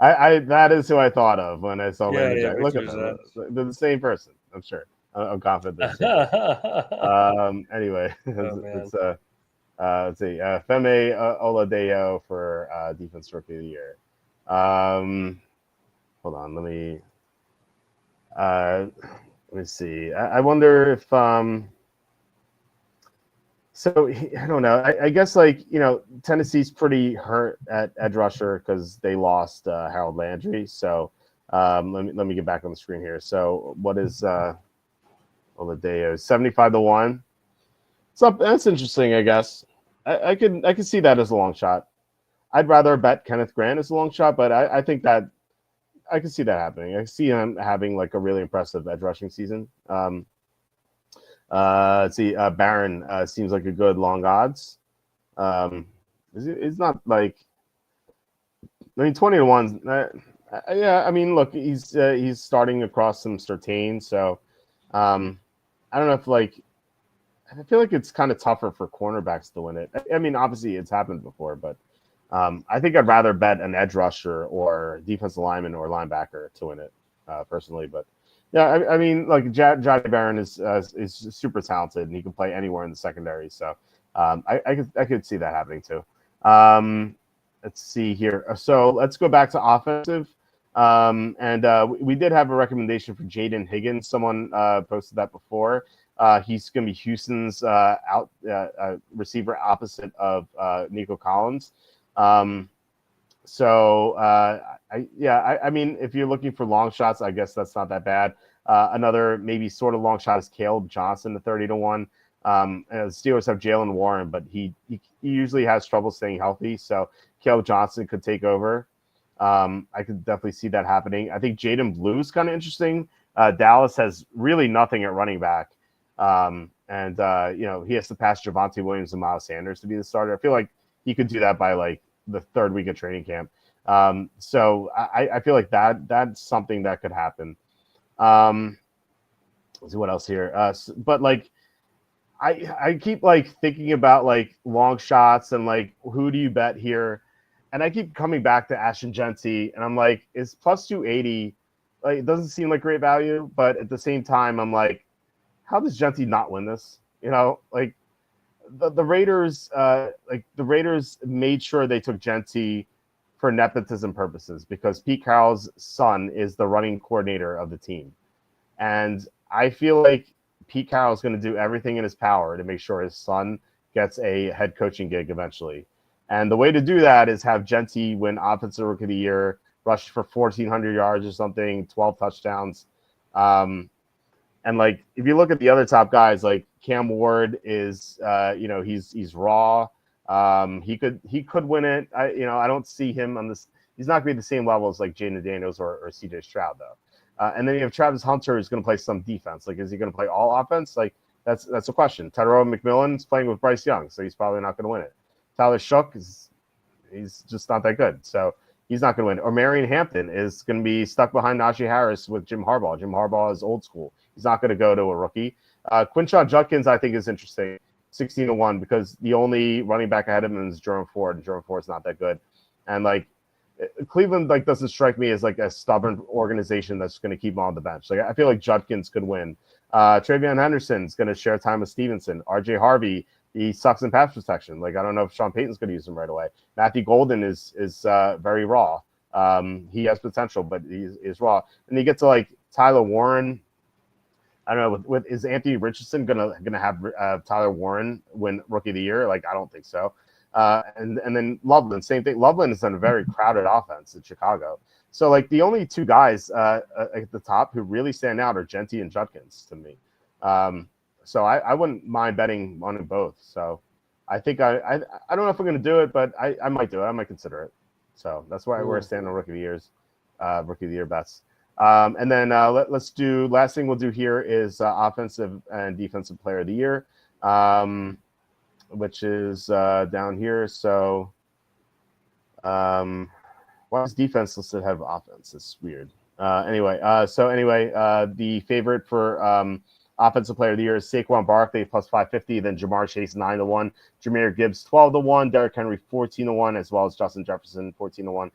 S1: I that is who I thought of when I saw
S2: yeah,
S1: Landon
S2: yeah,
S1: Jackson. Look
S2: Victor
S1: at them;
S2: Zaz.
S1: they're the same person. I'm sure. I'm confident they're the same person. Anyway,
S2: Oh man.
S1: let's see. Femi Oladeo for defense rookie of the year. Hold on, let me see. I wonder if so I don't know. I guess like Tennessee's pretty hurt at edge rusher because they lost Harold Landry. So let me get back on the screen here. So what is Oladeo 75-1? So that's interesting. I guess I could see that as a long shot. I'd rather bet Kenneth Grant as a long shot, but I think that I can see that happening. I see him having like a really impressive edge rushing season. Let's see. Barron seems like a good long odds. It's not like 20-1. Yeah, I mean, look, he's starting across some Surtain, so I don't know if like I feel like it's kind of tougher for cornerbacks to win it. I mean, obviously it's happened before, but I think I'd rather bet an edge rusher or defensive lineman or linebacker to win it personally. But yeah, I mean, like Johnny Barron is super talented and he can play anywhere in the secondary. So I could see that happening too. Let's see here. So let's go back to offensive. We did have a recommendation for Jaden Higgins. Someone posted that before. He's going to be Houston's receiver opposite of Nico Collins. I mean, if you're looking for long shots, I guess that's not that bad. Another maybe sort of long shot is Caleb Johnson, the 30-1. And the Steelers have Jalen Warren, but he usually has trouble staying healthy. So Caleb Johnson could take over. I could definitely see that happening. I think Jaden Blue is kind of interesting. Dallas has really nothing at running back. He has to pass Javonte Williams and Miles Sanders to be the starter. I feel like he could do that by like the third week of training camp. So I feel like that's something that could happen. Let's see what else here. But like I keep like thinking about like long shots and like who do you bet here? And I keep coming back to Ashton Genty, and I'm like, is plus 280? Like, it doesn't seem like great value, but at the same time, I'm like, how does Genty not win this? Like the Raiders, the Raiders made sure they took Genty for nepotism purposes because Pete Carroll's son is the running coordinator of the team. And I feel like Pete Carroll is going to do everything in his power to make sure his son gets a head coaching gig eventually. And the way to do that is have Genty win Offensive Rookie of the Year, rush for 1,400 yards or something, 12 touchdowns. And like, if you look at the other top guys, like Cam Ward is, he's raw. He could win it. I don't see him on this. He's not going to be the same level as like Jaden Daniels or CJ Stroud though. And then you have Travis Hunter who's going to play some defense. Like, is he going to play all offense? Like, that's a question. Tyrone McMillan's playing with Bryce Young, so he's probably not going to win it. Tyler Shook he's just not that good, so he's not going to win. Or Marion Hampton is going to be stuck behind Najee Harris with Jim Harbaugh. Jim Harbaugh is old school. He's not going to go to a rookie. Quinshon Judkins, I think, is interesting, 16-1, because the only running back ahead of him is Jerome Ford, and Jerome Ford's not that good. And like, Cleveland doesn't strike me as like a stubborn organization that's going to keep him on the bench. Like, I feel like Judkins could win. Travion Henderson's going to share time with Stevenson. RJ Harvey, he sucks in pass protection. Like, I don't know if Sean Payton's going to use him right away. Matthew Golden is very raw. He has potential, but he's raw. And you get to like Tyler Warren. I don't know. With is Anthony Richardson gonna have Tyler Warren win Rookie of the Year? Like, I don't think so. And then Loveland, same thing. Loveland is in a very crowded offense in Chicago. So like, the only two guys at the top who really stand out are Genty and Judkins to me. So I wouldn't mind betting on them both. So I think I don't know if I'm going to do it, but I might do it. I might consider it. So that's why we're standing on Rookie of the Year bets. And then let's do, last thing we'll do here is Offensive and Defensive Player of the Year, which is down here. So why is defense listed ahead of offense? It's weird. Anyway, the favorite for Offensive Player of the Year is Saquon Barkley plus 550, then Jamar Chase 9-1, Jahmyr Gibbs 12-1, Derrick Henry 14-1, as well as Justin Jefferson 14-1,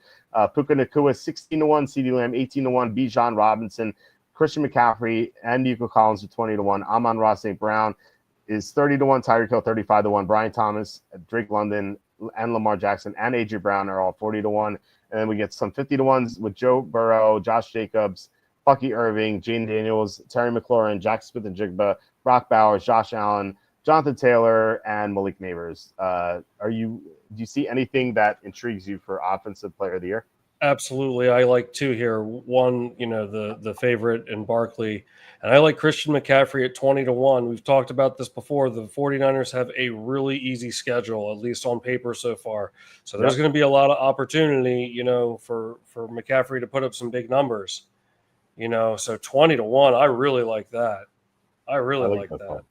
S1: Puka Nacua 16-1, CeeDee Lamb 18-1, Bijan Robinson, Christian McCaffrey, and Nico Collins are 20-1. Amon-Ra St. Brown is 30-1, Tyreek Hill 35-1, Brian Thomas, Drake London, and Lamar Jackson and AJ Brown are all 40-1. And then we get some 50-1s with Joe Burrow, Josh Jacobs, Bucky Irving, Jane Daniels, Terry McLaurin, Jack Smith and Jigba, Brock Bowers, Josh Allen, Jonathan Taylor, and Malik Neighbors. Do you see anything that intrigues you for Offensive Player of the Year?
S2: Absolutely. I like two here. One, the favorite in Barkley, and I like Christian McCaffrey at 20-1. We've talked about this before. The 49ers have a really easy schedule, at least on paper so far. So there's going to be a lot of opportunity, for McCaffrey to put up some big numbers. So 20-1, I really like that. I like that.
S1: Call.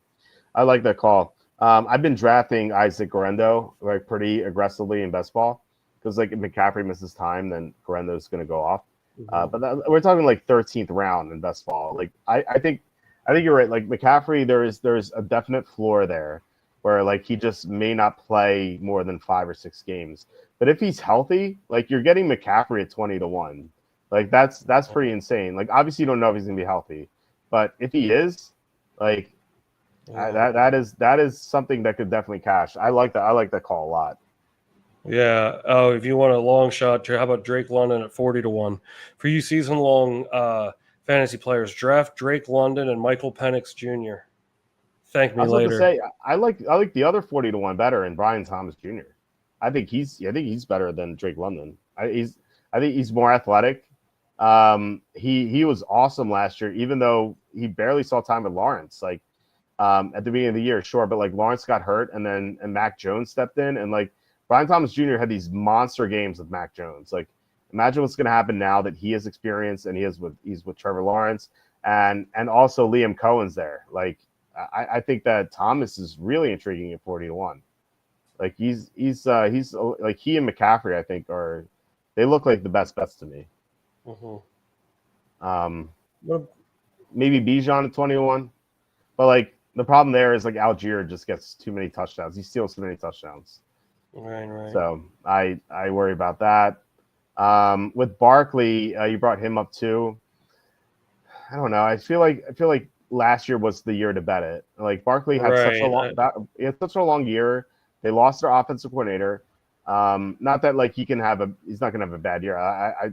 S1: I like that call. I've been drafting Isaac Guerendo like pretty aggressively in best ball, because like if McCaffrey misses time, then Guerendo's going to go off. But we're talking like 13th round in best ball. Like I think you're right. Like McCaffrey, there's a definite floor there where like he just may not play more than 5 or 6 games. But if he's healthy, like you're getting McCaffrey at 20-1. Like that's pretty insane. Like obviously you don't know if he's gonna be healthy, but if he is, like that is something that could definitely cash. I like that. I like that call a lot.
S2: Yeah. Oh, if you want a long shot, how about Drake London at 40-1 for you season long fantasy players? Draft Drake London and Michael Penix Jr. Thank me later.
S1: I was about to say, I like the other 40-1 better in Brian Thomas Jr. I think he's better than Drake London. I think he's more athletic. He was awesome last year, even though he barely saw time with Lawrence. Like at the beginning of the year, sure, but like Lawrence got hurt, and Mac Jones stepped in, and like Brian Thomas Jr. had these monster games with Mac Jones. Like, imagine what's going to happen now that he has experience and he's with Trevor Lawrence, and also Liam Cohen's there. Like, I think that Thomas is really intriguing at 40-1. Like he's like he and McCaffrey, I think they look like the best bets to me. Maybe Bijan at 21, but like the problem there is like Algier just gets too many touchdowns. He steals too many touchdowns.
S2: Right.
S1: So I worry about that. With Barkley, you brought him up too. I don't know. I feel like last year was the year to bet it. Like Barkley had such a long year. They lost their offensive coordinator. Not that like he's not gonna have a bad year. I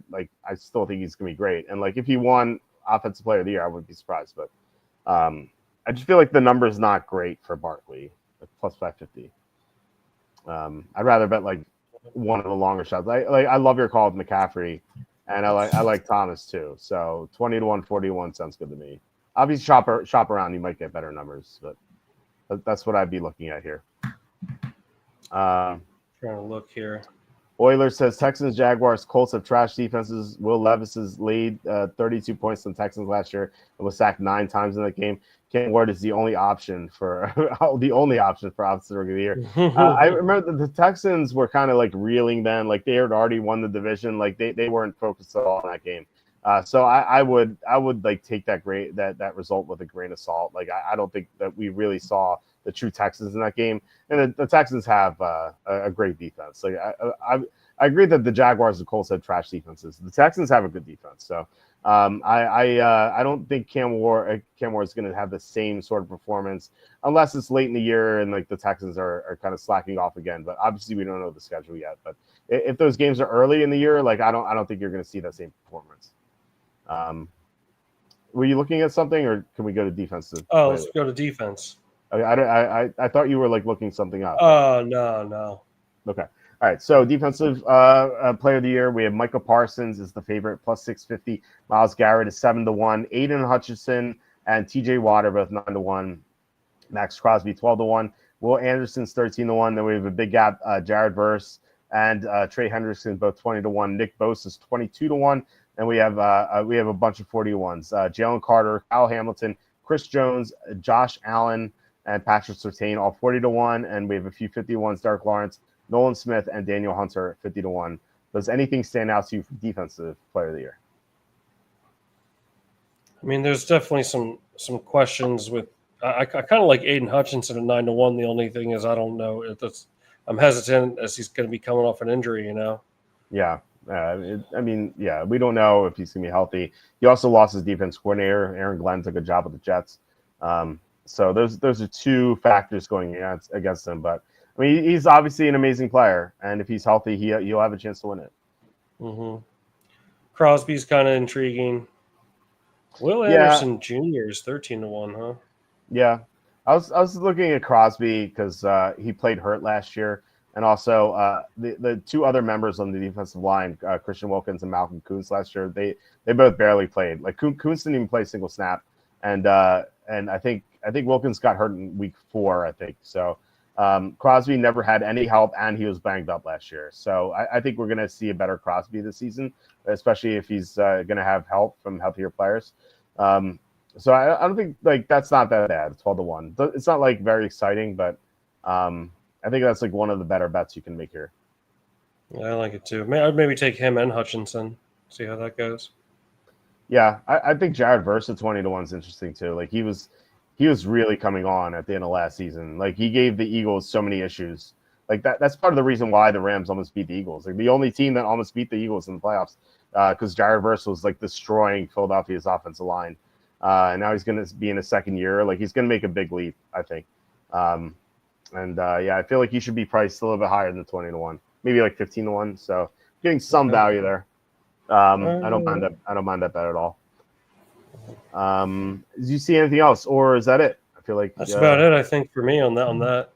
S1: still think he's gonna be great. And like if he won Offensive Player of the Year, I wouldn't be surprised. But I just feel like the number is not great for Barkley, like plus 550. I'd rather bet like one of the longer shots. I love your call with McCaffrey, and I like Thomas too. So 20 to 1, 40 to 1 sounds good to me. Obviously, shop around. You might get better numbers, but that's what I'd be looking at here.
S2: Trying to look here.
S1: Oilers says Texans, Jaguars, Colts have trash defenses. Will Levis has laid 32 points on Texans last year and was sacked 9 times in that game. Cam Ward is the only option for offensive rookie of the year. I remember the Texans were kind of like reeling then, like they had already won the division, like they weren't focused at all in that game. So I would like take that result with a grain of salt. Like I don't think that we really saw the true Texans in that game, and the Texans have a great defense. Like I agree that the Jaguars and Colts have trash defenses. The Texans have a good defense. So I don't think Cam Ward is going to have the same sort of performance unless it's late in the year and like the Texans are kind of slacking off again. But obviously we don't know the schedule yet. But if those games are early in the year, like I don't think you're going to see that same performance. Were you looking at something, or can we go to defensive?
S2: Oh, let's go to defense.
S1: I thought you were like looking something up.
S2: Oh no.
S1: Okay. All right. So defensive player of the year, we have Micah Parsons is the favorite, plus 650. Myles Garrett is 7 to 1. Aiden Hutchinson and TJ Watt are both 9 to 1. Max Crosby 12 to 1. Will Anderson's 13 to 1. Then we have a big gap. Jared Verse and Trey Hendrickson both 20 to 1. Nick Bosa is 22 to 1. And we have a bunch of 41s. Jalen Carter, Kyle Hamilton, Chris Jones, Josh Allen, and Patrick Surtain, all 40 to 1. And we have a few 51s, Derek Lawrence, Nolan Smith, and Daniel Hunter, 50 to 1. Does anything stand out to you for defensive player of the year?
S2: I mean, there's definitely some questions with. I kind of like Aiden Hutchinson at 9 to 1. The only thing is I don't know. I'm hesitant as he's going to be coming off an injury.
S1: Yeah. We don't know if he's going to be healthy. He also lost his defense coordinator. Aaron Glenn took a job with the Jets. So those are two factors going against him. But I mean, he's obviously an amazing player, and if he's healthy, he'll have a chance to win it.
S2: Mm-hmm. Crosby's kind of intriguing. Will Anderson Jr. is 13 to 1, huh?
S1: Yeah, I was looking at Crosby because he played hurt last year, and also the two other members on the defensive line, Christian Wilkins and Malcolm Kuntz last year, they both barely played. Like Kuntz didn't even play a single snap, and I think Wilkins got hurt in week 4, I think. So Crosby never had any help, and he was banged up last year. So I think we're going to see a better Crosby this season, especially if he's going to have help from healthier players. So I don't think like that's not that bad. It's 12 to 1. It's not like very exciting, but I think that's like one of the better bets you can make here.
S2: Yeah, I like it too. I'd maybe take him and Hutchinson. See how that goes.
S1: Yeah, I think Jared Verse at 20 to 1 is interesting too. Like he was really coming on at the end of last season. Like he gave the Eagles so many issues. Like that's part of the reason why the Rams almost beat the Eagles. Like the only team that almost beat the Eagles in the playoffs because Jared Verse was like destroying Philadelphia's offensive line. And now he's going to be in his second year. Like he's going to make a big leap, I think. I feel like he should be priced a little bit higher than 20 to 1, maybe like 15 to 1. So getting some value there. I don't mind that. I don't mind that bet at all. Do you see anything else, or is that it? I feel like
S2: that's about it. I think for me on that.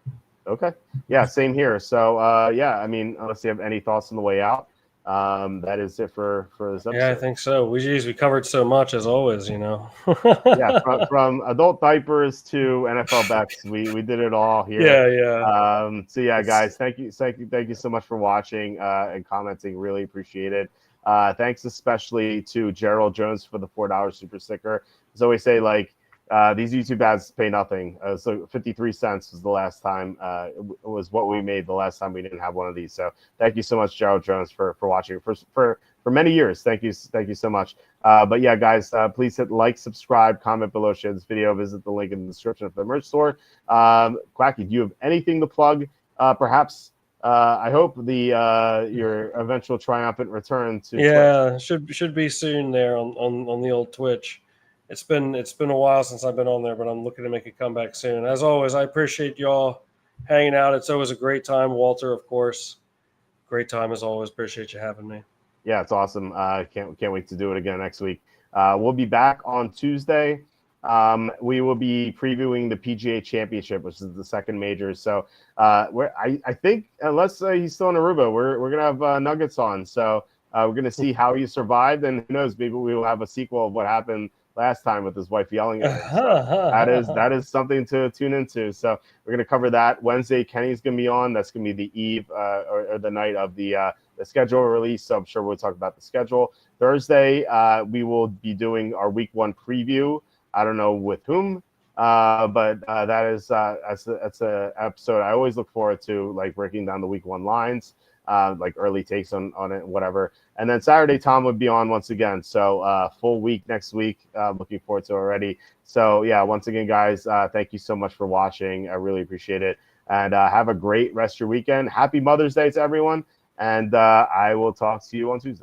S1: Okay. Yeah. Same here. So I mean, unless you have any thoughts on the way out, that is it for this episode.
S2: Yeah, I think so. We covered so much as always,
S1: Yeah, from adult diapers to NFL bets, we did it all here.
S2: Yeah.
S1: So yeah, guys, thank you so much for watching and commenting. Really appreciate it. Thanks especially to Gerald Jones for the $4 super sticker. As I always say, like these YouTube ads pay nothing. So 53 cents was the last time. Was what we made the last time we didn't have one of these. So thank you so much, Gerald Jones, for watching for many years. Thank you so much. But yeah, guys, please hit like, subscribe, comment below, share this video, visit the link in the description of the merch store. Quacky, do you have anything to plug? Perhaps. I hope your eventual triumphant return to
S2: Twitch. should be soon there on the old Twitch. It's been a while since I've been on there, but I'm looking to make a comeback soon. As always, I appreciate y'all hanging out. It's always a great time. Walter, of course, Great time as always. Appreciate you having me.
S1: Yeah, it's awesome. Can't wait to do it again next week. We'll be back on Tuesday. We will be previewing the PGA Championship, which is the second major. So I think unless he's still in Aruba, we're gonna have Nuggets on. So we're gonna see how he survived, and who knows, maybe we will have a sequel of what happened last time with his wife yelling at him. So that is something to tune into. So we're gonna cover that Wednesday. Kenny's gonna be on. That's gonna be the eve or the night of the schedule release. So I'm sure we'll talk about the schedule. Thursday, we will be doing our week 1 preview. I don't know with whom, but that is that's a episode I always look forward to, like breaking down the week 1 lines, like early takes on it, whatever. And then Saturday, Tom would be on once again. So full week next week. Looking forward to already. So yeah, once again, guys, thank you so much for watching. I really appreciate it. And have a great rest of your weekend. Happy Mother's Day to everyone. And I will talk to you on Tuesday.